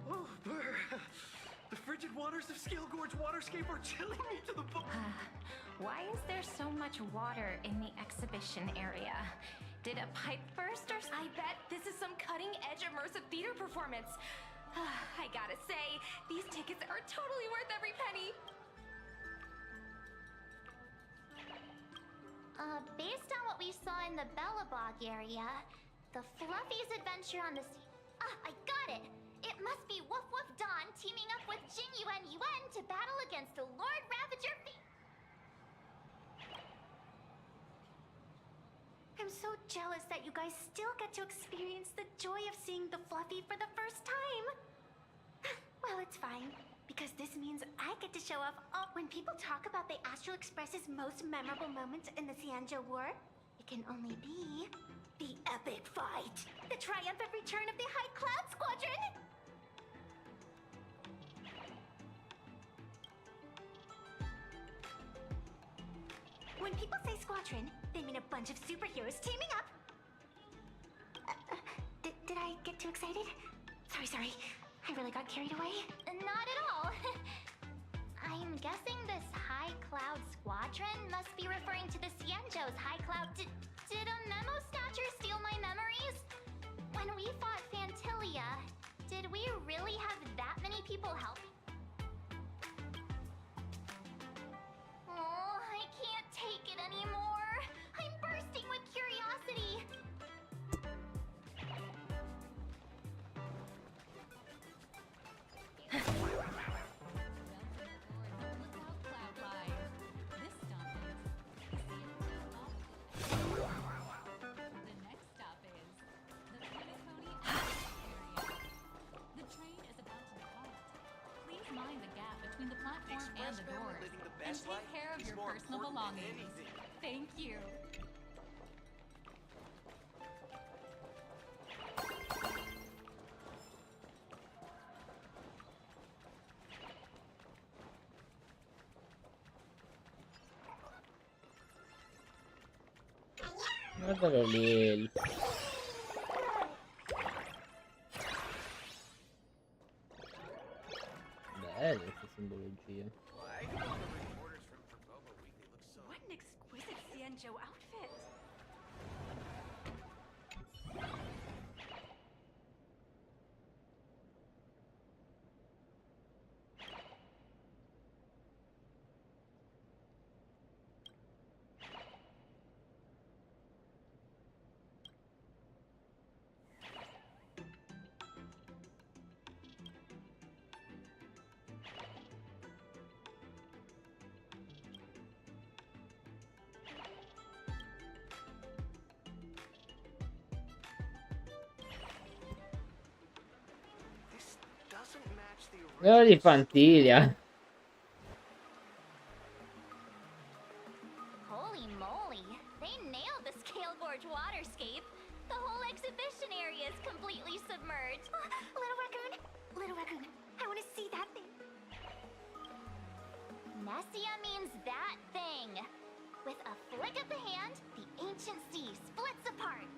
Oh, brr. The frigid waters of Scale Gorge Waterscape are chilling me to the bone. Why is there so much water in the exhibition area? Did a pipe burst or I bet this is some cutting-edge immersive theater performance. I gotta say, these tickets are totally worth every penny. Based on what we saw in the Bellabog area, the Fluffy's adventure on the sea... Ah, I got it! It must be Woof Woof Dawn teaming up with Jing Yuan Yuan to battle against the Lord Ravager... I'm so jealous that you guys still get to experience the joy of seeing the Fluffy for the first time. Well, it's fine, because this means I get to show off all. When people talk about the Astral Express's most memorable moments in the Xianzhou War, it can only be the epic fight, the triumphant return of the High Cloud Squadron. When people say squadron, they mean a bunch of superheroes teaming up. Did I get too excited? Sorry. I really got carried away. Not at all. I'm guessing this High Cloud Squadron must be referring to the Xianzhou's High Cloud. Did a memo snatcher steal my memories? When we fought Fantilia, did we really have that many people help? Oh, I can't take it anymore. I'm bursting with curiosity. Between the platform and the doors, and take care of your personal belongings. Thank you. Guardalo lì. Bella questa simbologia. What an exquisite Xianzhou outfit! Quello di Fantilia. Holy moly, they nailed the Scale Gorge waterscape. The whole exhibition area is completely submerged. Little raccoon, I want to see that thing. Nessia means that thing. With a flick of the hand, the ancient sea splits apart.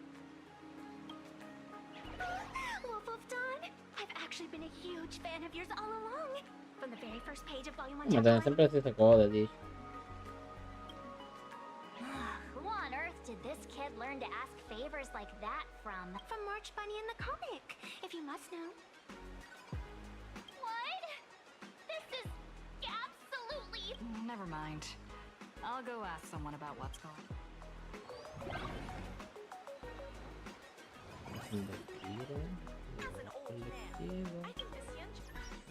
Wolf of Dawn, I've actually been a huge fan of yours all along. From the very first page of Volume 1 Madonna, sempre la stessa cosa, dici. Who on earth did this kid learn to ask favors like that from? From March Bunny in the comic, if you must know. What? This is absolutely... Never mind. I'll go ask someone about what's called.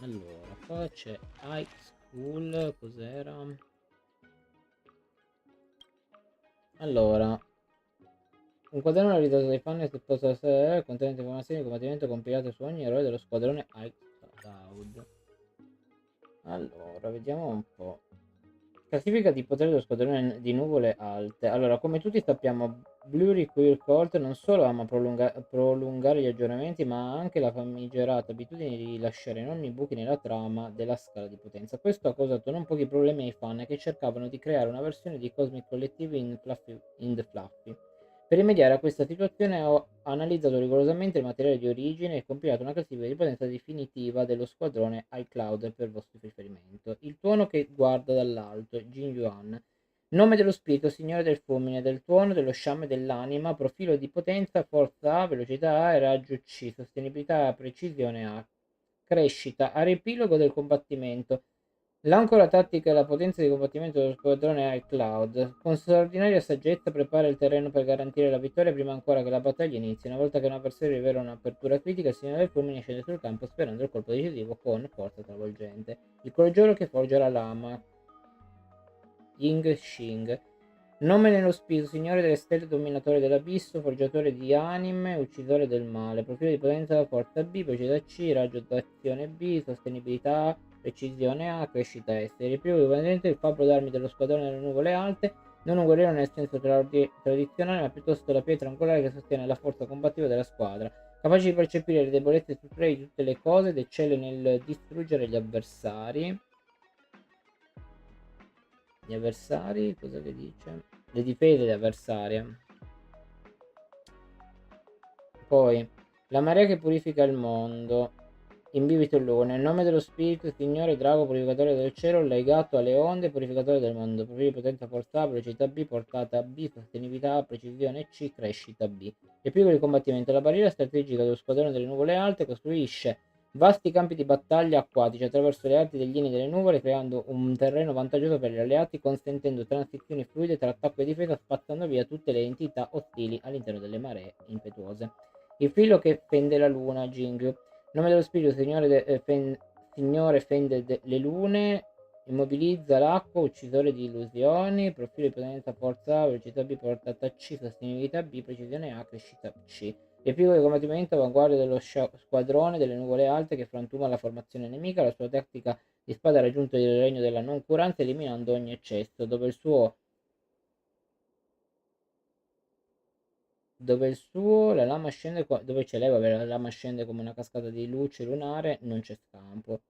Allora, qua c'è High School, cos'era? Allora, un quaderno ereditato dai fan e possa essere contenente informazioni di combattimento compilate su ogni eroe dello squadrone High Cloud. Allora, vediamo un po'. Classifica di potere dello squadrone di nuvole alte. Allora, come tutti sappiamo, Blurry Queer Colt non solo ama prolungare gli aggiornamenti, ma ha anche la famigerata abitudine di lasciare enormi buchi nella trama della scala di potenza. Questo ha causato non pochi problemi ai fan che cercavano di creare una versione di Cosmic Collective in the Fluffy. Per rimediare a questa situazione ho analizzato rigorosamente il materiale di origine e compilato una classifica di potenza definitiva dello squadrone iCloud per vostro riferimento. Il tuono che guarda dall'alto, Jin Yuan. Nome dello spirito, signore del fulmine, del tuono, dello sciame dell'anima, profilo di potenza, forza A, velocità A e raggio C, sostenibilità A, precisione A, crescita, a riepilogo del combattimento. L'ancora tattica e la potenza di combattimento dello squadrone iCloud. Con straordinaria saggezza prepara il terreno per garantire la vittoria prima ancora che la battaglia inizi. Una volta che un avversario rivela un'apertura critica, il signore del fulmine scende sul campo sperando il colpo decisivo con forza travolgente. Il crogiolo che forgia la lama. Ying Xing. Nome nello spirito, signore delle stelle, dominatore dell'abisso, forgiatore di anime, uccisore del male. Profilo di potenza, forza B, velocità C, raggio d'azione B, sostenibilità A, precisione A, crescita S. Riepilogo dipendente, il fabbro d'armi dello squadrone delle nuvole alte, non un guerriero nel senso tradizionale, ma piuttosto la pietra angolare che sostiene la forza combattiva della squadra. Capace di percepire le debolezze strutturali di tutte le cose ed eccelle nel distruggere gli avversari. Gli avversari, cosa che dice? Le difese delle avversarie. Poi, la marea che purifica il mondo. Imbibito il luogo. Nel nome dello spirito, signore drago purificatore del cielo, legato alle onde, purificatore del mondo. Profili potenza forza A, velocità B, portata B, sostenibilità A, precisione C, crescita B. Il piccolo di combattimento. La barriera strategica dello squadrone delle nuvole alte costruisce vasti campi di battaglia acquatici attraverso le arti degli ini delle nuvole, creando un terreno vantaggioso per gli alleati, consentendo transizioni fluide tra attacco e difesa, spazzando via tutte le entità ostili all'interno delle maree impetuose. Il filo che fende la luna, Jing. Nome dello spirito, signore fende le lune, immobilizza l'acqua, uccisore di illusioni, profilo di potenza forza A, velocità B, portata C, sostenibilità B, precisione A, crescita C. L'epico di combattimento avanguardia dello squadrone delle nuvole alte che frantuma la formazione nemica, la sua tattica di spada ha raggiunto il regno della noncuranza eliminando ogni eccesso, dove la lama scende, dove c'è leva, la lama scende come una cascata di luce lunare, non c'è scampo.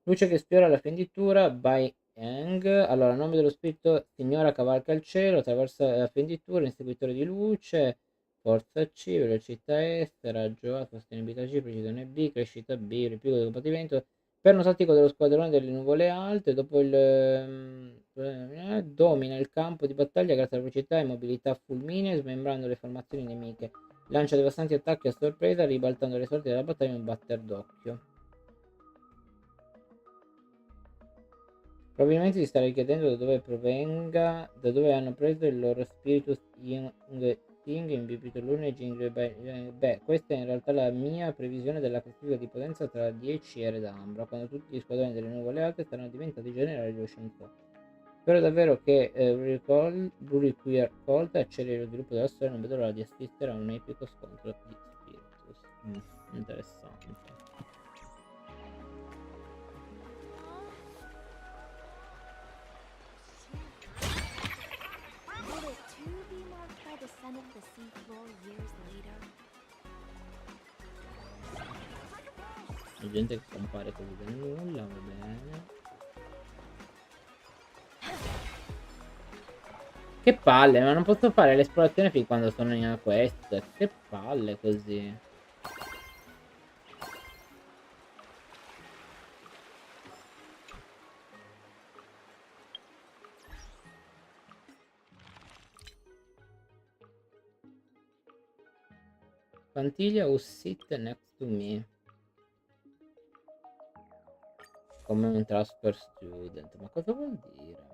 Luce che sfiora la fenditura, by Eng. Allora, nome dello spirito, signora cavalca il cielo, attraversa la fenditura, inseguitore di luce, forza C, velocità S, raggio A, sostenibilità C, precisione B, crescita B, ripiego del combattimento, perno tattico dello squadrone delle nuvole alte, dopo domina il campo di battaglia grazie alla velocità e mobilità fulminee, smembrando le formazioni nemiche. Lancia devastanti attacchi a sorpresa, ribaltando le sorti della battaglia in un batter d'occhio. Probabilmente si starà chiedendo da dove provenga, da dove hanno preso il loro spiritus Ting, imbibito l'urne e Jing. Beh, questa è in realtà la mia previsione della classifica di potenza tra 10 ere d'ambra, quando tutti gli squadroni delle nuvole alte saranno diventati generali dello Shinto. Spero davvero che Blurry Queer Colt acceleri lo sviluppo della storia, non vedo l'ora di assistere a un epico scontro di spiritus. Interessante. Will it too be marked by the sun of the seafloor years later? C'è gente che compare così da nulla, va bene. Che palle, ma non posso fare l'esplorazione fin quando sono in quest. Che palle così. Fantiglia who sit next to me. Come un transfer student. Ma cosa vuol dire?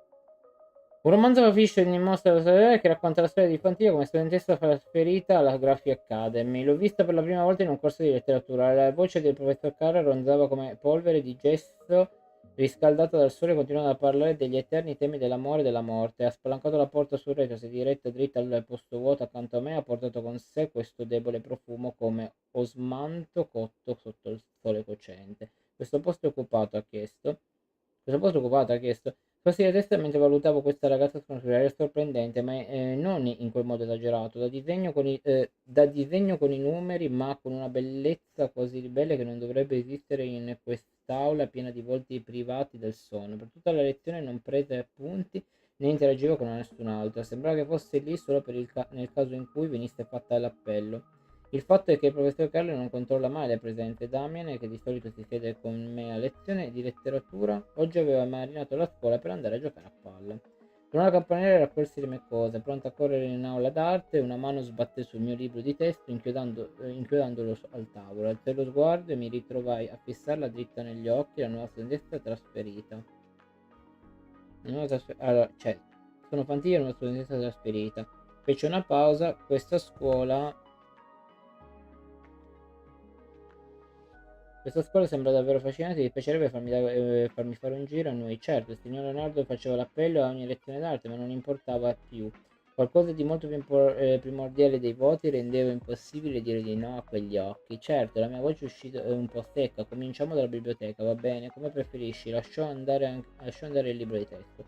Un romanzo che finisce ogni mostra della storia che racconta la storia di Fantiglia come studentessa trasferita alla Graphic Academy. L'ho vista per la prima volta in un corso di letteratura. La voce del professor Carra ronzava come polvere di gesso riscaldata dal sole, continuando a parlare degli eterni temi dell'amore e della morte. Ha spalancato la porta sul retro, si è diretta dritta al posto vuoto accanto a me, ha portato con sé questo debole profumo come osmanto cotto sotto il sole cocente. Questo posto è occupato, ha chiesto. Questo posto è occupato, ha chiesto. Così la testa mentre valutavo questa ragazza sconosciuta era sorprendente, ma non in quel modo esagerato, da disegno con i numeri, ma con una bellezza quasi ribelle che non dovrebbe esistere in quest'aula piena di volti privati del sonno. Per tutta la lezione non prese appunti né interagiva con nessun altro, sembrava che fosse lì solo nel caso in cui venisse fatta l'appello. Il fatto è che il professor Carlo non controlla mai le presenze. Damian, che di solito si siede con me a lezione di letteratura, oggi aveva marinato la scuola per andare a giocare a palla. Con una campanella raccolse le mie cose, pronta a correre in aula d'arte, una mano sbatté sul mio libro di testo, inchiodandolo al tavolo. Alzai lo sguardo e mi ritrovai a fissarla dritta negli occhi, la nuova studentessa trasferita. Allora, sono Fantiglia, una studentessa trasferita. Fece una pausa, questa scuola sembra davvero affascinante, ti piacerebbe farmi fare un giro a noi? Certo, il signor Leonardo faceva l'appello a ogni lezione d'arte, ma non importava più. Qualcosa di molto più primordiale dei voti rendeva impossibile dire di no a quegli occhi. Certo, la mia voce è uscita un po' secca. Cominciamo dalla biblioteca, va bene? Come preferisci? Lasciò andare il libro di testo.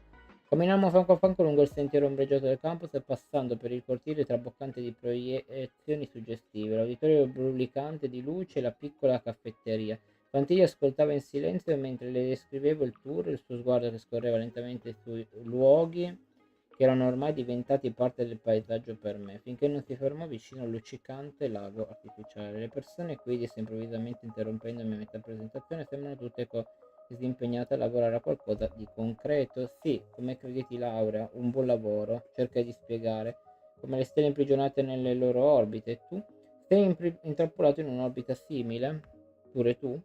Camminammo fanco a fanco lungo il sentiero ombreggiato del campus e passando per il cortile traboccante di proiezioni suggestive, l'uditorio brulicante di luce e la piccola caffetteria. Fantiglia ascoltava in silenzio mentre le descrivevo il tour, il suo sguardo che scorreva lentamente sui luoghi che erano ormai diventati parte del paesaggio per me, finché non si fermò vicino al luccicante lago artificiale. Le persone qui, disse improvvisamente interrompendomi a metà presentazione, sembrano tutte così impegnate a lavorare a qualcosa di concreto. Sì, come crediti Laura, un buon lavoro, cerca di spiegare, come le stelle imprigionate nelle loro orbite. E tu? Sei intrappolato in un'orbita simile? Pure tu?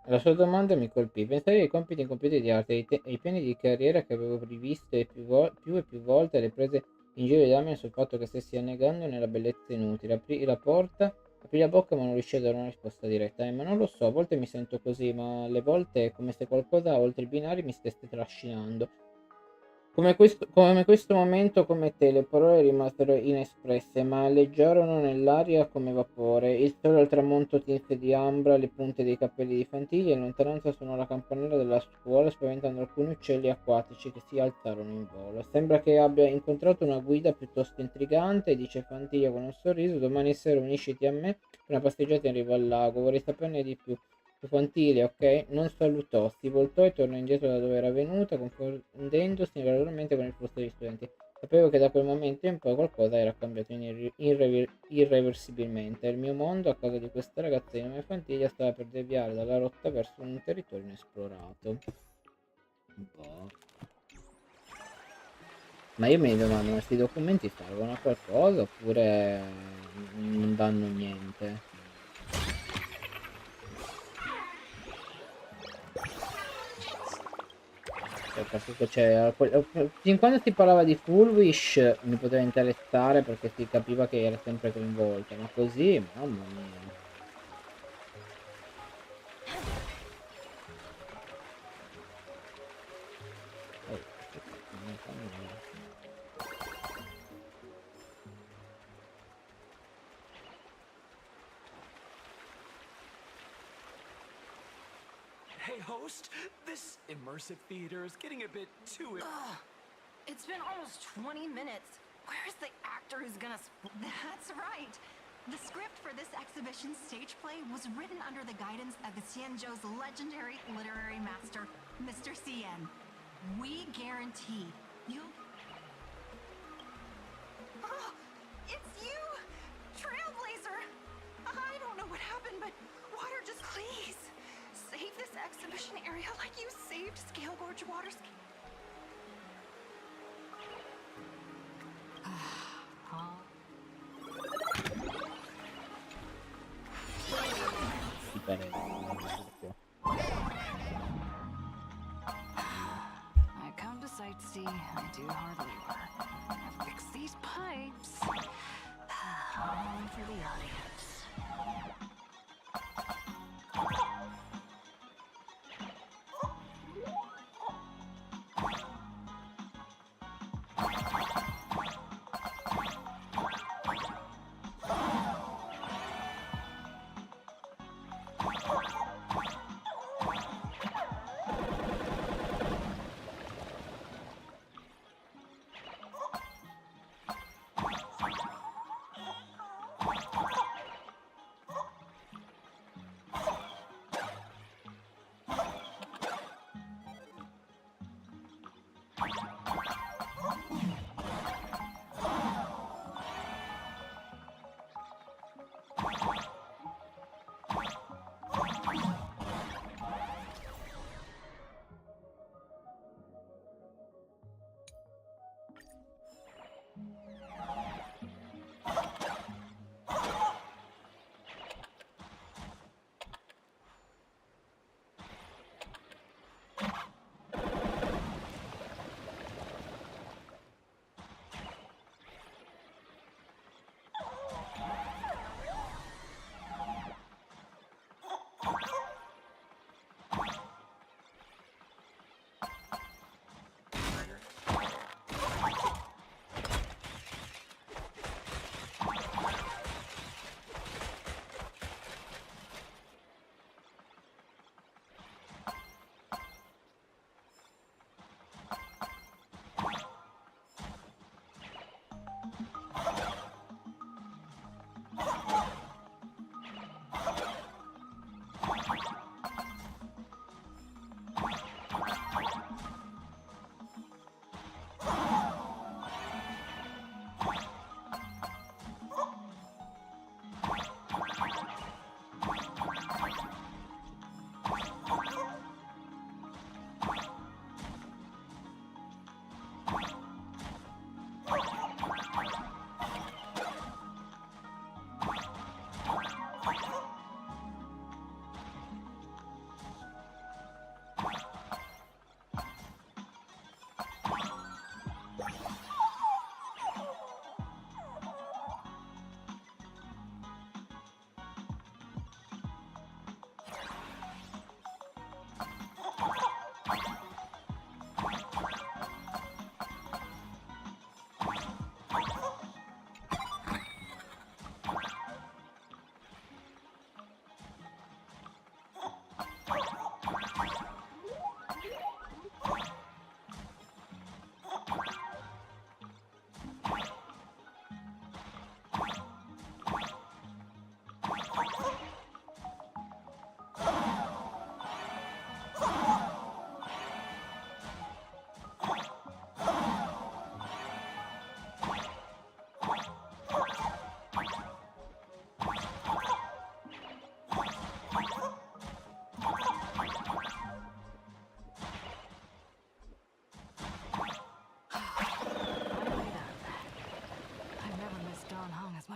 La sua domanda mi colpì. Pensare ai compiti incompiuti di arte, ai piani di carriera che avevo rivisto più e più volte, alle prese in giro di Damien sul fatto che stessi annegando nella bellezza inutile. Aprì la porta, aprì la bocca ma non riuscì a dare una risposta diretta. Ma non lo so, a volte mi sento così, ma alle volte è come se qualcosa oltre i binari mi stesse trascinando. Come questo momento, come te, le parole rimasero inespresse, ma alleggiarono nell'aria come vapore. Il sole al tramonto tinse di ambra le punte dei capelli di Fantiglia e in lontananza suonò la campanella della scuola, spaventando alcuni uccelli acquatici che si alzarono in volo. Sembra che abbia incontrato una guida piuttosto intrigante, dice Fantiglia con un sorriso. Domani sera unisciti a me per una passeggiata in riva al lago. Vorrei saperne di più. Fantiglia, ok? Non salutò, si voltò e tornò indietro da dove era venuta, confondendosi gradualmente con il flusso degli studenti. Sapevo che da quel momento in poi qualcosa era cambiato irreversibilmente. Il mio mondo, a causa di questa ragazza di nome Fantiglia, stava per deviare dalla rotta verso un territorio inesplorato. Un po'. Ma io mi domando, ma questi documenti servono a qualcosa oppure non danno niente? Fin quando si parlava di Full Wish mi poteva interessare perché si capiva che era sempre coinvolta, ma così, mamma mia. Hey, host, this immersive theater is getting a bit too... Ugh. It's been almost 20 minutes. Where's the actor who's gonna... That's right. The script for this exhibition stage play was written under the guidance of the Xianzhou's legendary literary master, Mr. Xian. We guarantee you'll... Oh, it's you! Trailblazer! I don't know what happened, but water just... Please! Save this exhibition area like you saved Scale Gorge Water... I come to sightsee, I do hard labor. Fix these pipes. Only for the audience.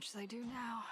much they do now.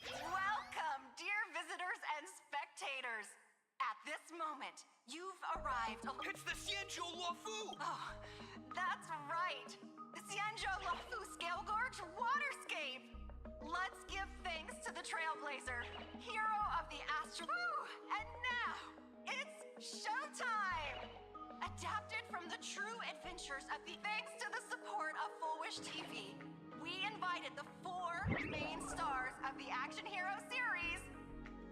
Welcome, dear visitors and spectators. At this moment, you've arrived. It's the Xianzhou Luofu! Oh, that's right. The Xianzhou Luofu Scale Gorge Waterscape. Let's give thanks to the Trailblazer, hero of the Astro. And now, it's showtime! Adapted from the true adventures of the thanks to the support of Full Wish TV, we invited the 4 main stars of the action hero series,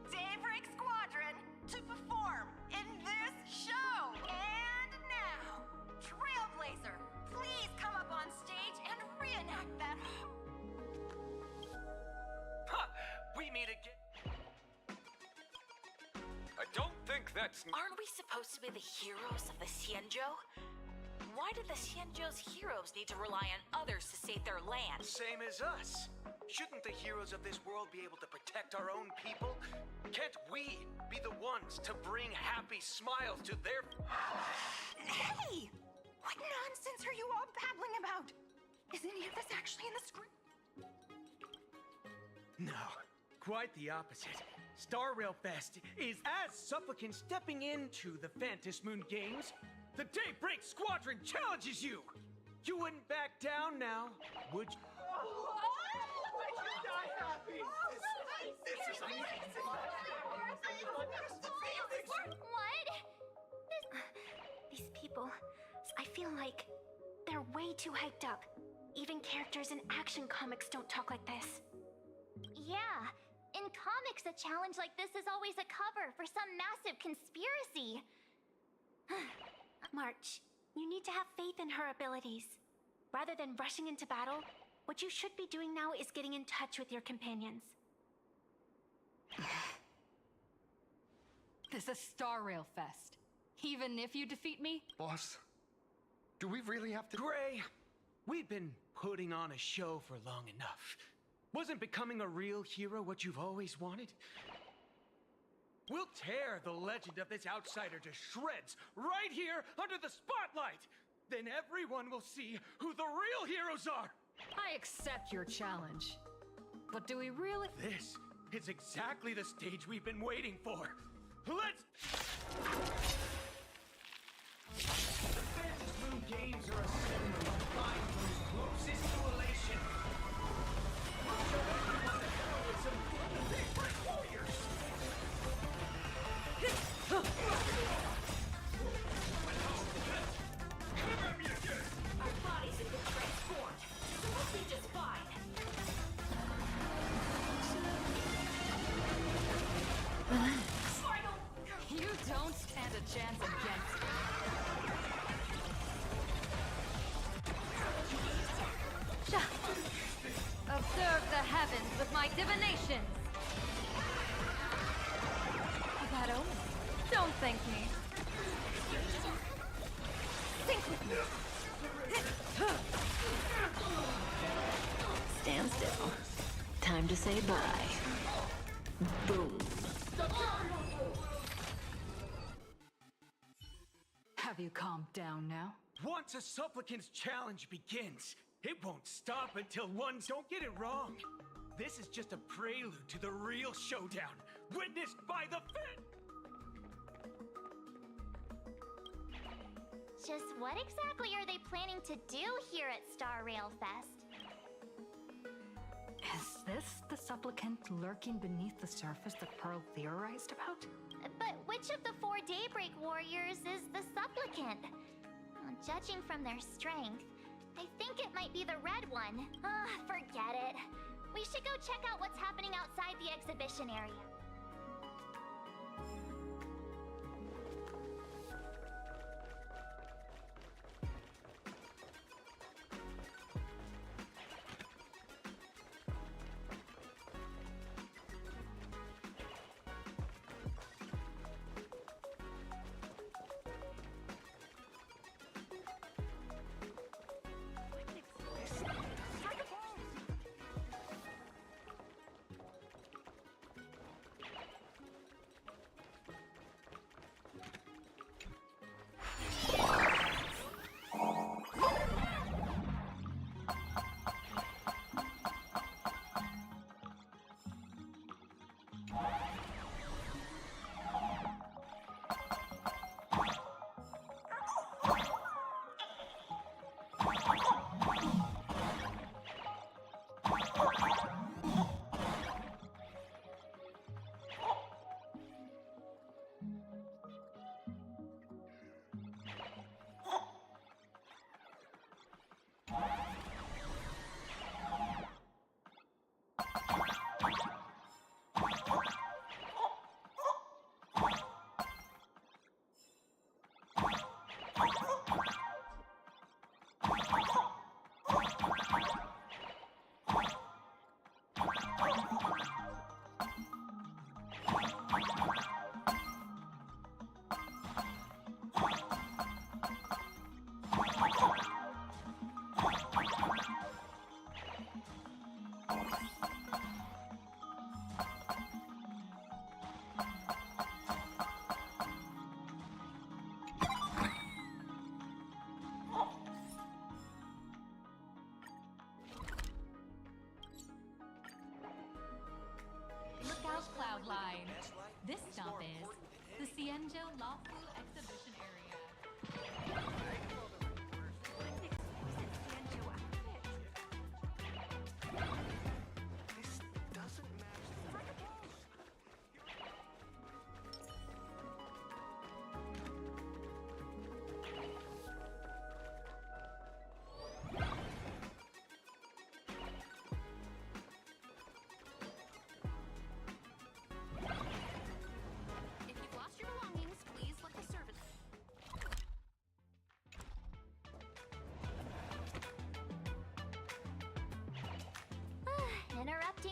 Daybreak Squadron, to perform in this show. And now, Trailblazer, please come up on stage and reenact that. Huh, we meet again. I don't think that's... Aren't we supposed to be the heroes of the Xianzhou? why did the Xianzhou's heroes need to rely on others to save their land? Same as us. Shouldn't the heroes of this world be able to protect our own people? Can't we be the ones to bring happy smiles to their... Hey! What nonsense are you all babbling about? Is any of this actually in the script? No, quite the opposite. Star Rail Fest is as supplicants stepping into the Phantom Moon Games. The Daybreak Squadron challenges you! You wouldn't back down now, would you? What? These people, I feel like they're way too hyped up. Even characters in action comics don't talk like this. Yeah, in comics a challenge like this is always a cover for some massive conspiracy. March, you need to have faith in her abilities. Rather than rushing into battle, what you should be doing now is getting in touch with your companions. This is Star Rail Fest. Even if you defeat me? Boss, do we really have to... Gray, we've been putting on a show for long enough. Wasn't becoming a real hero what you've always wanted? We'll tear the legend of this outsider to shreds right here under the spotlight! Then everyone will see who the real heroes are! I accept your challenge. But do we really? This is exactly the stage we've been waiting for. Let's... The Phantom Moon Games are a ceremony defined those closest to elation. We'll show everyone the heroism of the Big Brick Warriors! Our bodies have been transformed, so we'll be just fine. You don't stand a chance against me. Observe the heavens with my divinations. That omen. Don't thank me. Think with me. Stand still. Time to say bye. Boom. Have you calmed down now? Once a supplicant's challenge begins, it won't stop until ones don't get it wrong. This is just a prelude to the real showdown, witnessed by the Fit. Just what exactly are they planning to do here at Star Rail Fest? Is this the supplicant lurking beneath the surface that Pearl theorized about? But which of the 4 Daybreak Warriors is the supplicant? Well, judging from their strength, I think it might be the red one. Forget it. We should go check out what's happening outside the exhibition area.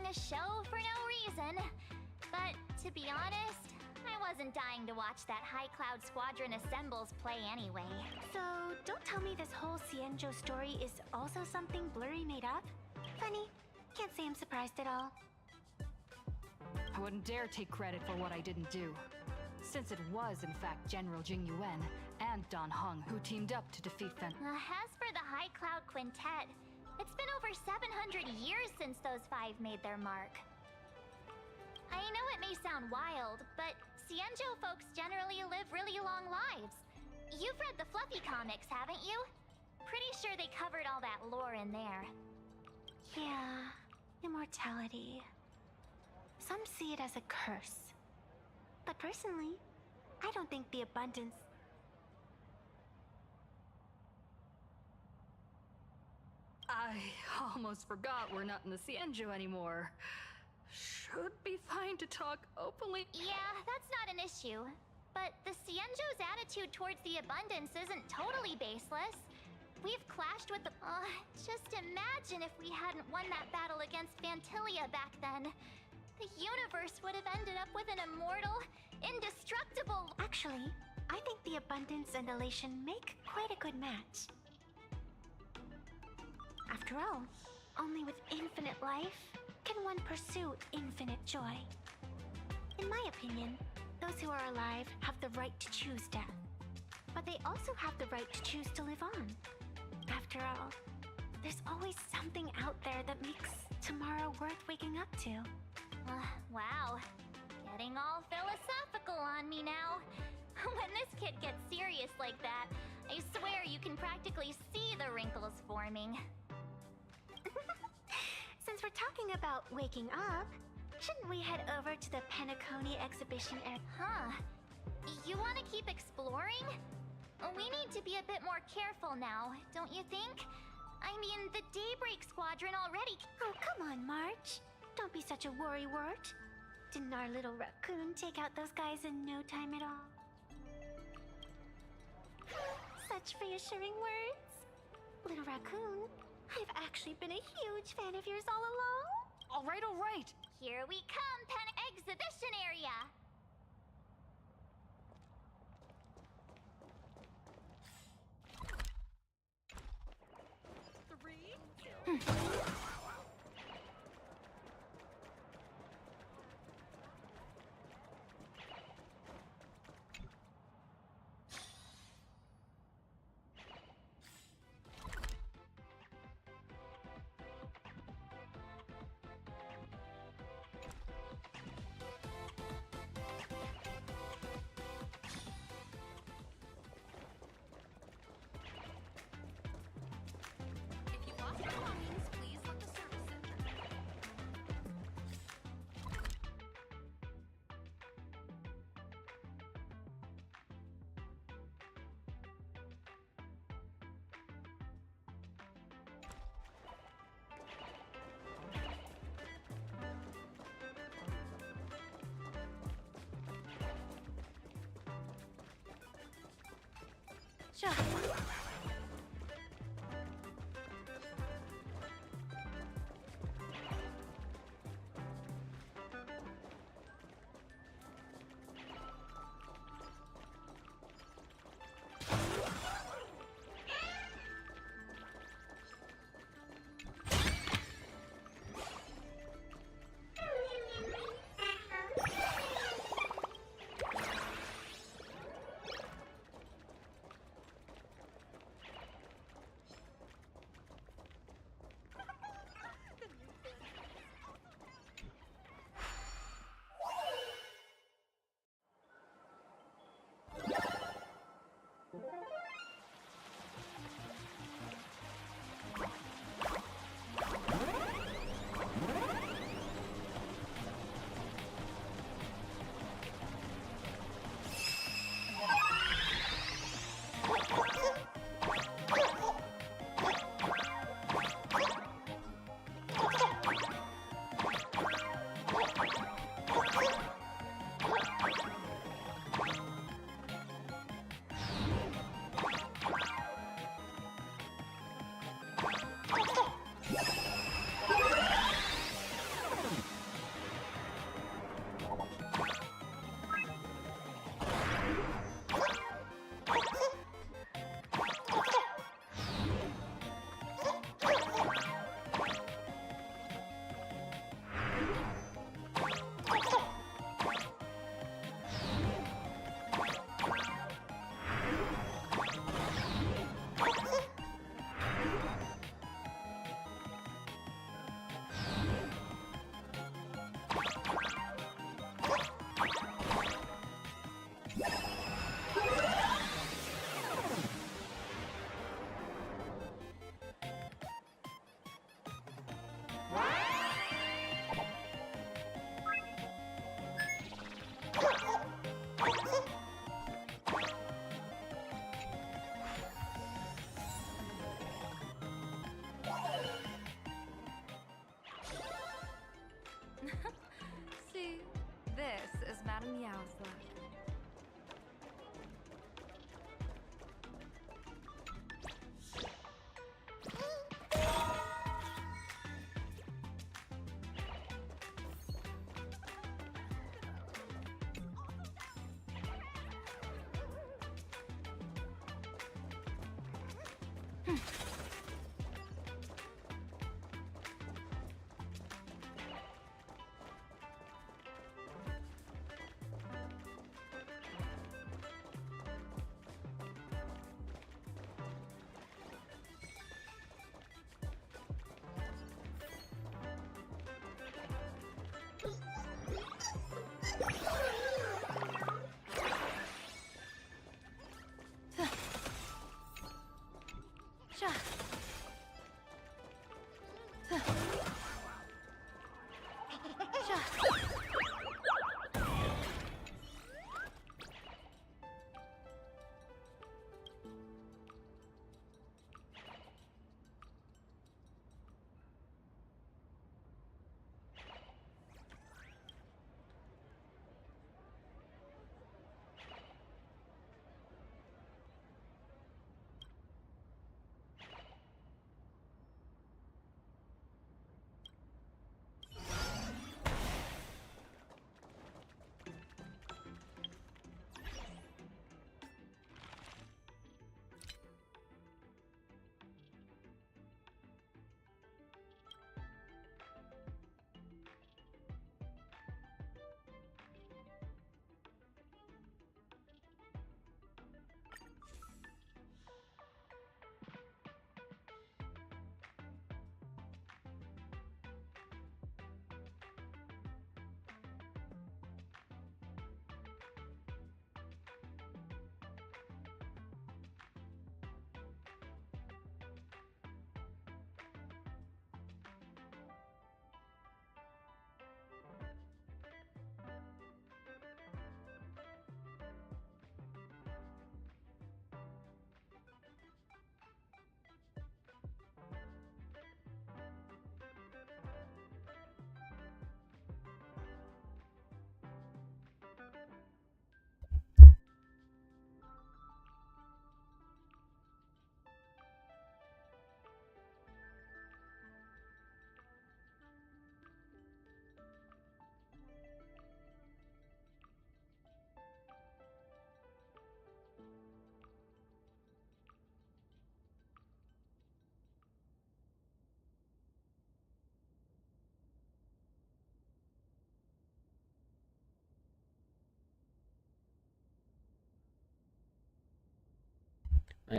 a show for no reason. But to be honest, I wasn't dying to watch that High Cloud Squadron assembles play anyway. So, don't tell me this whole Cienjo story is also something Blurry made up? Funny, can't say I'm surprised at all. I wouldn't dare take credit for what I didn't do, since it was in fact General Jing Yuan and Dan Heng who teamed up to defeat Fen. As for the High Cloud Quintet, it's been over 700 years since those five made their mark. I know it may sound wild, but Cienjo folks generally live really long lives. You've read the Fluffy comics, haven't you? Pretty sure they covered all that lore in there. Yeah, immortality. Some see it as a curse. But personally, I don't think the abundance... I almost forgot we're not in the Cienjo anymore. Should be fine to talk openly. Yeah, that's not an issue. But the Cienjo's attitude towards the abundance isn't totally baseless. We've clashed with the... just imagine if we hadn't won that battle against Vantilia back then. The universe would have ended up with an immortal, indestructible... Actually, I think the abundance and elation make quite a good match. After all, only with infinite life can one pursue infinite joy. In my opinion, those who are alive have the right to choose death. But they also have the right to choose to live on. After all, there's always something out there that makes tomorrow worth waking up to. Wow. Getting all philosophical on me now. When this kid gets serious like that, I swear you can practically see the wrinkles forming. Since we're talking about waking up, shouldn't we head over to the Penacony exhibition area? Huh. You want to keep exploring? We need to be a bit more careful now, don't you think? I mean, the Daybreak Squadron already... Oh, come on, March. Don't be such a worrywart. Didn't our little raccoon take out those guys in no time at all? Such reassuring words. Little raccoon, I've actually been a huge fan of yours all along. All right, all right. Here we come, Exhibition Area. Sure.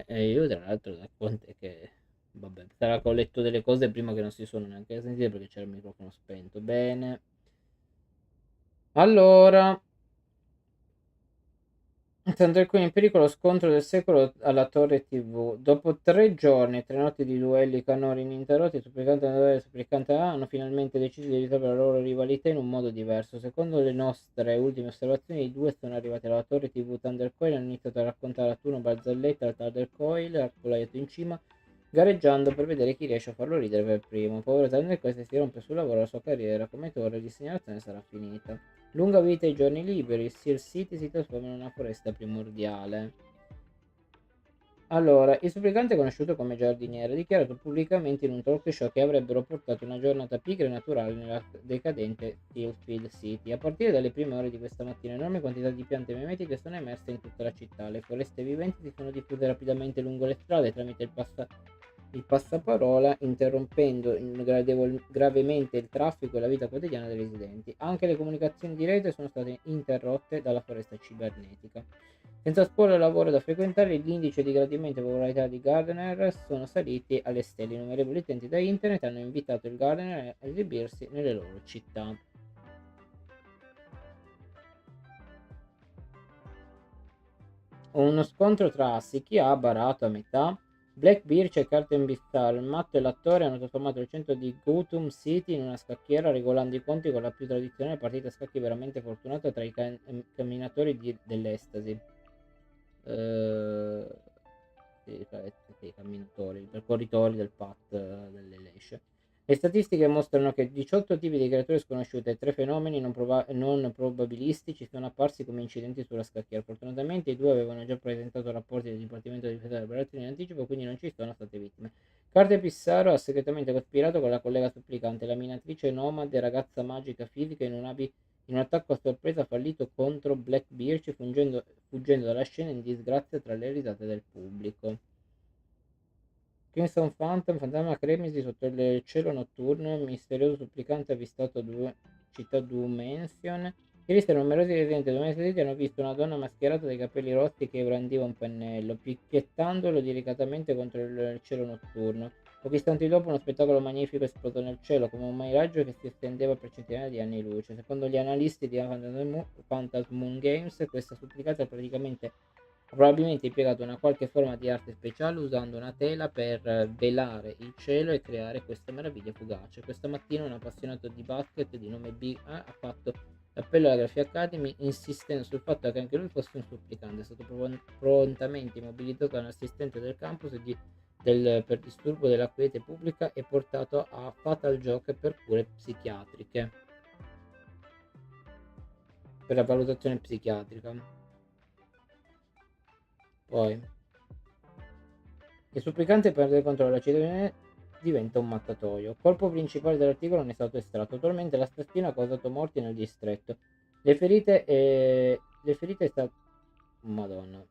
Io tra l'altro da fonte che, vabbè, sarà che ho letto delle cose prima che non si sono neanche sentite perché c'era il microfono spento. Bene. Allora, Thunderqueen in pericolo, scontro del secolo alla torre TV. Dopo 3 giorni e 3 notti di duelli canori ininterrotti, il supplicante Andrea e il supplicante A hanno finalmente deciso di risolvere la loro rivalità in un modo diverso. Secondo le nostre ultime osservazioni, i due sono arrivati alla torre TV Thundercoil e hanno iniziato a raccontare a turno barzellette al Thundercoil, appollaiato in cima, gareggiando per vedere chi riesce a farlo ridere per primo. Povero Thundercoil, se si rompe sul lavoro la sua carriera come torre di segnalazione sarà finita. Lunga vita ai giorni liberi, Seal City si trasforma in una foresta primordiale. Allora, il supplicante conosciuto come giardiniere ha dichiarato pubblicamente in un talk show che avrebbero portato una giornata pigra e naturale nella decadente Steelfield City. A partire dalle prime ore di questa mattina enormi quantità di piante mimetiche sono emerse in tutta la città. Le foreste viventi si sono diffuse rapidamente lungo le strade tramite il passaparola, interrompendo gravemente il traffico e la vita quotidiana dei residenti. Anche le comunicazioni di rete sono state interrotte dalla foresta cibernetica. Senza esporre il lavoro da frequentare, gli indici di gradimento e popolarità di Gardener sono saliti alle stelle. Innumerevoli utenti da internet hanno invitato il Gardener a esibirsi nelle loro città. Uno scontro tra assi, chi ha barato a metà. Black Birch e Carten Bistar, il matto e l'attore hanno trasformato il centro di Gotham City in una scacchiera, regolando i conti con la più tradizionale partita a scacchi veramente fortunata tra i camminatori dell'estasi. Sì, i camminatori, i percorritori del path dell'Elisce. Le statistiche mostrano che 18 tipi di creature sconosciute e 3 fenomeni non probabilistici sono apparsi come incidenti sulla scacchiera. Fortunatamente i due avevano già presentato rapporti del Dipartimento di Difesa delle Operazioni in anticipo, quindi non ci sono state vittime. Carte Pissaro ha segretamente cospirato con la collega supplicante, la minatrice nomade ragazza magica fisica in un attacco a sorpresa fallito contro Black Birch, fuggendo dalla scena in disgrazia tra le risate del pubblico. Crimson Phantom, fantasma cremisi sotto il cielo notturno, misterioso supplicante avvistato a città Dimension. Ieri sera numerosi residenti domestici hanno visto una donna mascherata dai capelli rossi che brandiva un pennello, picchiettandolo delicatamente contro il cielo notturno. Pochi istanti dopo uno spettacolo magnifico esplodò nel cielo come un miraggio che si estendeva per centinaia di anni luce. Secondo gli analisti di Phantasmoon Games, questa supplicata ha probabilmente impiegato una qualche forma di arte speciale usando una tela per velare il cielo e creare questa meraviglia fugace. Questa mattina un appassionato di basket di nome Big A ha fatto l'appello alla Graffiti Academy insistendo sul fatto che anche lui fosse un supplicante. È stato prontamente immobilizzato da un assistente del campus per disturbo della quiete pubblica e portato a Fatal Joke per cure psichiatriche. Per la valutazione psichiatrica. Poi il supplicante perde il controllo della cittadina, diventa un mattatoio. Corpo principale dell'articolo non è stato estratto. Attualmente la stazione ha causato morti nel distretto. Le ferite è stato... Madonna.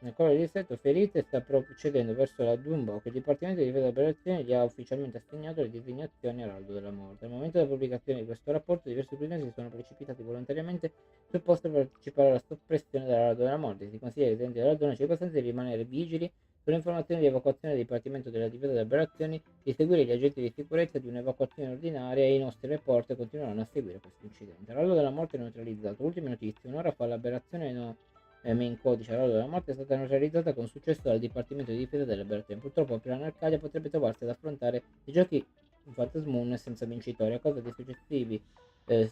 Nel cuore del distretto ferite sta procedendo verso la Dumbok. Il Dipartimento di Difesa delle Operazioni gli ha ufficialmente assegnato le designazioni Araldo della Morte. Al momento della pubblicazione di questo rapporto, diversi prigionieri si sono precipitati volontariamente sul posto per partecipare alla soppressione dell'Araldo della Morte. Si consiglia ai residenti della zona circostante di rimanere vigili sulle informazioni di evacuazione del Dipartimento della Difesa delle Operazioni, di seguire gli agenti di sicurezza di un'evacuazione ordinaria e i nostri report continueranno a seguire questo incidente. Araldo della Morte neutralizzato. Ultime notizie. Un'ora fa l'aberrazione main codice Araldo della Morte è stata neutralizzata con successo dal Dipartimento di Difesa delle Operazioni. Purtroppo Piranha Arcadia potrebbe trovarsi ad affrontare i giochi Phantasmoon senza vincitori a causa dei successivi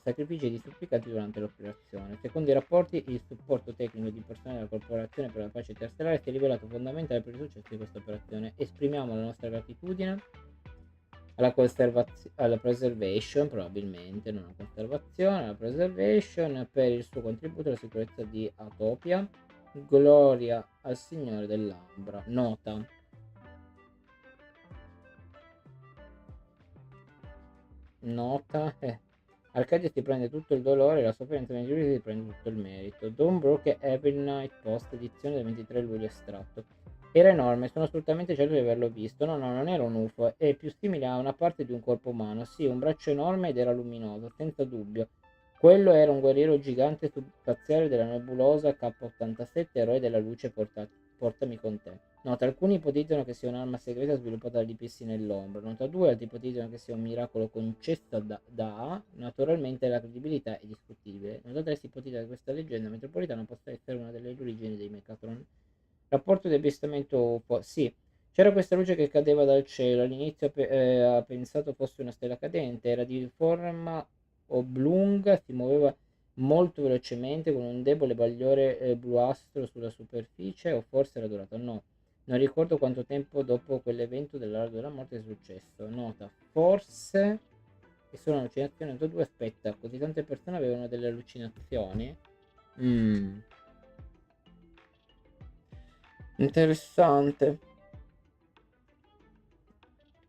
sacrifici di supplicanti durante l'operazione. Secondo i rapporti, il supporto tecnico di personale della Corporazione per la Pace Interstellare si è rivelato fondamentale per il successo di questa operazione. Esprimiamo la nostra gratitudine alla preservation, probabilmente non alla conservazione, alla preservation per il suo contributo alla sicurezza di Atopia. Gloria al Signore dell'Ambra. Nota. Arcadia si prende tutto il dolore e la sofferenza, mentre lui si prende tutto il merito. Don't Broke Every Night Post, edizione del 23 luglio estratto. Era enorme, sono assolutamente certo di averlo visto. No, non era un UFO, è più simile a una parte di un corpo umano. Sì, un braccio enorme ed era luminoso, senza dubbio. Quello era un guerriero gigante subspaziale della nebulosa K87, eroe della luce portami con te. Nota, alcuni ipotizzano che sia un'arma segreta sviluppata da DPS nell'ombra. Nota 2, altri ipotizzano che sia un miracolo concesso da A. Naturalmente la credibilità è discutibile. Nota 3, si ipotizza che questa leggenda metropolitana possa essere una delle origini dei Mechatron. Rapporto di avvistamento UFO. Sì, c'era questa luce che cadeva dal cielo. All'inizio ha pensato fosse una stella cadente. Era di forma oblunga, si muoveva molto velocemente con un debole bagliore bluastro sulla superficie, o forse era durata? No. Non ricordo quanto tempo dopo quell'evento dell'Ardo della Morte è successo. Nota, forse è solo un'allucinazione. Nota 2, aspetta, così tante persone avevano delle allucinazioni? Interessante.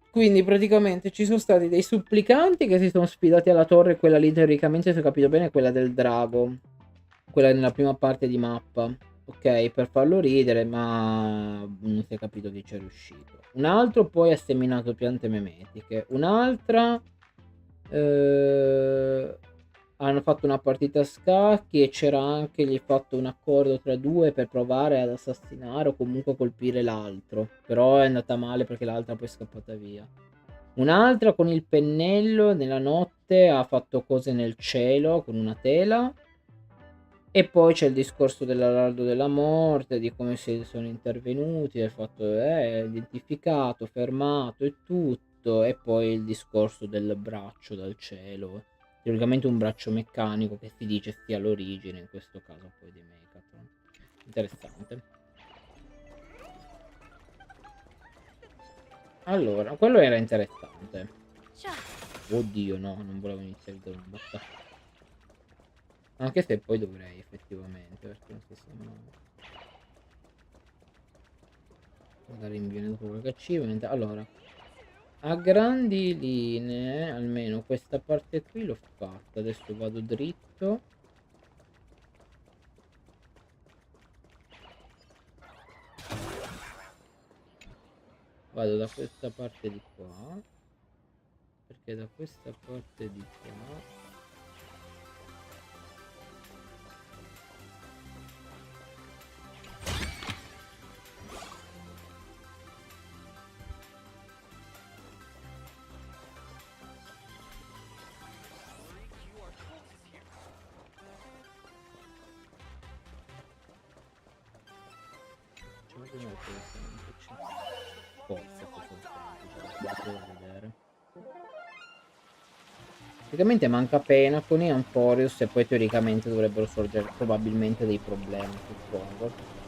Quindi praticamente ci sono stati dei supplicanti che si sono sfidati alla torre, quella lì teoricamente, se ho capito bene, è quella del drago, quella nella prima parte di mappa, ok, per farlo ridere, ma non si è capito chi ci è riuscito. Un altro poi ha seminato piante memetiche, un'altra hanno fatto una partita a scacchi e c'era anche gli fatto un accordo tra due per provare ad assassinare o comunque colpire l'altro, però è andata male perché l'altra poi è scappata via. Un'altra con il pennello nella notte ha fatto cose nel cielo con una tela. E poi c'è il discorso dell'Araldo della Morte, di come si sono intervenuti, del fatto è identificato, fermato e tutto, e poi il discorso del braccio dal cielo, teoricamente un braccio meccanico che si dice sia l'origine, in questo caso poi dei Mechatron. Interessante. Allora, quello era interessante. Oddio, no, non volevo iniziare da una battaglia. Anche se poi dovrei effettivamente, perché non so se magari mi viene dopo qualche achievement. Allora, a grandi linee, almeno questa parte qui l'ho fatta. Adesso vado dritto. Vado da questa parte di qua, perché da questa parte di qua praticamente manca Penacon e Amphorius e poi teoricamente dovrebbero sorgere probabilmente dei problemi, suppongo.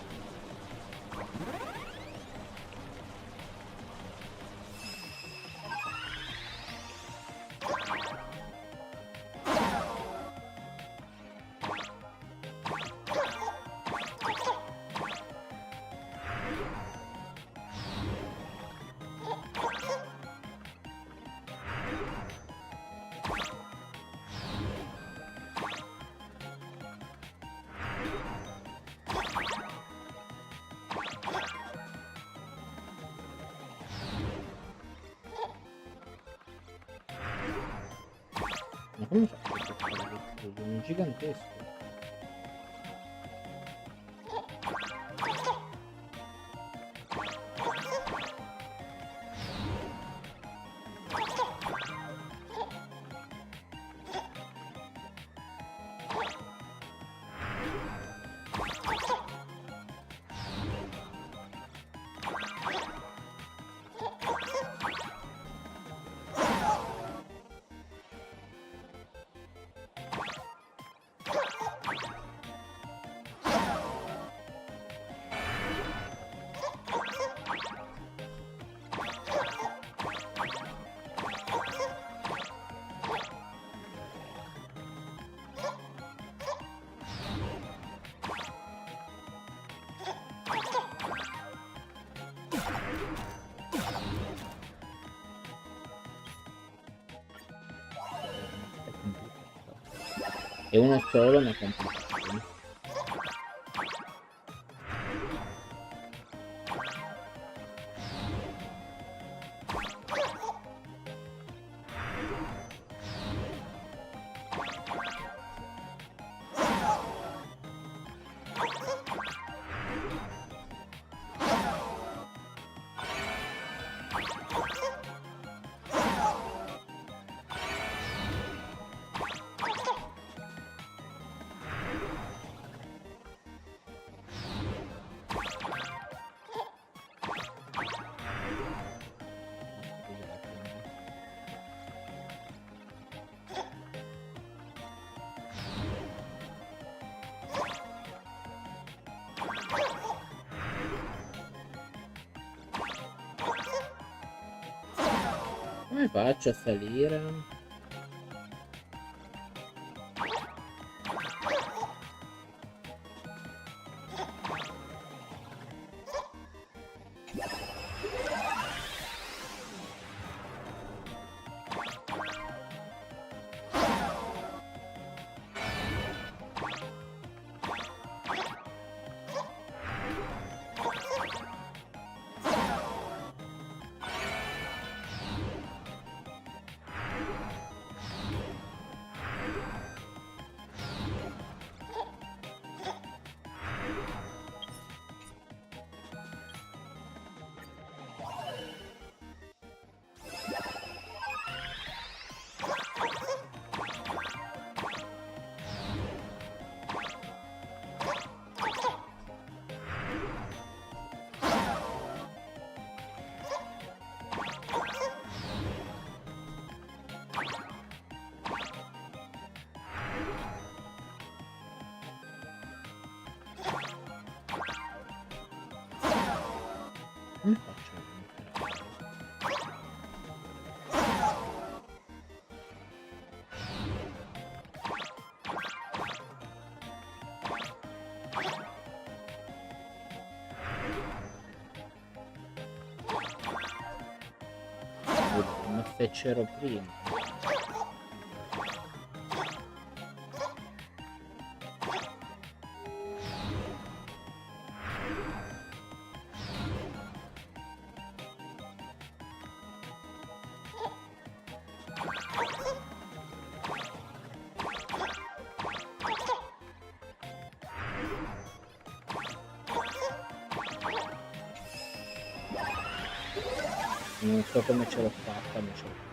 Ma come faccio a fare questo? È gigantesco. E uno solo mi è complicato. Come faccio a salire? Come faccio a ma se c'ero prima. Non so come ce l'ho fatta, ma ce l'ho fatta.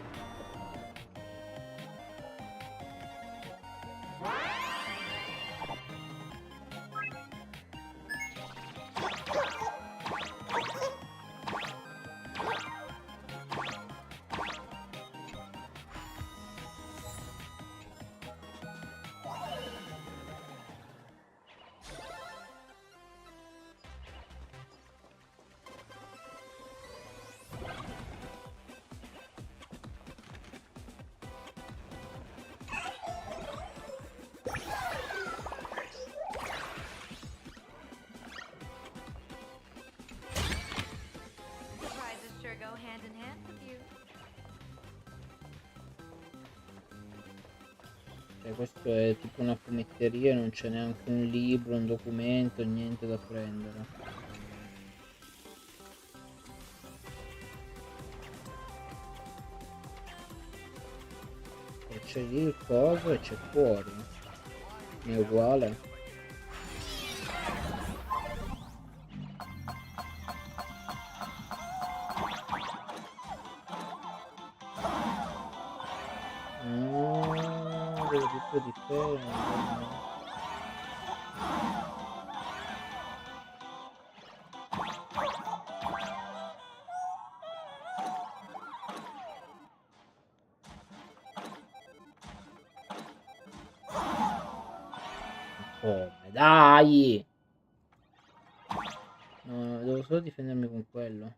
Prizes sure go hand in hand with you. Questo è tipo una fumetteria, non c'è neanche un libro, un documento, niente da prendere. E c'è lì il coso e c'è fuori. È uguale. Del tipo di prendo. Come? Dai! No, devo solo difendermi con quello.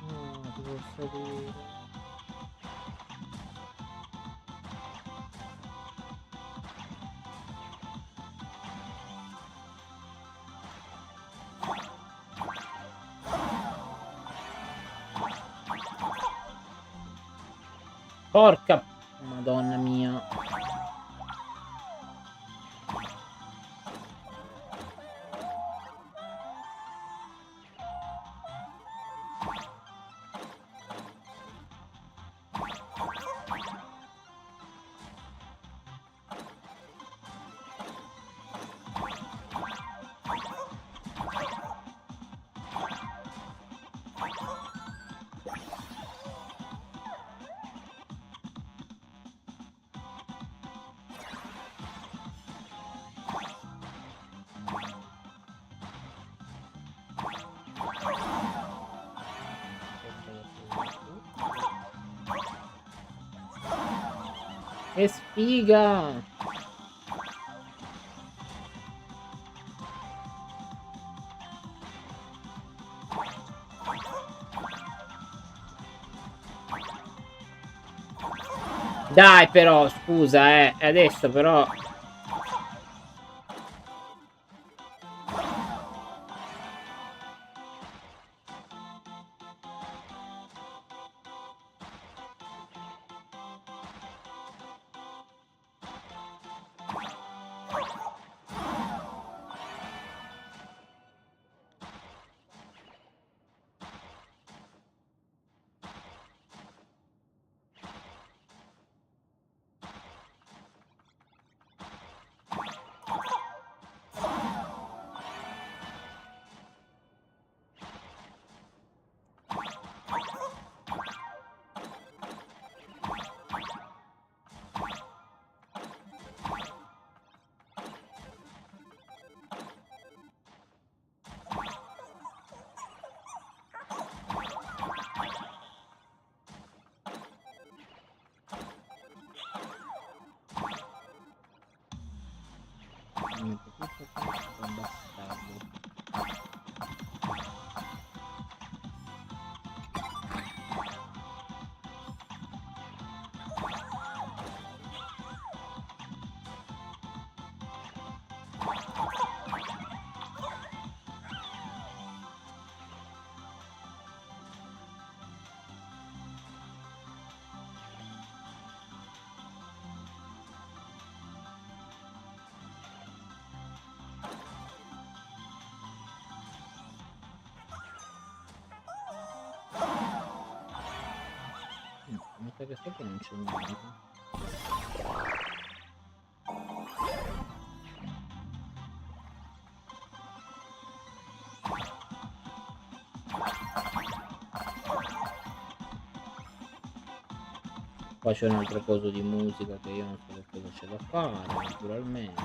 No, devo salire. Porca Madonna mia. Che sfiga! Dai però, scusa, adesso però... Sai che sopra non c'è niente. Qua c'è un altro coso di musica che io non so che cosa c'è da fare, naturalmente.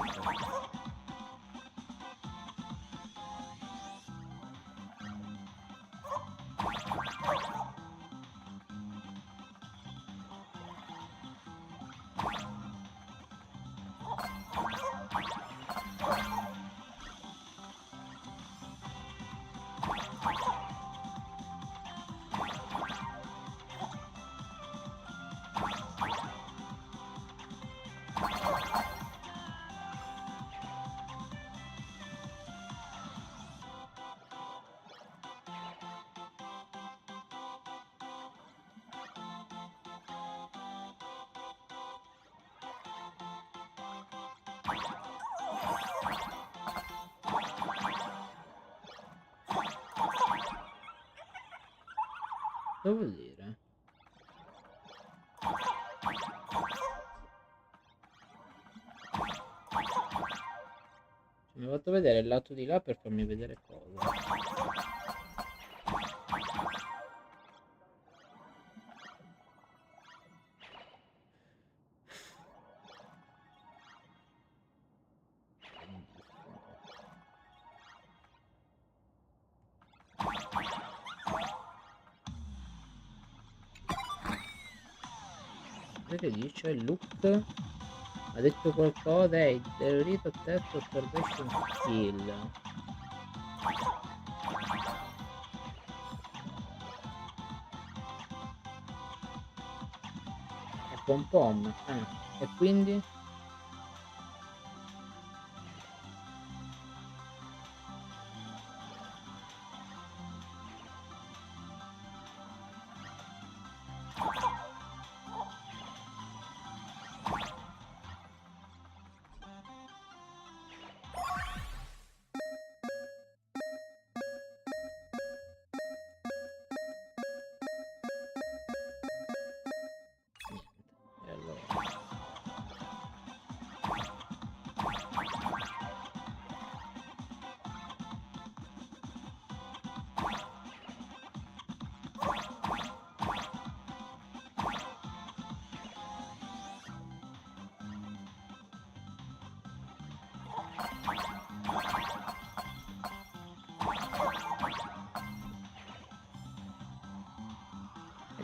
Cosa vuol dire? Mi ha fatto vedere il lato di là per farmi vedere cosa. Che dice? Look ha detto qualcosa, è il rito terzo observation skill. È pom pom. E quindi?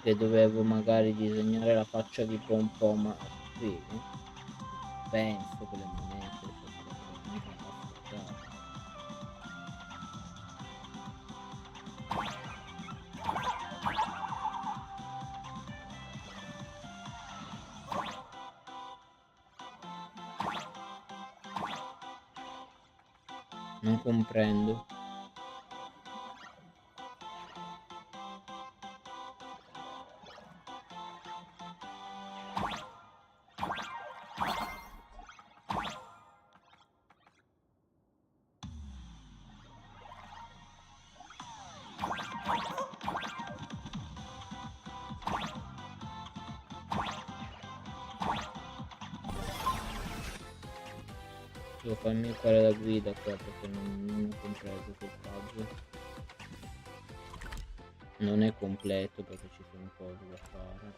Che dovevo magari disegnare la faccia di pom pom qui. Penso che le monete non comprendo. Devo farmi fare la guida qua perché non ho compreso quel puzzle. Non è completo perché ci sono cose da fare.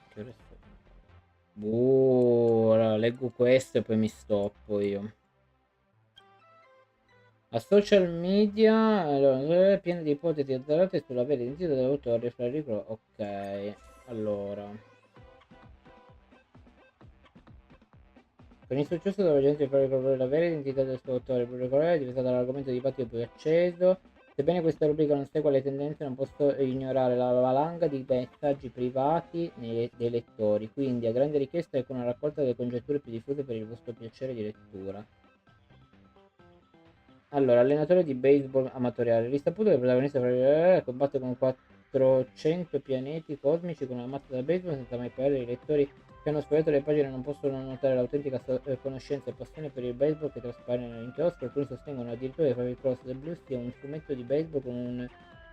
Che ore sono? Ora leggo questo e poi mi stoppo io. A social media allora, è piena di ipotesi azzardate sulla vera identità dell'autore fra i ok, allora. Con il successo della gente di far ricoprire la vera identità del suo autore, il è diventato l'argomento di dibattito più acceso. Sebbene questa rubrica non segua le tendenze, non posso ignorare la valanga di messaggi privati dei lettori, quindi a grande richiesta ecco una raccolta delle congetture più diffuse per il vostro piacere di lettura. Allora, allenatore di baseball amatoriale. Risaputo che il protagonista combatte con 400 pianeti cosmici con una mazza da baseball, senza mai parlare. I lettori che hanno sfogliato le pagine non possono notare l'autentica conoscenza e passione per il baseball che traspare nell'inchiostro. Alcuni sostengono addirittura che Fairy Cross the Blue sia un fumetto di baseball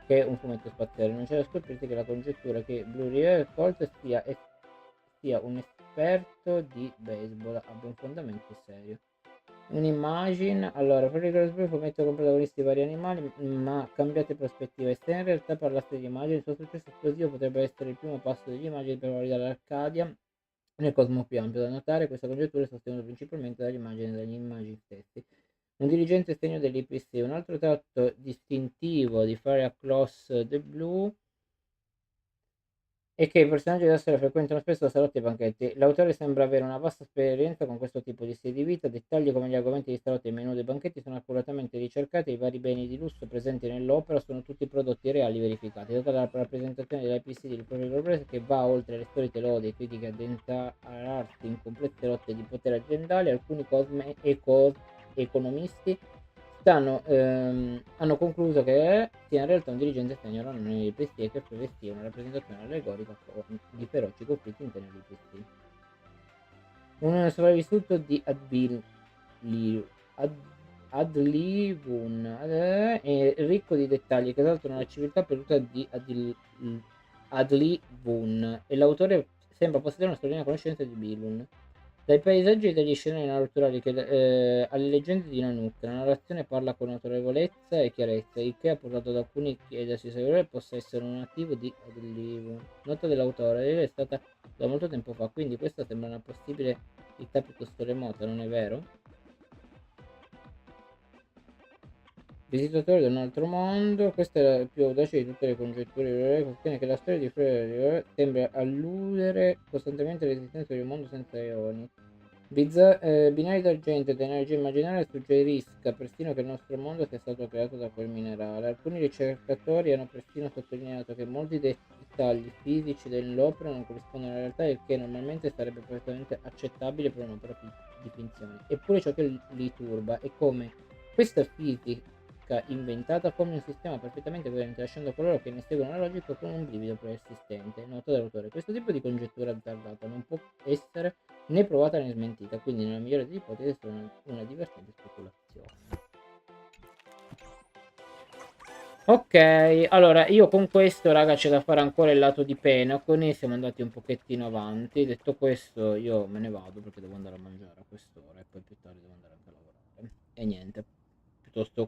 che è un fumetto spaziale. Non c'è da scoprirsi che la congettura che Blue River Colt sia un esperto di baseball abbia un fondamento serio. Un'immagine, allora, Fairy Cross Blue fumetto con protagonisti vari animali, ma cambiate prospettiva. E se in realtà parlasse di immagini, il suo successo esplosivo potrebbe essere il primo passo degli immagini per validare l'Arcadia nel cosmo più ampio. Da notare, questa congettura è sostenuta principalmente dagli immagini stessi. Un dirigente segno dell'IPC. Un altro tratto distintivo di Fire Across the Blue è che i personaggi della storia frequentano spesso salotti e banchetti. L'autore sembra avere una vasta esperienza con questo tipo di stile di vita. Dettagli come gli argomenti di salotti e i menù dei banchetti sono accuratamente ricercati. I vari beni di lusso presenti nell'opera sono tutti prodotti reali verificati. Tutta la rappresentazione dell'IPC di proprio progresso, che va oltre le solite lodi e critiche addentrarsi in complesse lotte di potere aziendale, alcuni economisti hanno concluso che sia in realtà un dirigente senior nell'IPC e che sia una rappresentazione allegorica di feroci conflitti interni all'IPC. Un sopravvissuto di Adlivun è ricco di dettagli che esaltano la civiltà perduta di Adlivun, e l'autore sembra possedere una straordinaria conoscenza di Bilun. Dai paesaggi e dagli scenari naturali alle leggende di Nanook, la narrazione parla con autorevolezza e chiarezza, il che ha portato ad alcuni a chiedersi se Aurora possa essere un nativo di Adlivo. Nota dell'autore, è stata da molto tempo fa, quindi questa sembra una possibile città piuttosto remota, non è vero? Visitatore da un altro mondo, questa è la più audace di tutte le congetture, sostiene che la storia di Freire sembra alludere costantemente all'esistenza di un mondo senza eoni. Binari d'argento ed energia immaginaria suggerisca persino che il nostro mondo sia stato creato da quel minerale. Alcuni ricercatori hanno persino sottolineato che molti dei dettagli fisici dell'opera non corrispondono alla realtà, il che normalmente sarebbe perfettamente accettabile per un'opera di finzione. Eppure ciò che li turba è come questa fisica inventata formi un sistema perfettamente coerente, lasciando coloro che ne seguono la logica con un brivido preesistente. Nota dell'autore: questo tipo di congettura azzardata non può essere né provata né smentita, quindi nella migliore delle ipotesi è una divertente speculazione. Ok, allora io con questo, raga, c'è da fare ancora il lato di pena, con e siamo andati un pochettino avanti. Detto questo, io me ne vado perché devo andare a mangiare a quest'ora e poi più tardi devo andare anche a lavorare. E niente, piuttosto